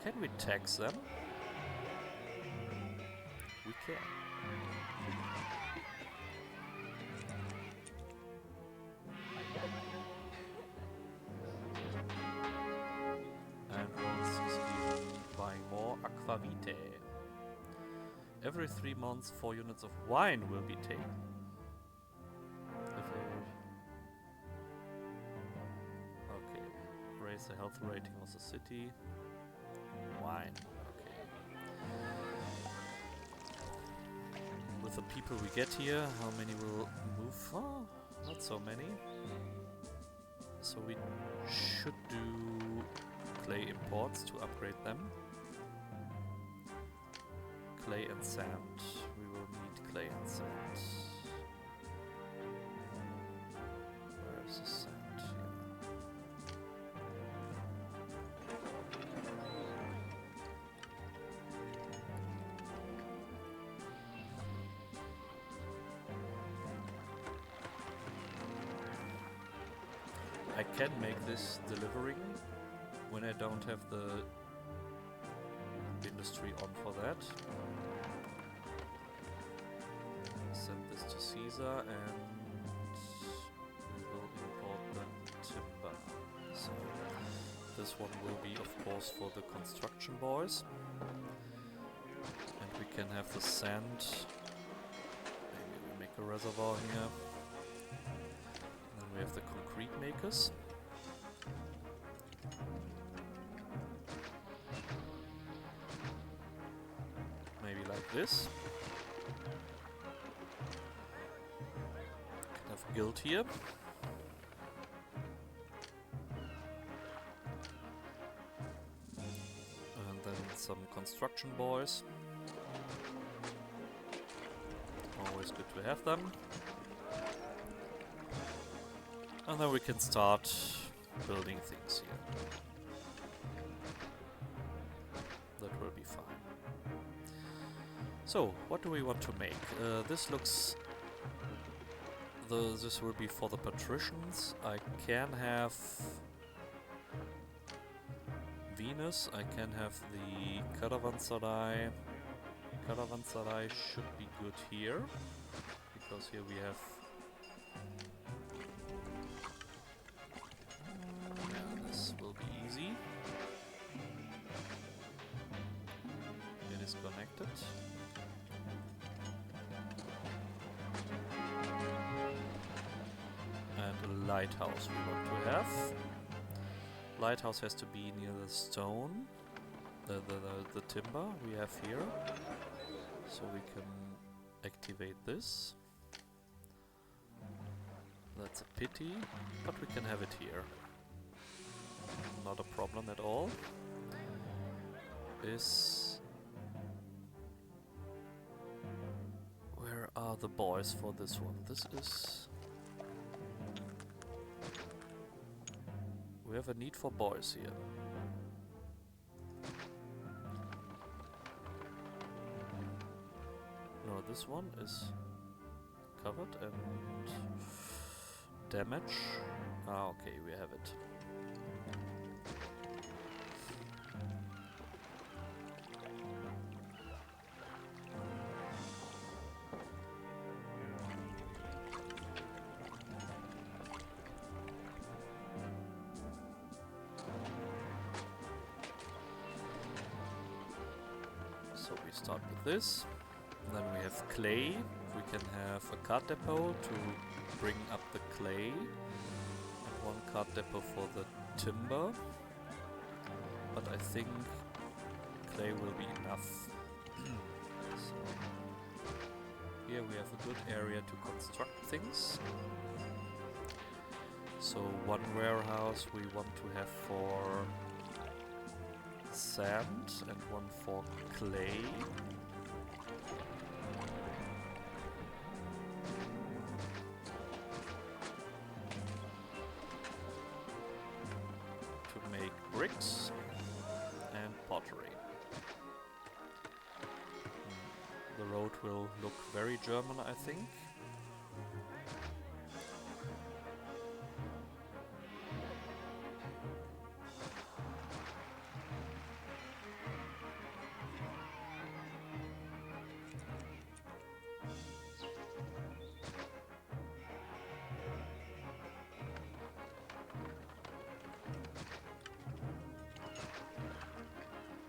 Can we tax them? We can. And once is even buying more aquavitae. Every 3 months, 4 units of wine will be taken. Okay, raise the health rating of the city. Wine. With the people we get here, how many will move? Oh, not so many. So we should do clay imports to upgrade them. Clay and sand. We will need clay and sand. Where is the sand? I can make this delivering when I don't have the industry on for that. Send this to Caesar and we will import the timber. So this one will be of course for the construction boys. And we can have the sand. Maybe we make a reservoir here. We have the concrete makers. Maybe like this. Can have a guild here. And then some construction boys. Always good to have them. And then we can start building things here. That will be fine. So, what do we want to make? This looks... this will be for the patricians. I can have Venus. I can have the Caravanserai. Caravanserai should be good here. Because here we have... this will be easy. It is connected. And a lighthouse we want to have. Lighthouse has to be near the stone, the timber we have here. So we can activate this. That's a pity, but we can have it here. Not a problem at all. Where are the boys for this one? This is... we have a need for boys here. No, this one is covered and damage. Ah, okay, we have it. we start with this. And then we have clay. We can have a cart depot to bring up the clay. And one cart depot for the timber. But I think clay will be enough. So here we have a good area to construct things. So one warehouse we want to have for sand and one for clay. To make bricks and pottery. The road will look very German, I think.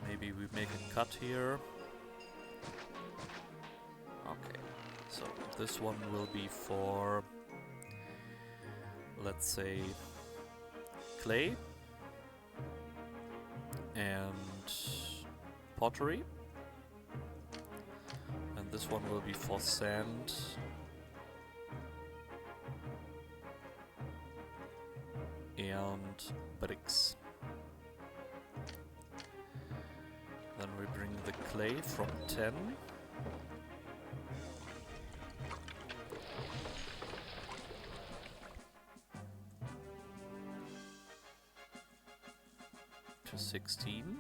Maybe we make a cut here. Okay, so this one will be for, let's say, clay and pottery. And this one will be for sand and bricks. Then we bring the clay from 10. To 16.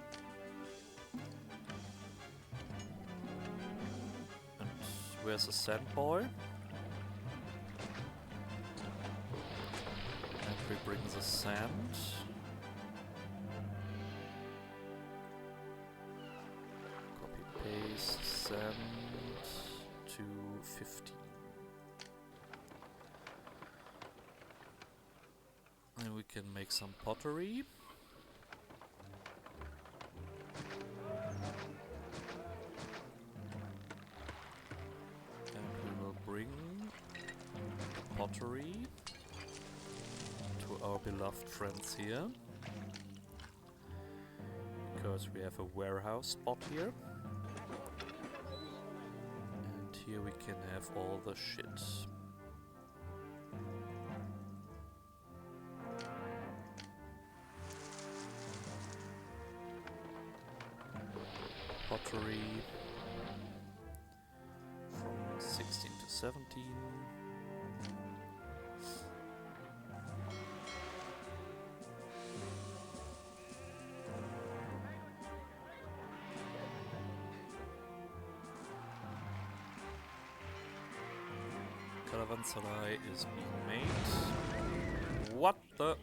And where's the sand boy? And we bring the sand. Paste sand to 15. And we can make some pottery. And we will bring pottery to our beloved friends here. Because we have a warehouse spot here. Here we can have all the shit. Pottery from 16 to 17. Caravanserai is being made. What the?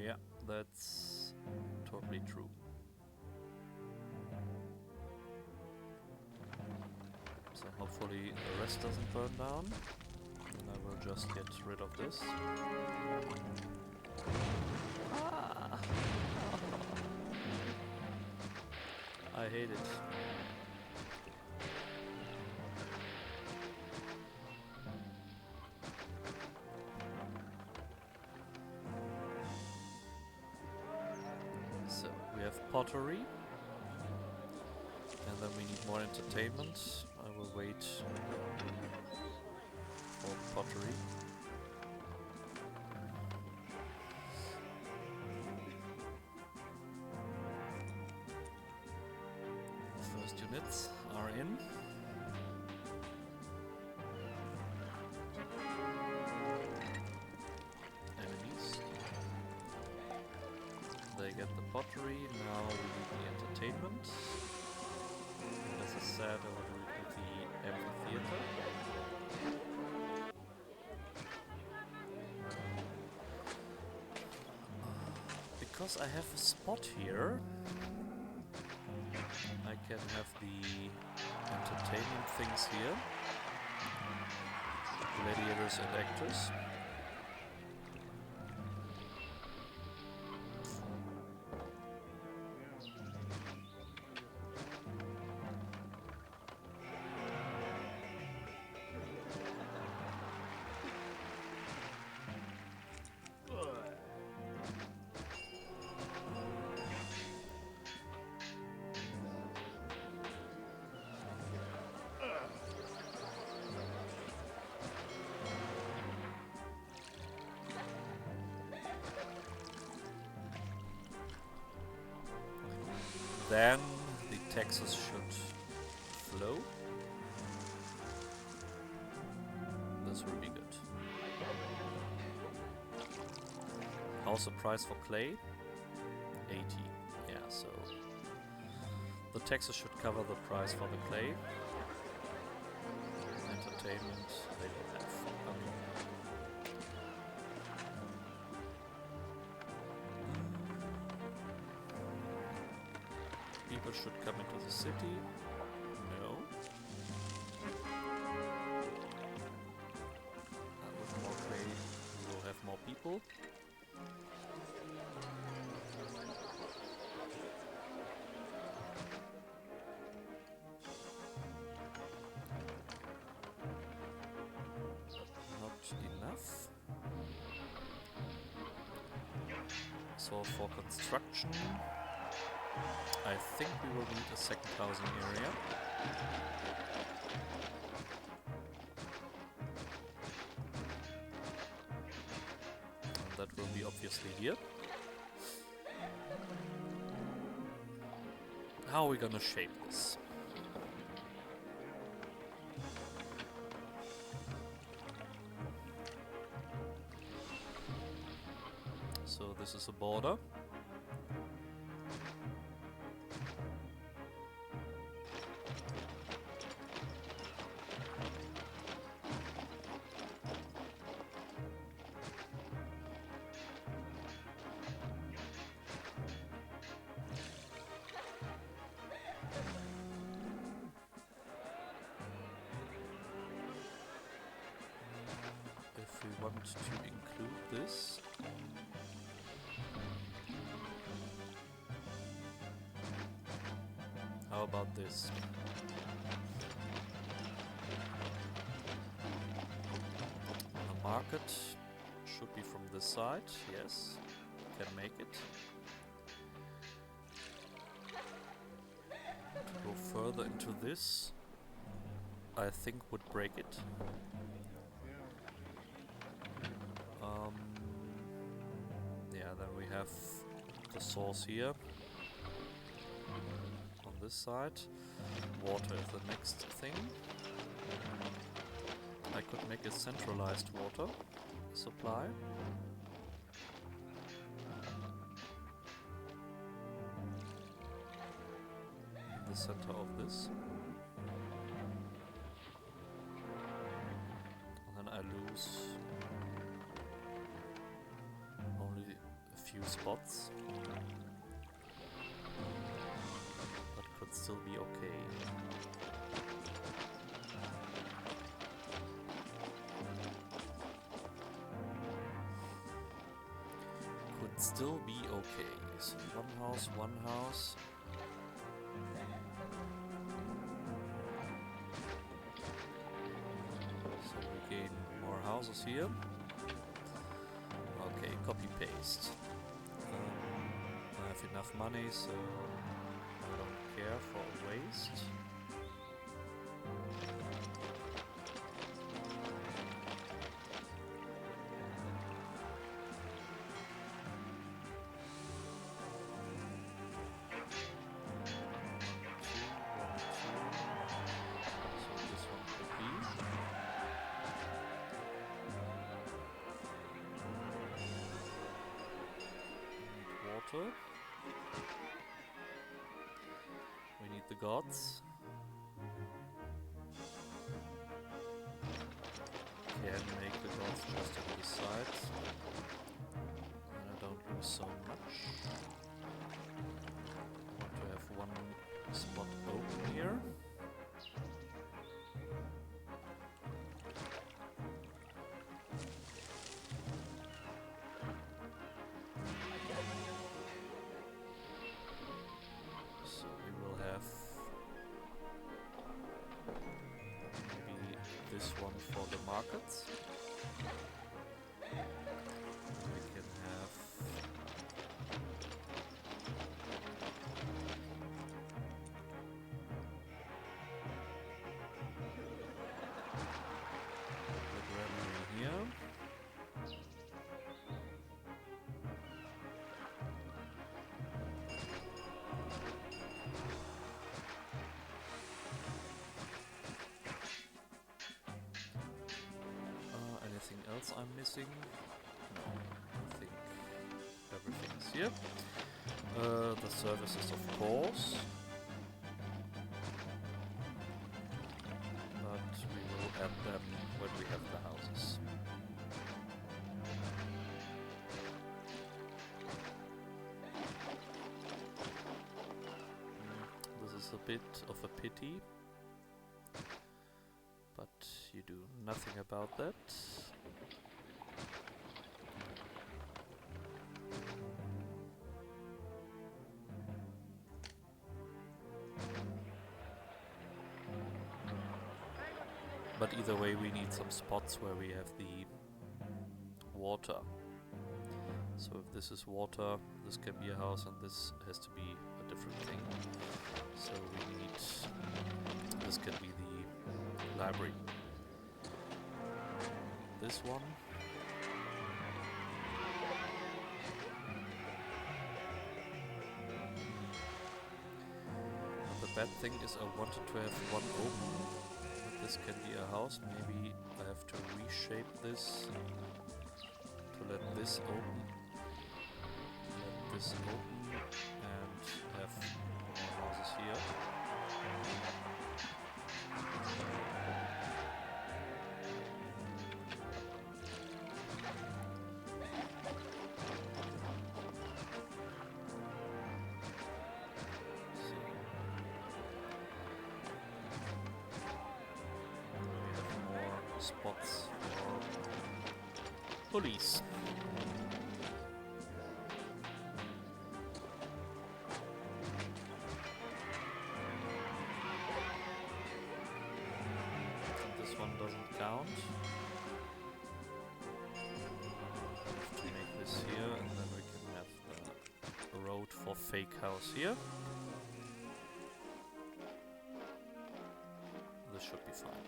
Yeah, that's totally true. So hopefully the rest doesn't burn down. And I will just get rid of this. Ah! I hate it. So we have pottery, and then we need more entertainment. I will wait for pottery. First units are in. Enemies. They get the pottery, now we need the entertainment. As I said, I will do it with the amphitheater. Because I have a spot here, I can have the entertainment things here. Gladiators and actors. then the taxes should flow. This will be good. How's the price for clay? 80. Yeah, so the taxes should cover the price for the clay. Entertainment, they will have. Okay. People should come into the city. No. With more clay, we will have more people. Enough. So for construction, I think we will need a second housing area. And that will be obviously here. How are we gonna shape this? So this is a border. If we want to include this, how about this? The market should be from this side, yes, can make it. To go further into this, I think would break it. Yeah, then we have the source here. On this side. Water is the next thing. I could make a centralized water supply. In the center of this. And then I lose only a few spots. But could still be okay. Could still be okay. So one house. So we gain more houses here. Okay, copy paste. I have enough money, so I don't care for waste. We need the gods. Can make the gods just on this side. And I don't lose so much. I want to have one spot open here. This one for the markets. We can have the granary here. else I'm missing? No, I think everything is here. The services, of course. But we will add them when we have the houses. This is a bit of a pity, but you do nothing about that. But either way, we need some spots where we have the water. So if this is water, this can be a house, and this has to be a different thing. So we need... this can be the library. This one. The bad thing is I wanted to have one open. This can be a house. Maybe I have to reshape this to let this open, let this open, and have more houses here. Spots for police. This one doesn't count. Have to make this here, and then we can have the road for fake house here. This should be fine.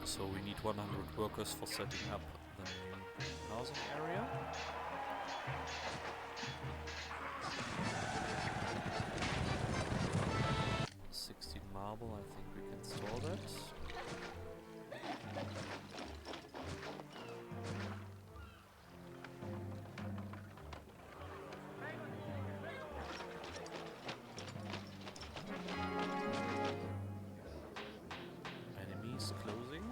So we need 100 workers for setting up the new housing area. Marble, I think we can store that. Enemies closing.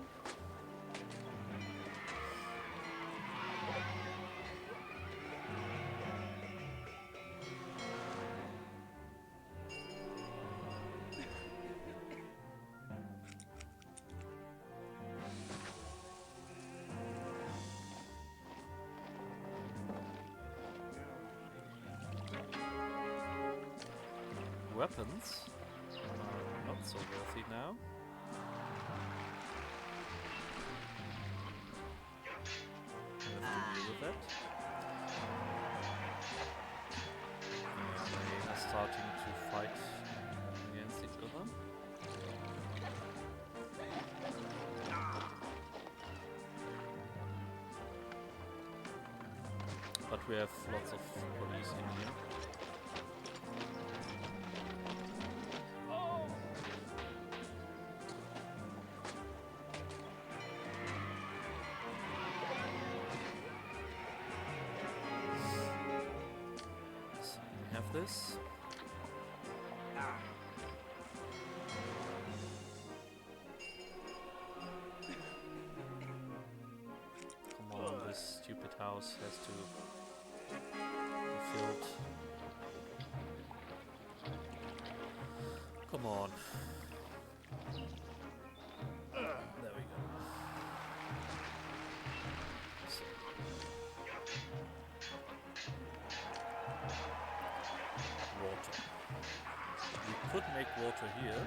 Weapons are not so worthy now. We have to deal with that. They are starting to fight against each other. But we have lots of police in here. This. Come on, this stupid house has to be filled. Come on. There we go. So. Water. We could make water here.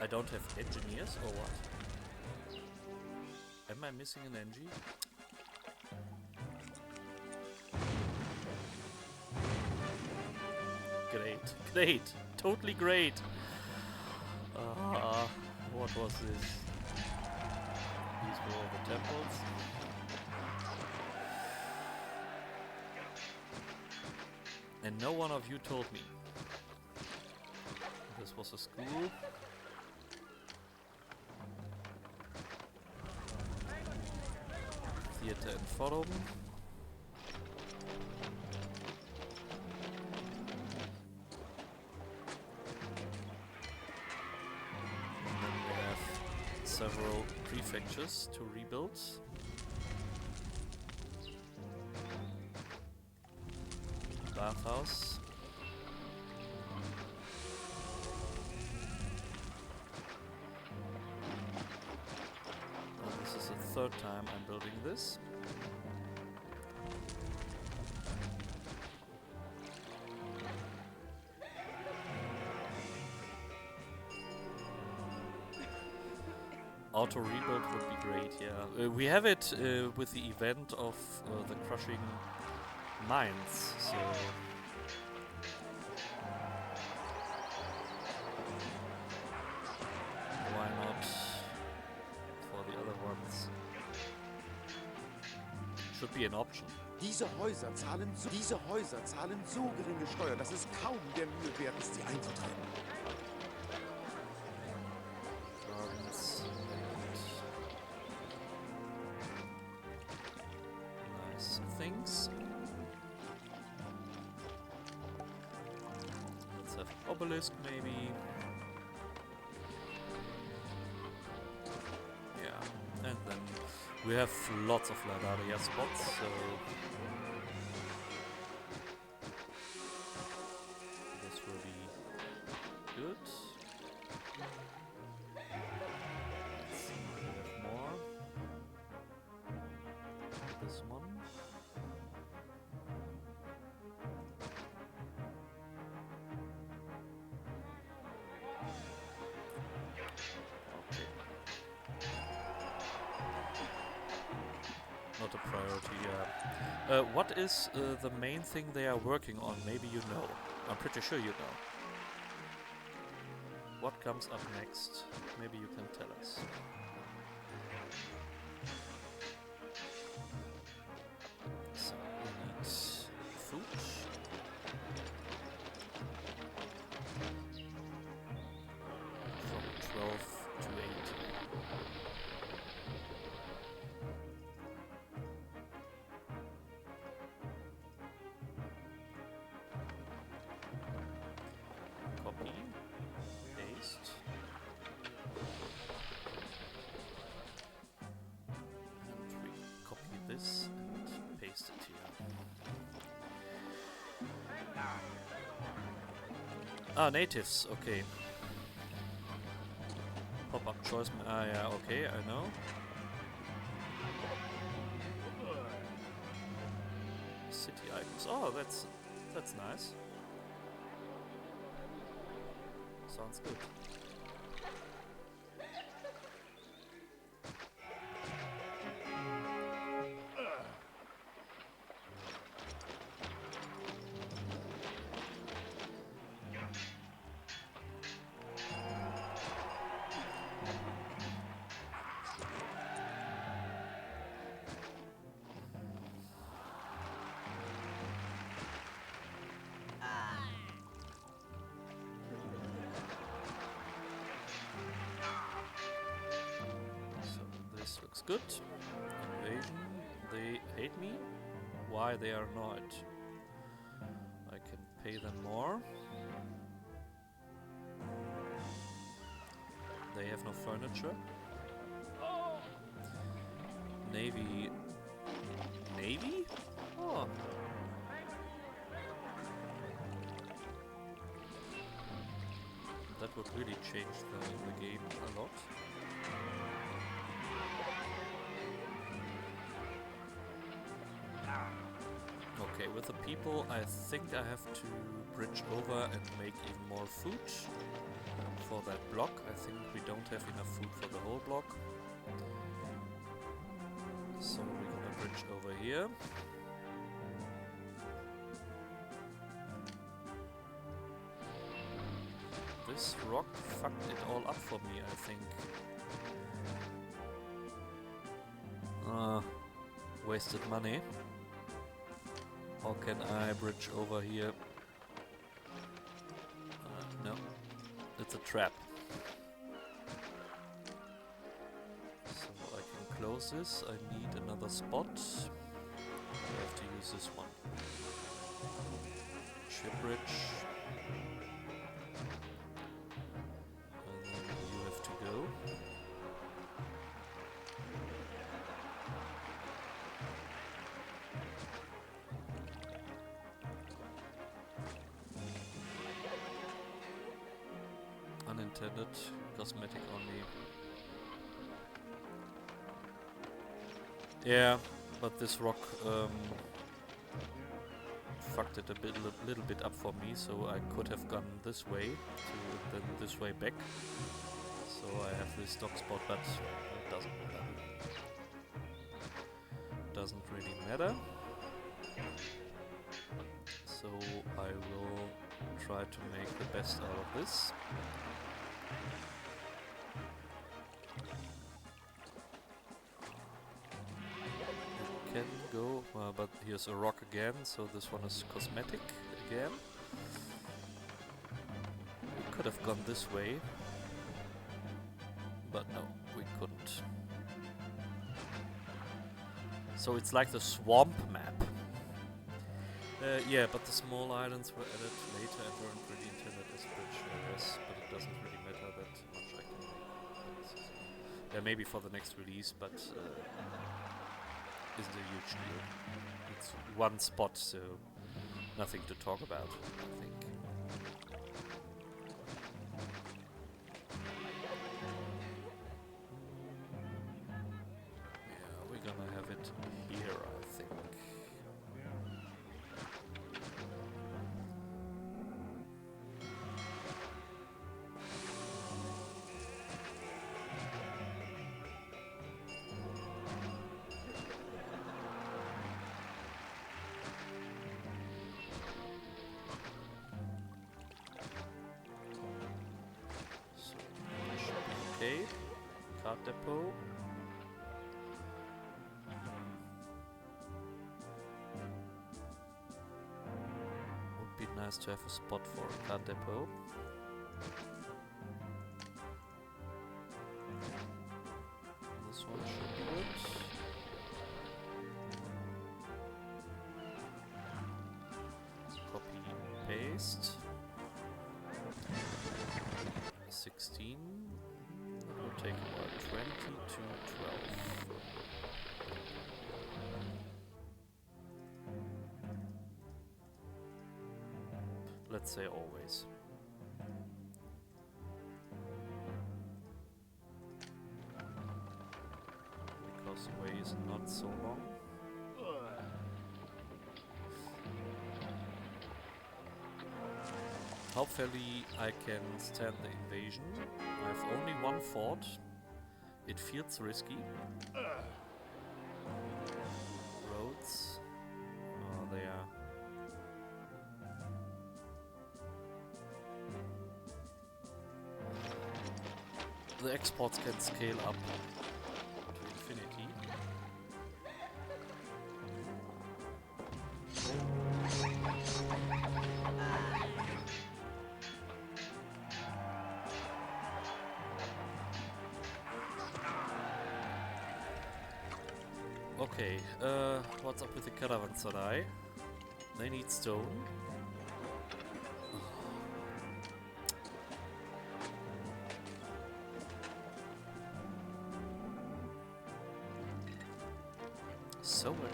don't have engineers or what? Am I missing an engie? Great, great, totally great. What was this? These were all the temples. And no one of you told me. This was a school. Theater and Forum. And then we have several prefectures to rebuild. Bathhouse. Well, this is the third time I'm building this. Auto rebuild would be great, yeah. We have it with the event of the crushing mines, so why not for the other ones? Should be an option. Diese Häuser zahlen so geringe Steuern, dass es kaum der Mühe wert ist, sie einzutreiben. Gardens and nice things. Let's have obelisk maybe. Yeah, and then we have lots of Ladaria spots, so this will be good. Let's see, we have more. This one. Okay. Not a priority, yeah. What is the main thing they are working on? Maybe you know. I'm pretty sure you know. What comes up next? Maybe you can tell us. So we need food. From 12 to 8. Copy, paste, and we copy this and paste it here. Ah, natives, okay. Pop-up choice, yeah, okay, I know. City icons, oh, that's nice. Sounds good. Looks good. Invasion. They hate me. Why they are not? I can pay them more. They have no furniture. Navy. Navy? Oh. That would really change the game a lot. Okay, with the people, I think I have to bridge over and make even more food for that block. I think we don't have enough food for the whole block. So we're gonna bridge over here. This rock fucked it all up for me, I think. Wasted money. How can I bridge over here? No. It's a trap. So I can close this. I need another spot. I have to use this one. Ship bridge. And then you have to go. Unintended, cosmetic only. Yeah, but this rock fucked it a little bit up for me, so I could have gone this way, to then this way back. So I have this dock spot, but it doesn't matter. Doesn't really matter. So I will try to make the best out of this. Can go, but here's a rock again, so this one is cosmetic again. We could have gone this way, but no, we couldn't. So it's like the swamp map. Yeah, but the small islands were added later and weren't really intended as bridge areas, but it doesn't really matter that much I can make. Yeah, maybe for the next release, but isn't a huge deal. It's one spot, so nothing to talk about, I think. Yeah, we're gonna have it here, I think. Okay, card depot. Would be nice to have a spot for a card depot. This one should be good. Copy, paste. 16. We'll take about 20 to 12. Let's say always. Because the way is not so long. Hopefully I can stand the invasion. I have only one fort. It feels risky. Roads. Oh, they are. The exports can scale up to infinity. Okay, what's up with the caravanserai? They need stone. So annoying.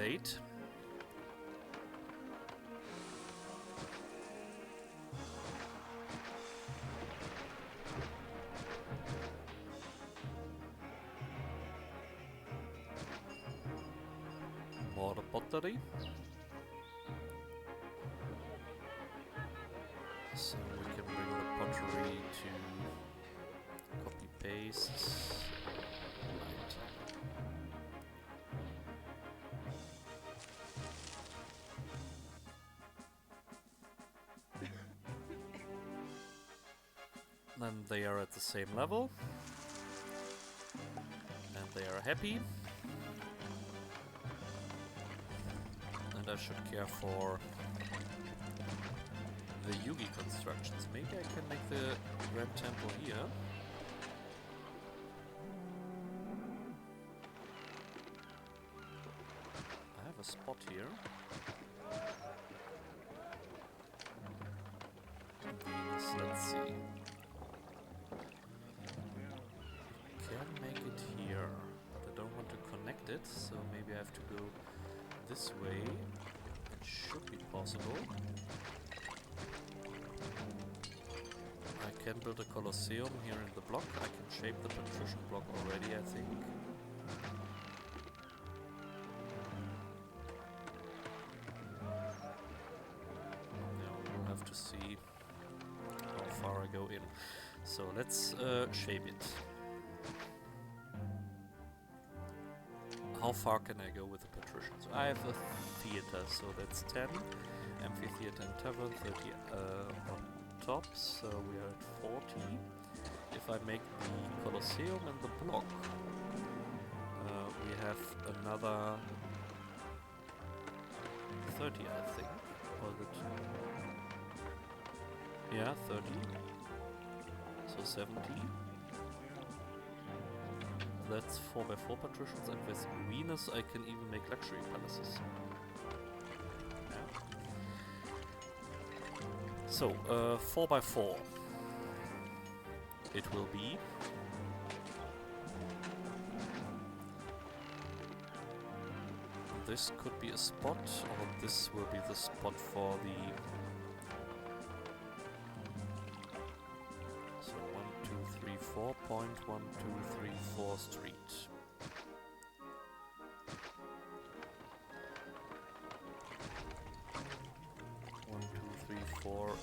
late. More pottery. So we can bring the pottery to copy paste. Right. Then they are at the same level. And they are happy. And I should care for the Yugi constructions. Maybe I can make the Grand Temple here. I have a spot here. Venus, let's see. Can make it here, but I don't want to connect it, so maybe I have to go this way. It should be possible. I can build a Colosseum here in the block. I can shape the patrician block already, I think. Now we'll have to see how far I go in. So let's shape it. How far can I go with the patricians? I have a theater, so that's 10. Amphitheater and tavern, 30 on top, so we are at 40. If I make the Colosseum and the block, we have another 30, I think. Or is it? Yeah, 30. So 70. That's 4x4 patricians, and with Venus I can even make luxury palaces. So, 4x4 it will be. This could be a spot, or this will be the spot for the... So 1234.1234 street.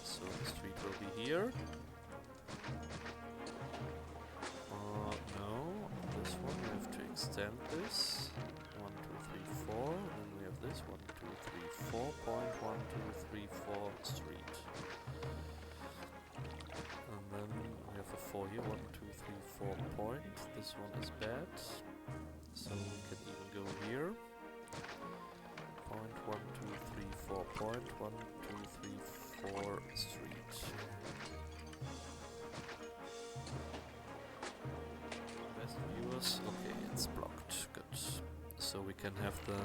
So the street will be here. No, this one we have to extend this. 1, 2, 3, 4. Then we have this 1, 2, 3, 4.1234 street. And then we have a 4 here. 1, 2, 3, 4 point. This one is bad. So we can even go here. Point 1, 2, 3, 4 point 1, 2, 3, 4 street. Best viewers. Okay, it's blocked. Good. So we can have the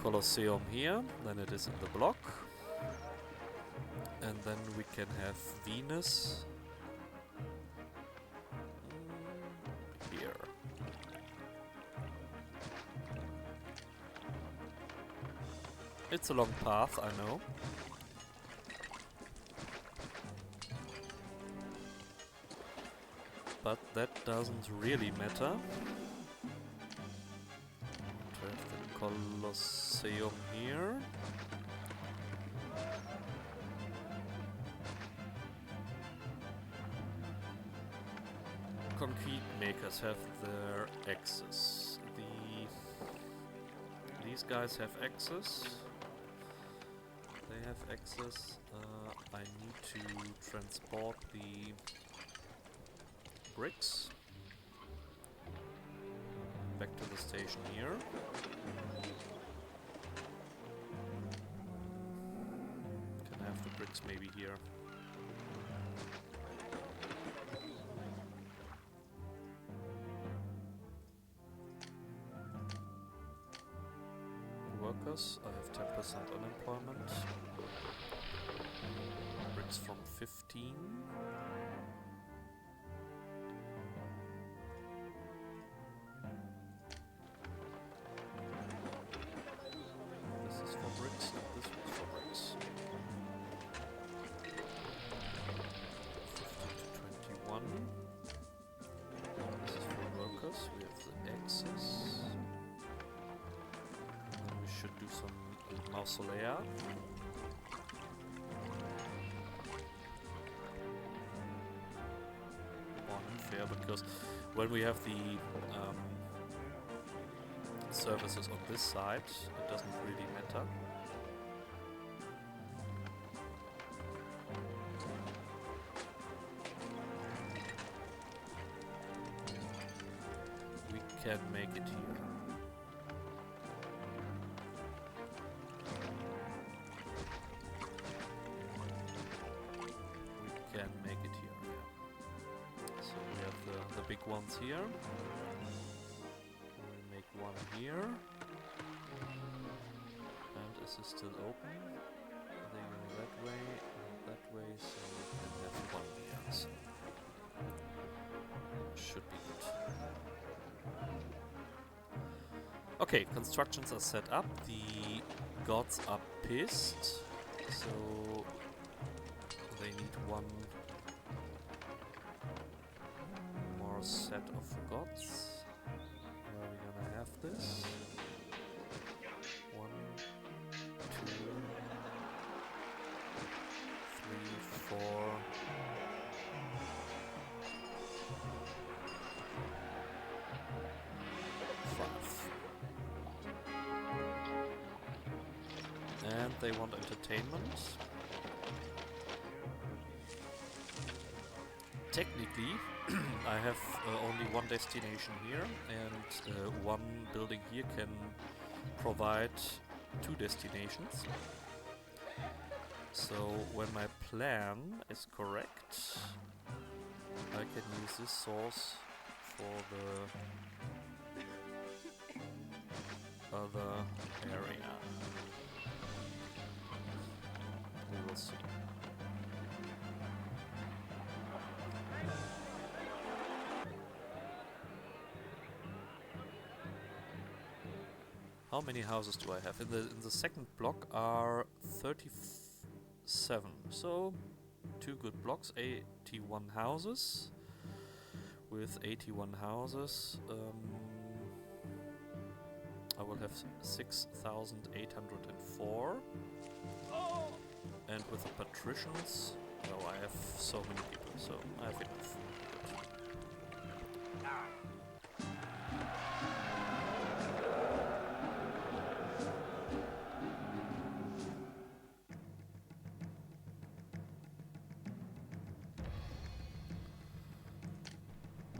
Colosseum here. Then it is in the block. And then we can have Venus here. It's a long path, I know. But that doesn't really matter. To have the Colosseum here. Concrete makers have their axes. These guys have axes. They have access. I need to transport the bricks back to the station here. Can I have the bricks maybe here? Workers, I have 10% unemployment. Bricks from 15. mausolea. Unfair, because when we have the services on this side, it doesn't really matter. We can make it here. We can make it here, yeah. So we have the big ones here. We make one here. And this is still open. They go that way and that way, so we can have one here. So should be good. Okay, constructions are set up. The gods are pissed, so they need one more set of gods. Where are we gonna have this? 1, 2, 3, 4. And they want entertainment. Technically, I have only one destination here, and one building here can provide 2 destinations. So when my plan is correct, I can use this source for the other area. We will see. How many houses do I have? In the second block are 37. So 2 good blocks, 81 houses. With 81 houses, I will have 6,804. And with the patricians, no, I have so many people, so I have enough.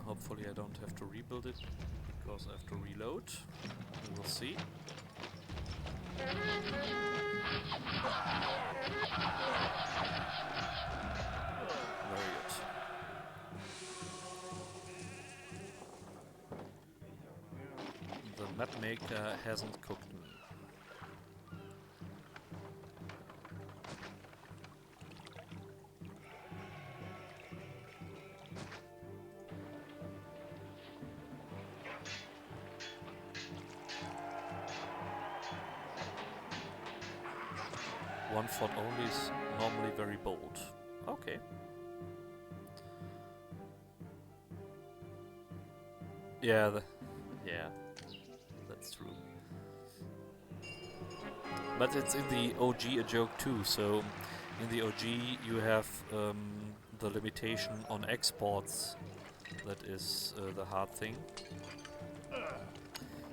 Hopefully I don't have to rebuild it, because I have to reload. We will see. Very good. The map maker hasn't cooked me. One fort only is normally very bold. Okay. Yeah, that's true. But it's in the OG a joke too, so in the OG you have the limitation on exports. That is the hard thing.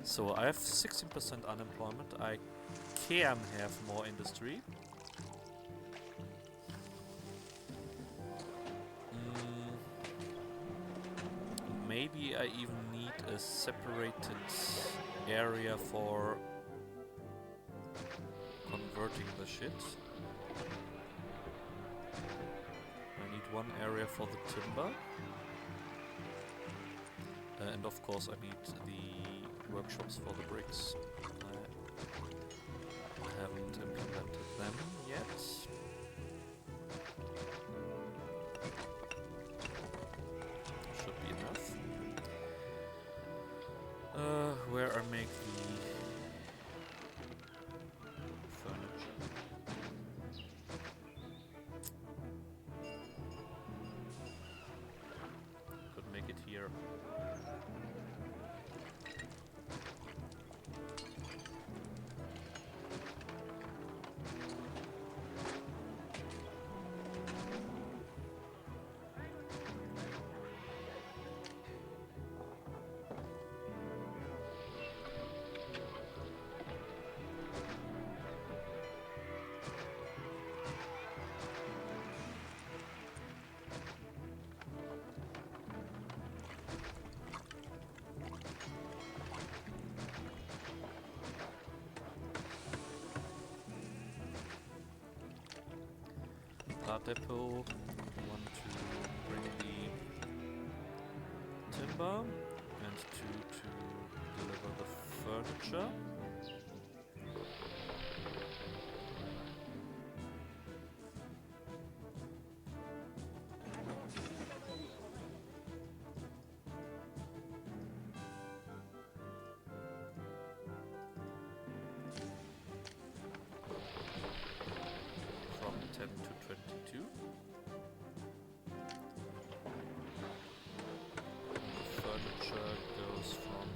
So I have 16% unemployment. I can have more industry. Maybe I even need a separated area for converting the shit. I need one area for the timber. And of course I need the workshops for the bricks. I haven't implemented them yet. Should be enough. Where I make the furniture. Could make it here. car depot, one to bring the timber, and two to deliver the furniture. From 10 to 22. Furniture goes from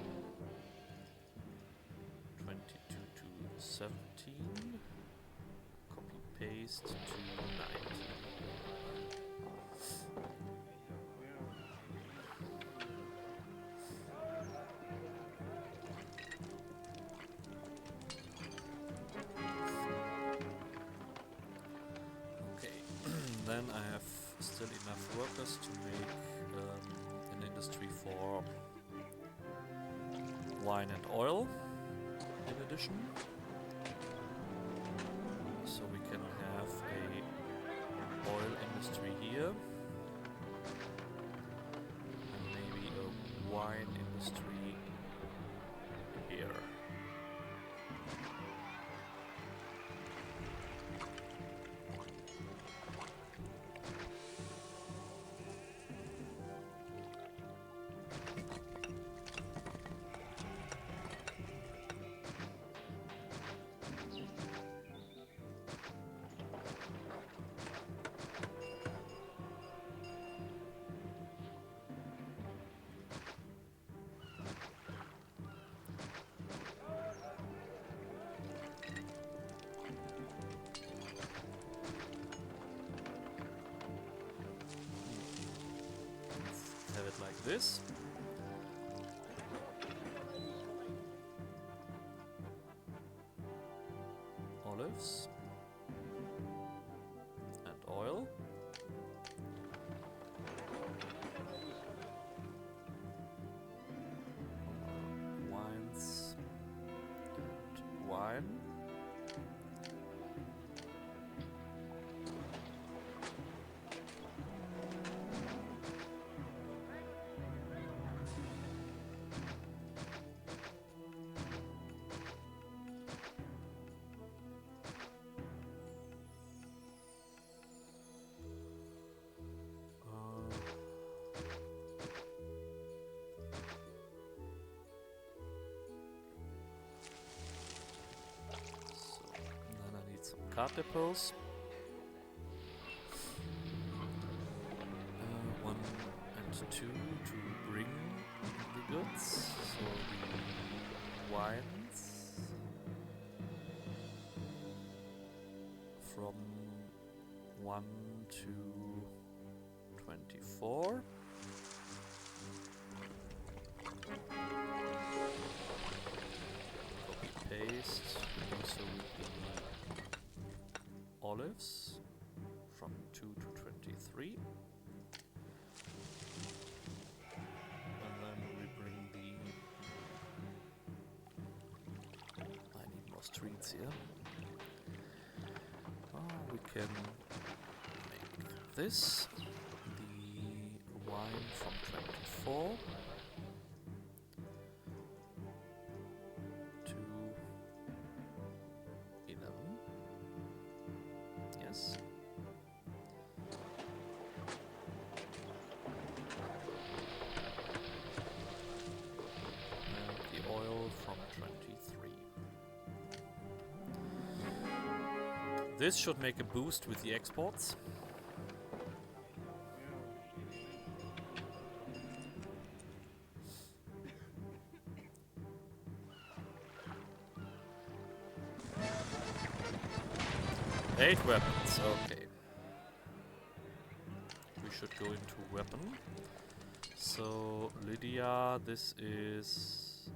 22 to 17. Copy paste to 19. Okay, then I have still enough workers to make an industry for wine and oil in addition. So we can have a oil industry here and maybe a wine industry here. Have it like this. Olives and oil. Wines and wine. Then I need some cart depots. One and two to bring the goods. So the wines from 1 to 24. Copy paste. Also with the olives from 2 to 23. And then we bring the... I need more streets here. We can make this. The wine from 24 to 11. Yes. And the oil from 23. This should make a boost with the exports. Eight weapons, okay. We should go into weapon. So, Lydia, this is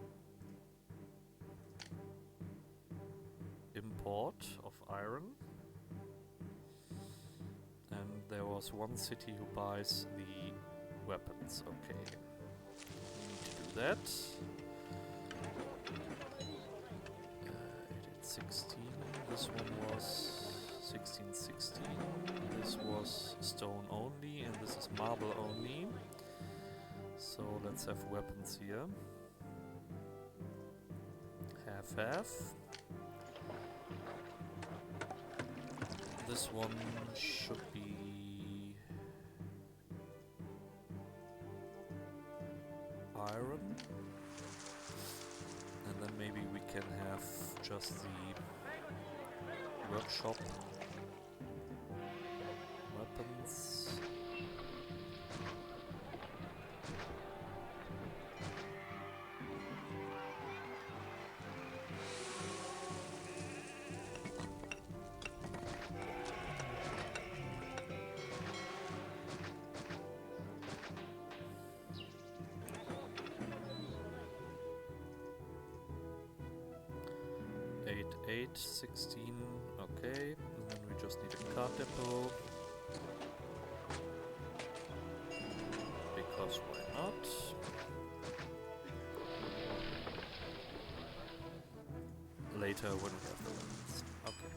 import of iron. And there was one city who buys the weapons, okay. We need to do that. I did 16, this one was 1616. This was stone only, and this is marble only. So let's have weapons here. Half. This one should be iron. And then maybe we can have just the workshop weapons. Eight, 16, okay, and then we just need a card depot, because why not? Later when we have the weapons. Okay.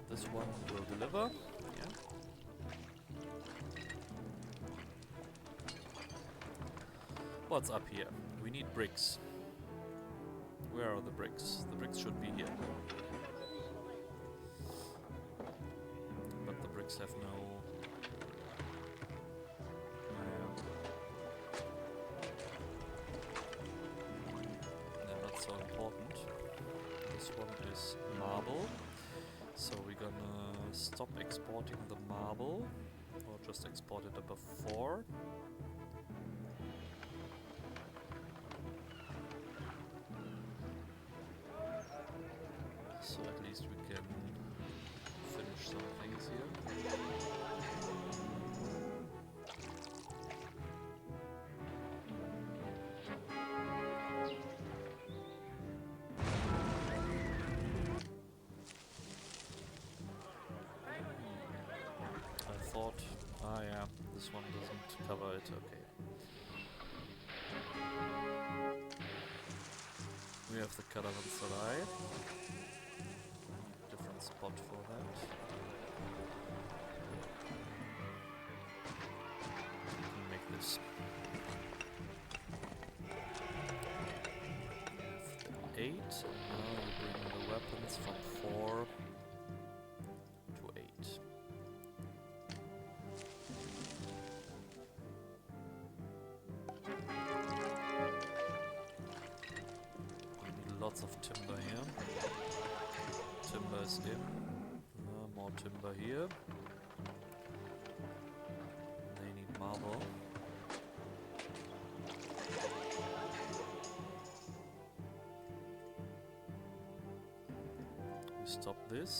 This one will deliver, yeah. What's up here? We need bricks. Where are the bricks? The bricks should be here. But the bricks have no... they're not so important. This one is marble. So we're gonna stop exporting the marble. Or just export it above 4. So at least we can finish some things here. 'Cause this one doesn't cover it, okay. We have the Caravanserai. Different spot for that. We can make this. We have 8. Now we bring the weapons from 4 to 8. Lots of timber here. Timber is in. More timber here. They need marble. We stop this.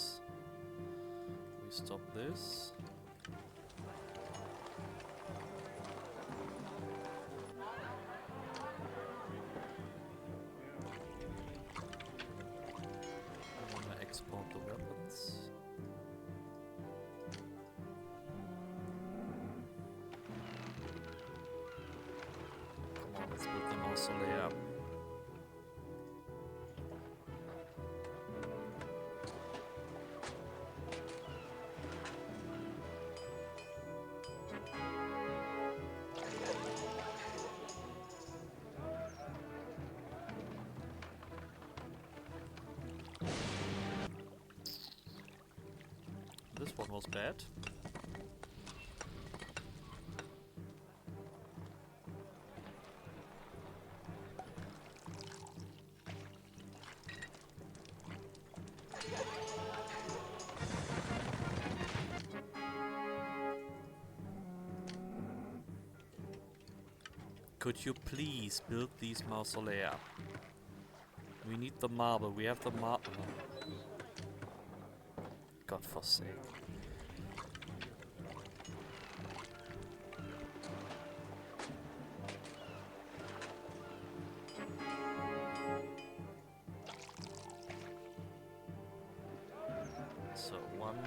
We stop this. Export the weapons. Come on, let's build the mausoleum. This one was bad. Could you please build these mausolea? We need the marble. We have the marble. God forsake. So one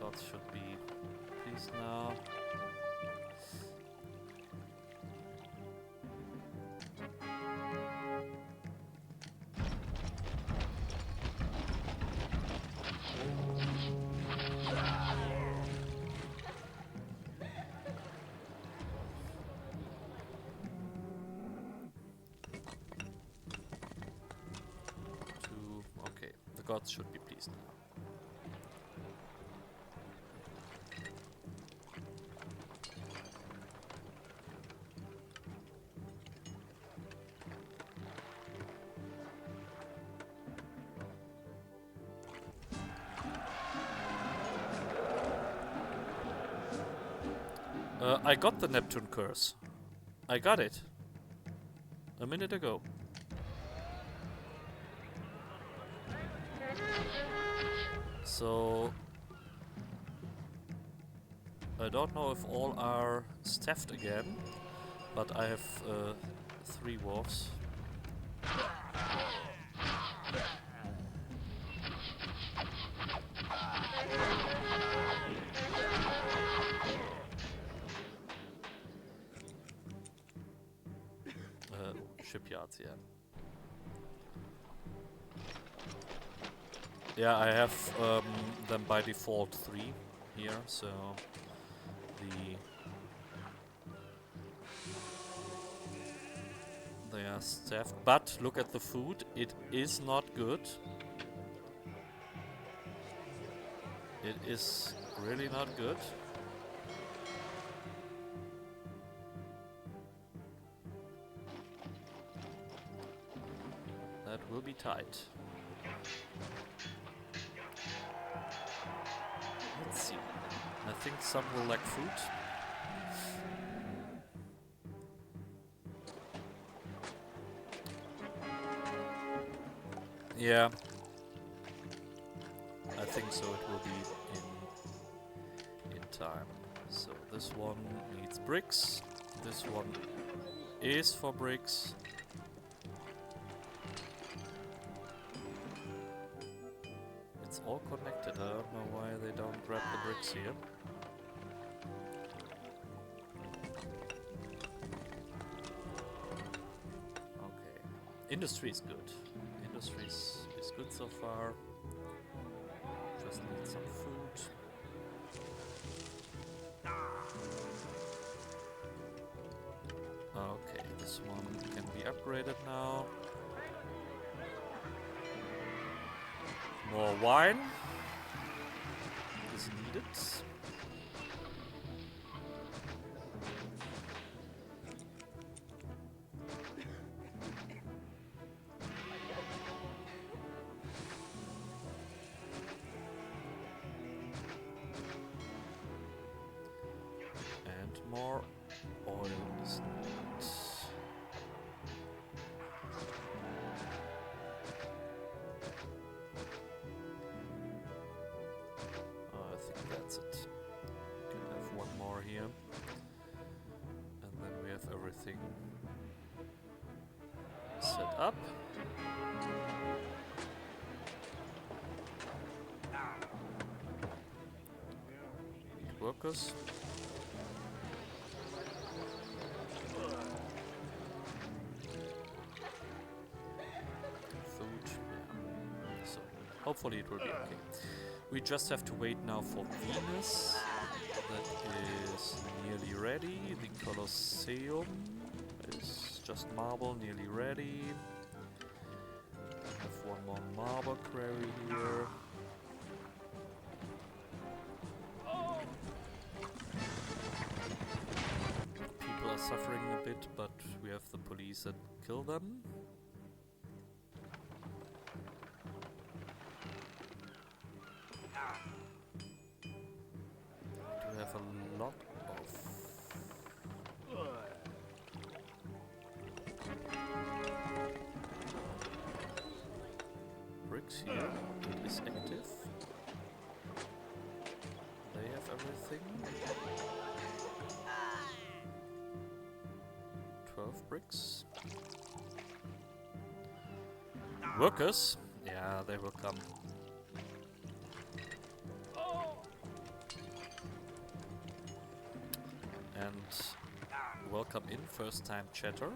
god should be pleased now. shipyards should be pleased now. I got the Neptune curse. I got it. A minute ago. So... I don't know if all are staffed again, but I have 3 wharfs. Shipyards, yeah. Yeah, I have them by default 3 here, so they are staffed. But look at the food, it is not good. It is really not good. That will be tight. Let's see. I think some will lack food. Yeah. I think so, it will be in time. So this one needs bricks. This one is for bricks. It's all connected. I don't know why they don't grab the bricks here. Okay. Industry is good. Industry is good so far. Just need some food. Okay, this one can be upgraded now. More wine is needed. And more oil is needed. I think that's it. Can have one more here. And then we have everything set up. Need workers. Food. Yeah. So hopefully it will be okay. We just have to wait now for Venus. That is nearly ready. The Colosseum is just marble, nearly ready. Have one more marble quarry here. People are suffering a bit, but we have the police that kill them. We have a lot of bricks here. It is active. They have everything. 12 bricks. Workers? Yeah, they will come. And welcome in, first time chatter.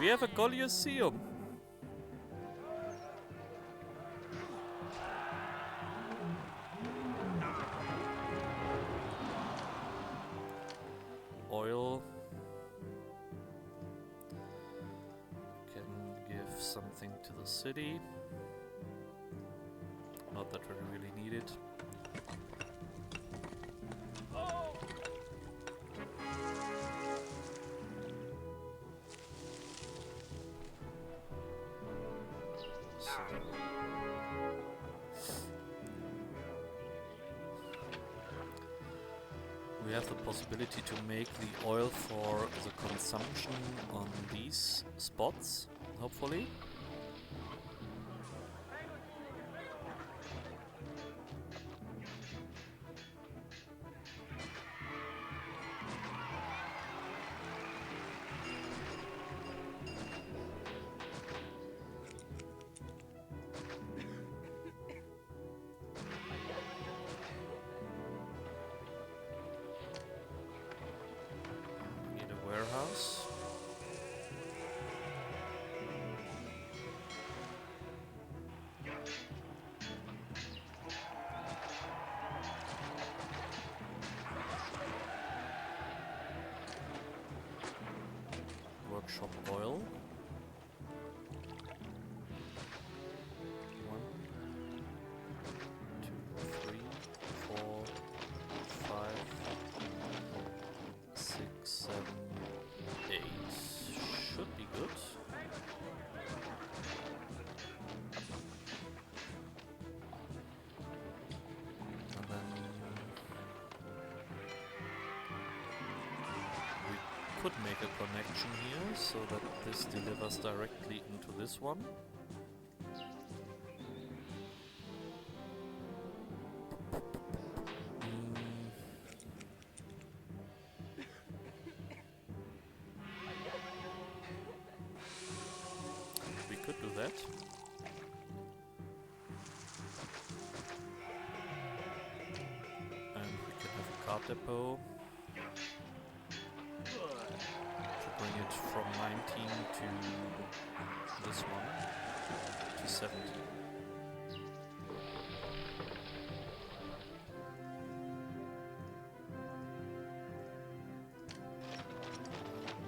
We have a Colosseum. something to the city. Not that we really need it. We have the possibility to make the oil for the consumption on these spots, hopefully. Warehouse. Workshop oil. 1, 2, 3, 4, 5, 6, 7, 8. Should be good. And then we could make a connection here so that this delivers directly into this one. We could do that. And we can have a card depot to bring it from 19 to this one to 17.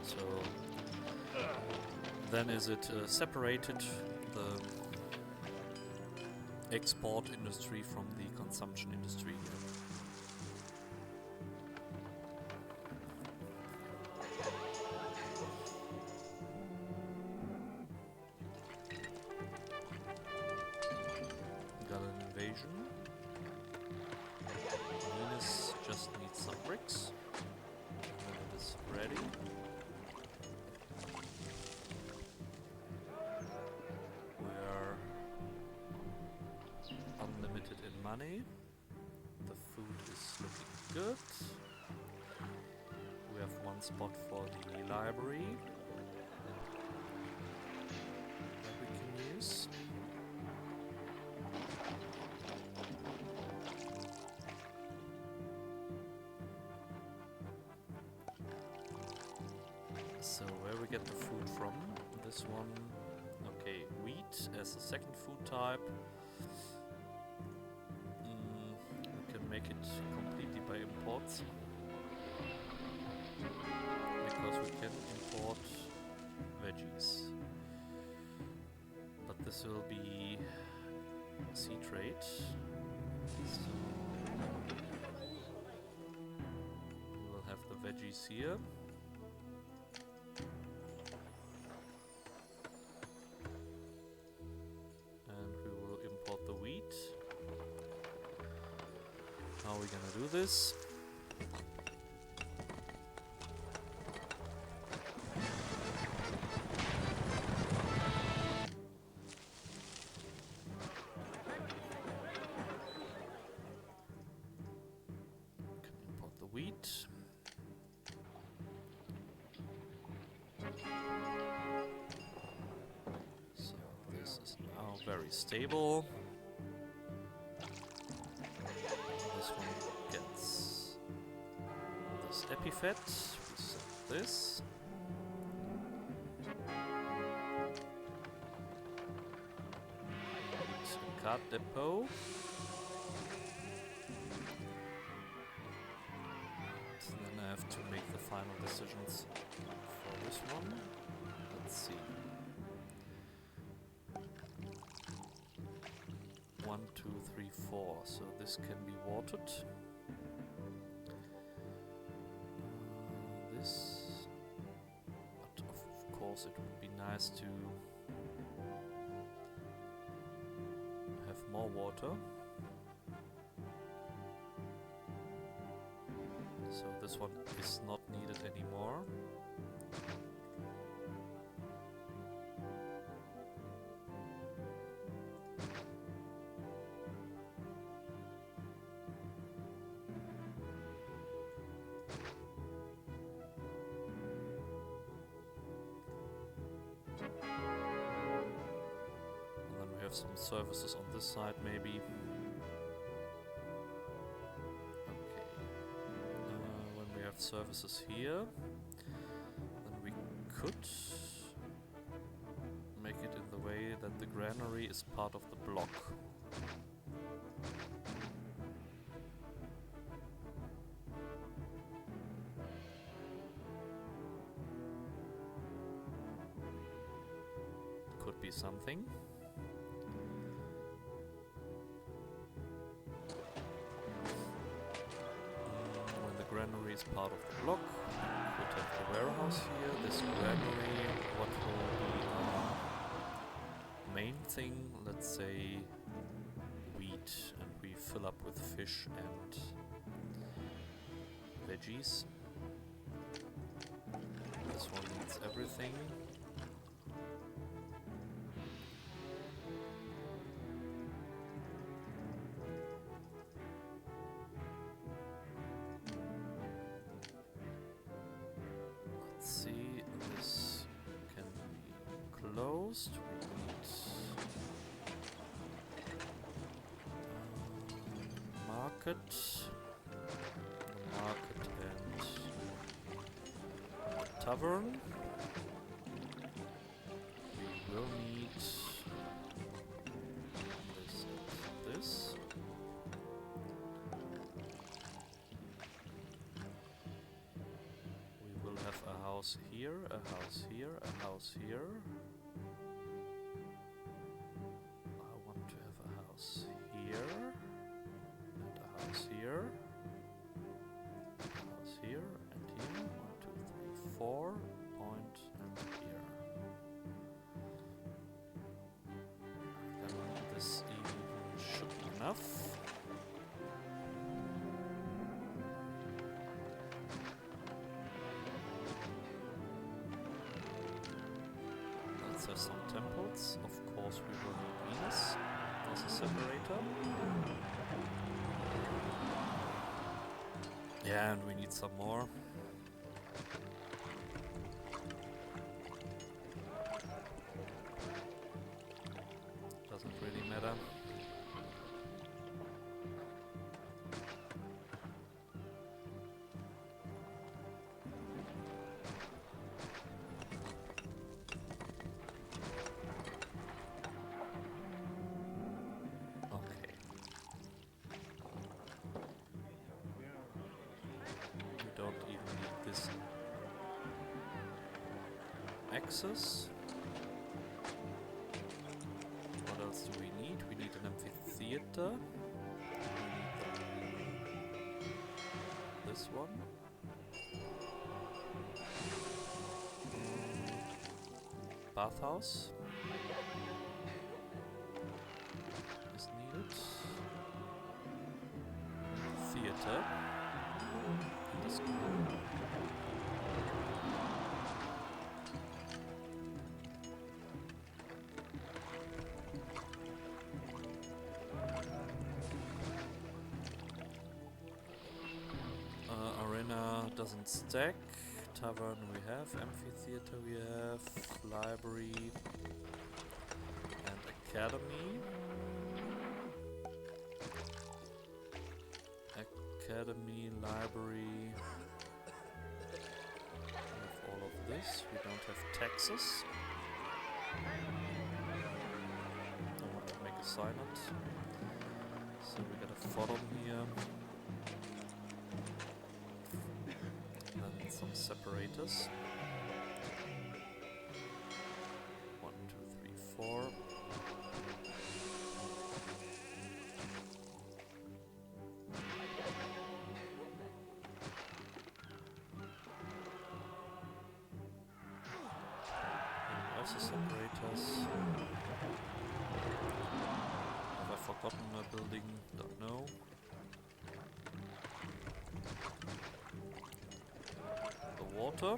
So then is it separated the export industry from the consumption industry here. Got an invasion. Miletus just needs some bricks. And then it is ready. Unlimited in money. The food is looking good. We have one spot for the library that we can use. So where we get the food from? This one. Okay, wheat as the second food type. Make it completely by imports because we can import veggies, but this will be sea trade, so we will have the veggies here. And we will import the wheat. How are we gonna do this? Can import the wheat. So this is now very stable. This one gets this epiphet. We set this. And card depot. So then I have to make the final decisions for this one. Let's see. 1, 2, 3, 4. So this can be watered. This. But of course it would be nice to have more water. So this one is not needed anymore. And then we have some services on this side maybe. Services here, then we could make it in the way that the granary is part of the block. Could be something. Granary is part of the block. We could have the warehouse here. This granary, what will be our main thing? Let's say wheat, and we fill up with fish and veggies. This one needs everything. Closed. We need market, and tavern. We will need this and this. We will have a house here, a house here, a house here. Here, and a house here, a house here, and here. 1, 2, 3, 4 point, and here. And then this even should be enough. Let's have some temples. Of course, we will need Venus as a separator. Yeah, and we need some more. Doesn't really matter. Don't even need this access. What else do we need? We need an amphitheater. This one. Bathhouse is needed. Theater. Arena doesn't stack. Tavern we have, amphitheater we have, library and academy. Academy, library. We have all of this. We don't have taxes. Don't want to make a silent. So we got a forum here. And some separators. 1, 2, 3, 4. water separators. Have I forgotten a building? Don't know. The water.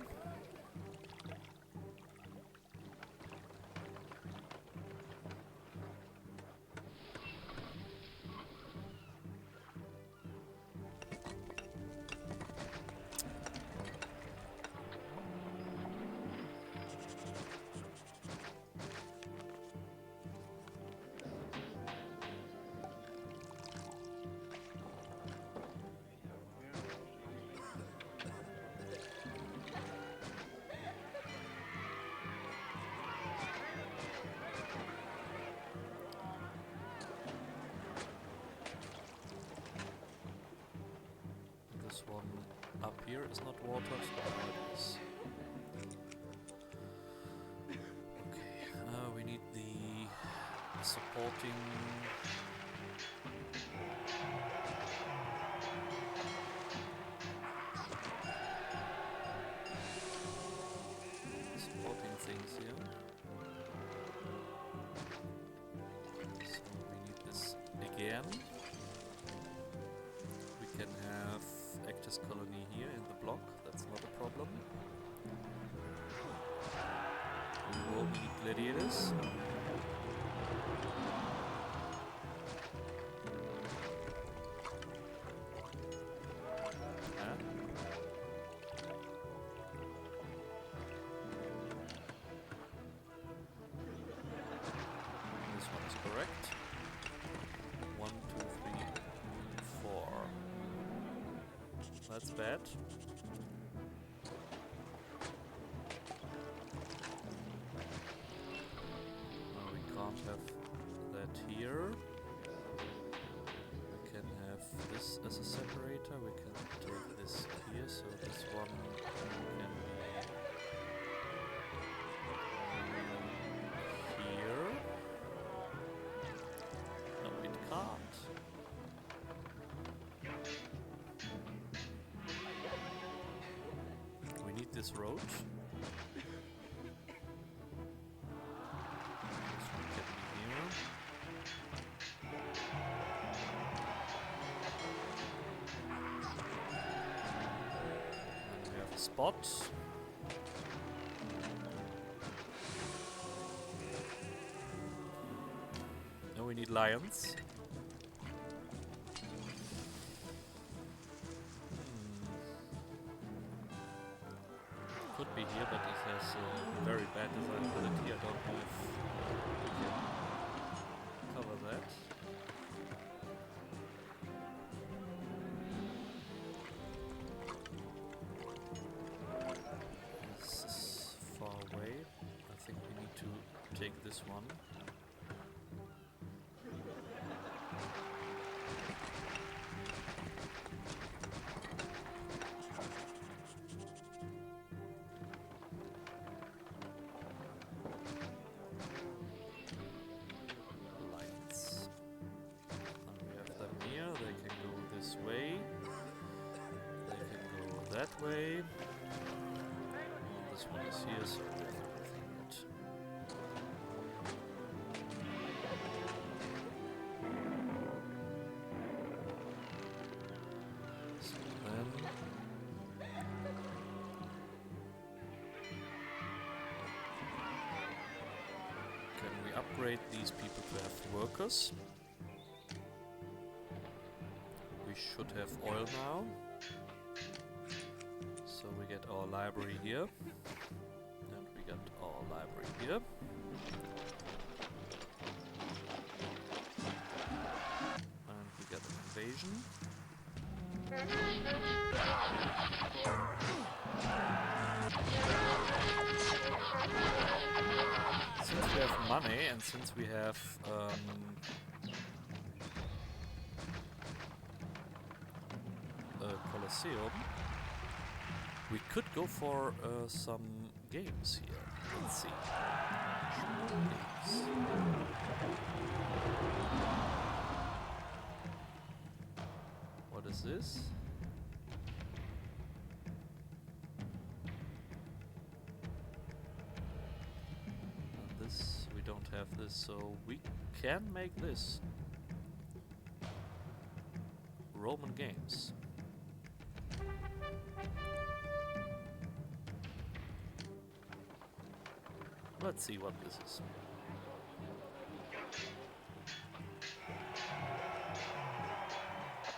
This one up here is not water, so it is. Okay, we need the supporting. Supporting things here. So we need this again. We can have Actus colony here in the block, that's not a problem. We will need gladiators. This one is correct. 1, 2, 3, 4. That's bad. No, we can't have that here. We can have this as a separator. We can take this here, so this one can be here. No, it can't. We need this road. This one can be here. And we have a spot. Now we need lions. Could be here, but it has very bad design quality. I don't know if we can cover that. This is far away. I think we need to take this one. Lights. And we have them here. They can go this way. They can go that way. This one is here, so we have everything good. So then can we upgrade these people to have workers? We should have oil now. So we get our library here. And we get our library here. And we get an invasion. Since we have money and since we have a Colosseum, we could go for some games here. Let's see. Games. What is this? don't have this, so we can make this. Roman games. Let's see what this is.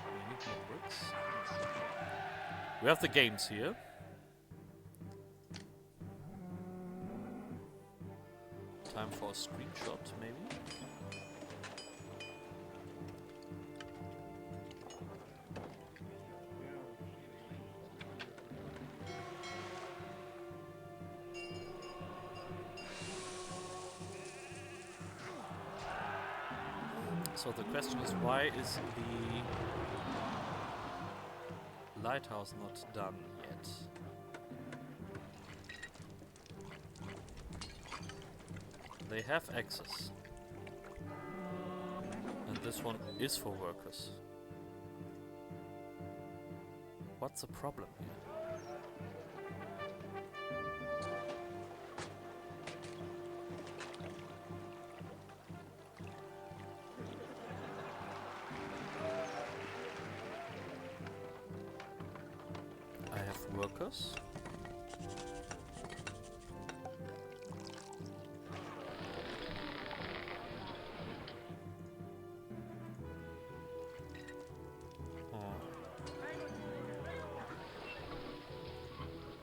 We need more bricks. We have the games here. Time for a screenshot, maybe? So the question is, why is the lighthouse not done yet? They have access. And this one is for workers. What's the problem here? I have workers.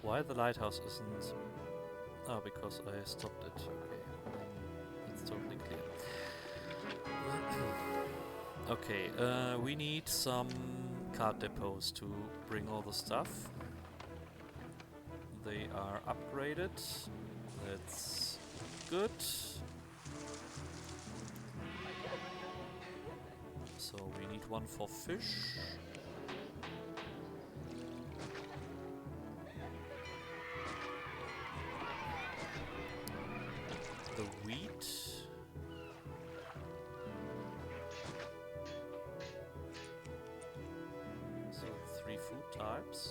Why the lighthouse isn't... Oh, because I stopped it. Okay, it's totally clear. Okay, we need some cart depots to bring all the stuff. They are upgraded. That's good. So we need one for fish. The wheat. So 3 food types.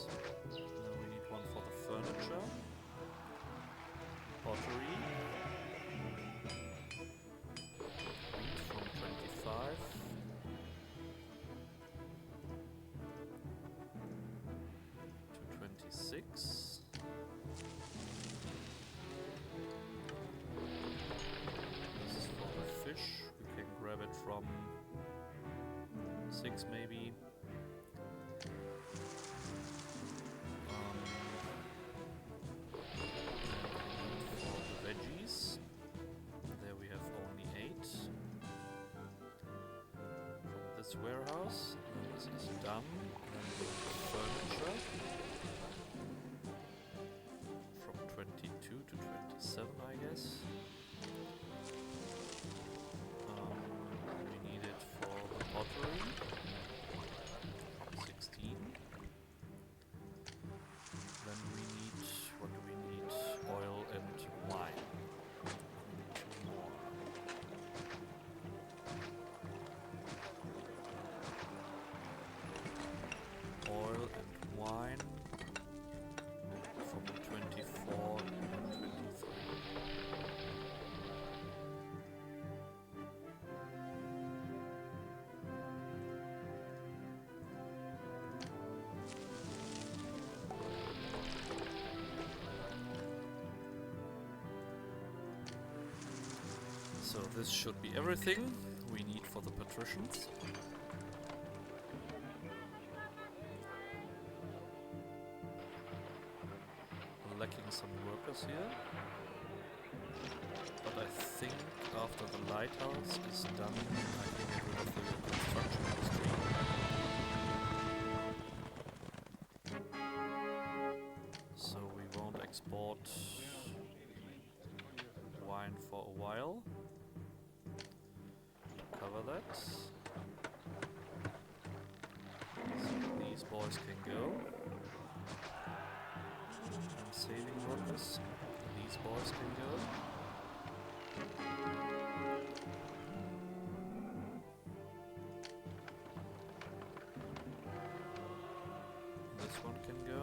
Then we need one for the furniture. Pottery. Wheat from 25. To 26. We can grab it from 6 maybe. For the veggies, there we have only 8. From this warehouse, this is done. Then we have furniture. From 22 to 27, I guess. We need it for the pottery. 16. Then we need, what do we need? Oil and wine. We need 2 more. Oil and wine from 24 and 23. So this should be everything we need for the patricians. We're lacking some workers here. But I think after the lighthouse is done, I can get rid of the construction industry. So we won't export wine for a while. Cover that. So these boys can go. I'm saving workers. These boys can go. This one can go.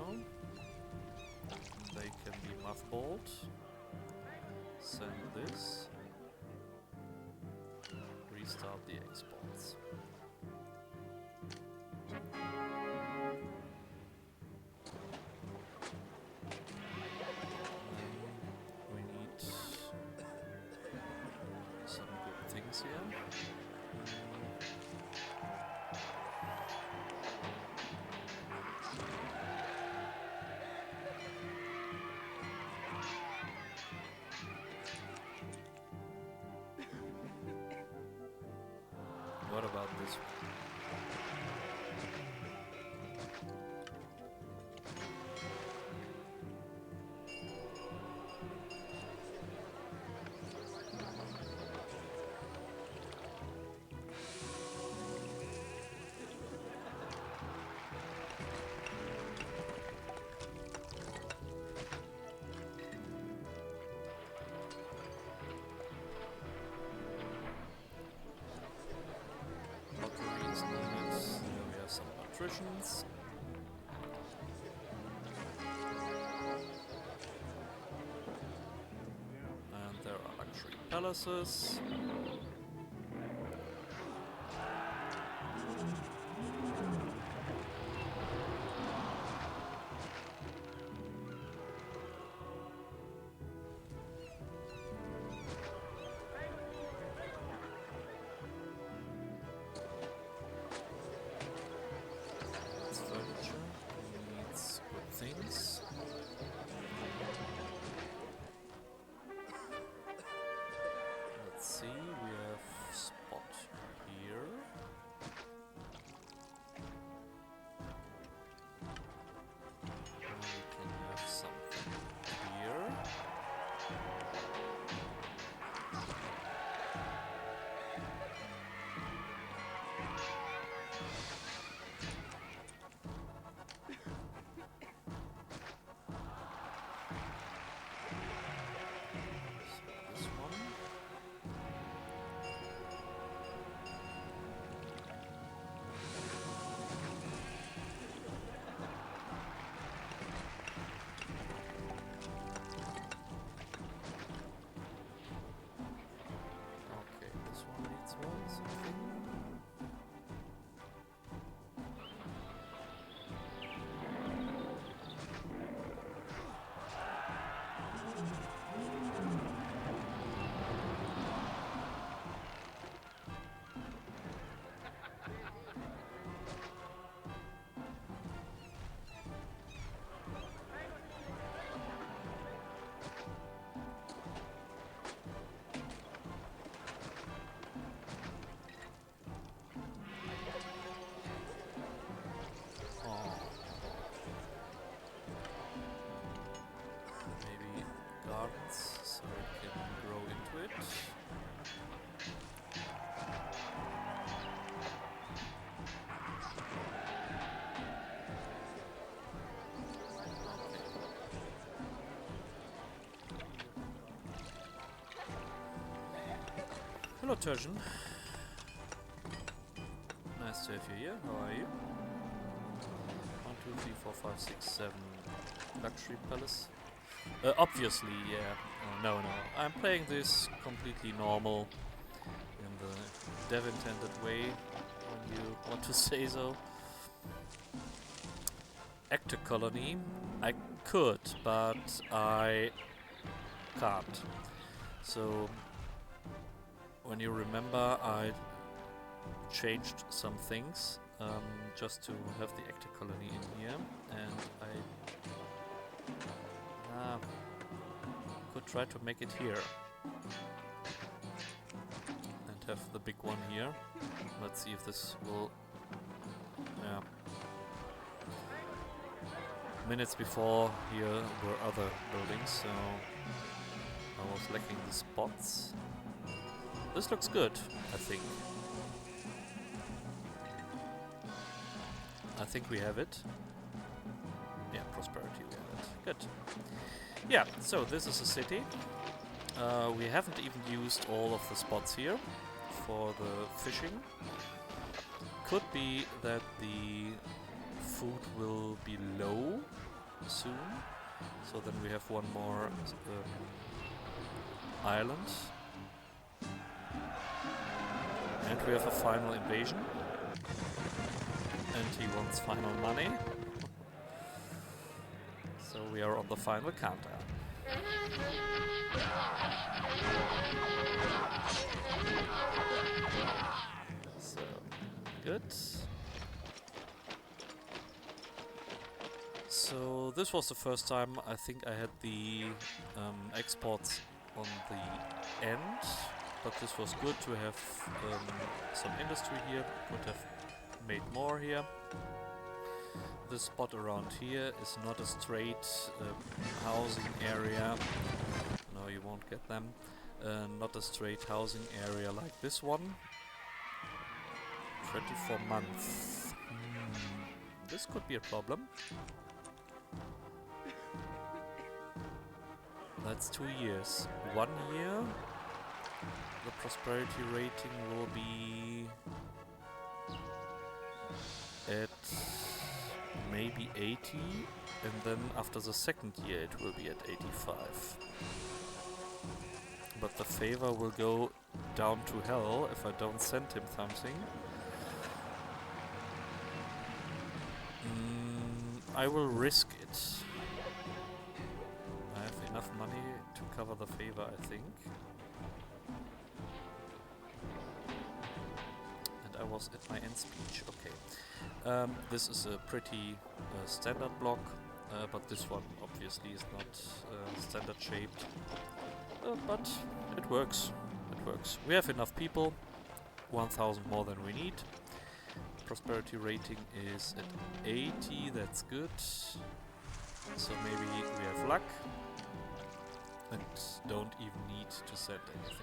They can be mothballed. Send this. things here. What about this one? Pottery is needed. Here we have some patricians. And there are luxury palaces. It's furniture. Needs good things. Let's see, we have spot here. And we can have something here. So this one. Okay, this one needs something. Oh. Maybe gardens so it can grow into it. Hello, Turgeon. Nice to have you here. How are you? 1, 2, 3, 4, 5, 6, 7 luxury palace. Obviously, yeah. No. I'm playing this completely normal in the dev intended way, when you want to say so. Actor colony. I could, but I can't. So, when you remember, I changed some things just to have the actor colony in here, and I could try to make it here and have the big one here. Let's see if this will. Yeah. Minutes before here were other buildings, so I was lacking the spots. This looks good, I think. I think we have it. Yeah, prosperity, we have it. Good. Yeah, so this is a city. We haven't even used all of the spots here for the fishing. Could be that the food will be low soon, so then we have one more island. And we have a final invasion. And he wants final money. So we are on the final countdown. good. So this was the first time I think I had the exports on the end, but this was good to have some industry here. Could have made more here. This spot around here is not a straight housing area. No, you won't get them. Not a straight housing area like this one. 24 months. This could be a problem. That's 2 years. 1 year, the prosperity rating will be at maybe 80, and then after the second year it will be at 85. But the favor will go down to hell if I don't send him something. I will risk it. I have enough money to cover the favor, I think. And I was at my end speech, okay. This is a pretty standard block, but this one obviously is not standard shaped. But it works, it works. We have enough people, 1,000 more than we need. Prosperity rating is at 80, that's good. So maybe we have luck and don't even need to send anything.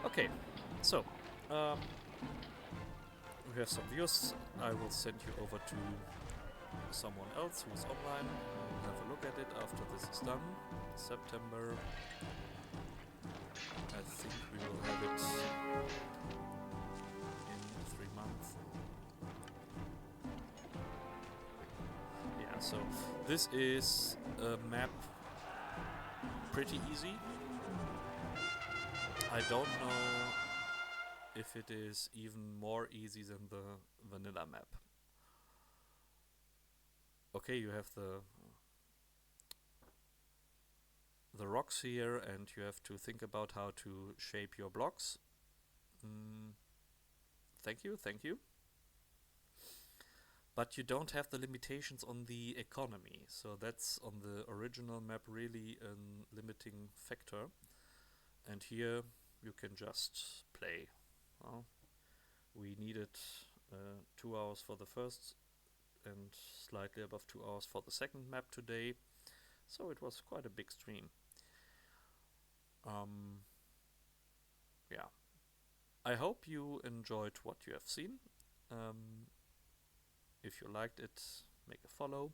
Okay, so we have some views. I will send you over to someone else who's online. We'll have a look at it after this is done. September. I think we will have it in 3 months. Yeah, so this is a map pretty easy. I don't know if it is even more easy than the vanilla map. Okay, you have the rocks here, and you have to think about how to shape your blocks. Thank you, thank you. But you don't have the limitations on the economy, so that's on the original map really a limiting factor. And here you can just play. Well, we needed 2 hours for the first and slightly above 2 hours for the second map today, so it was quite a big stream. Yeah, I hope you enjoyed what you have seen. If you liked it, make a follow.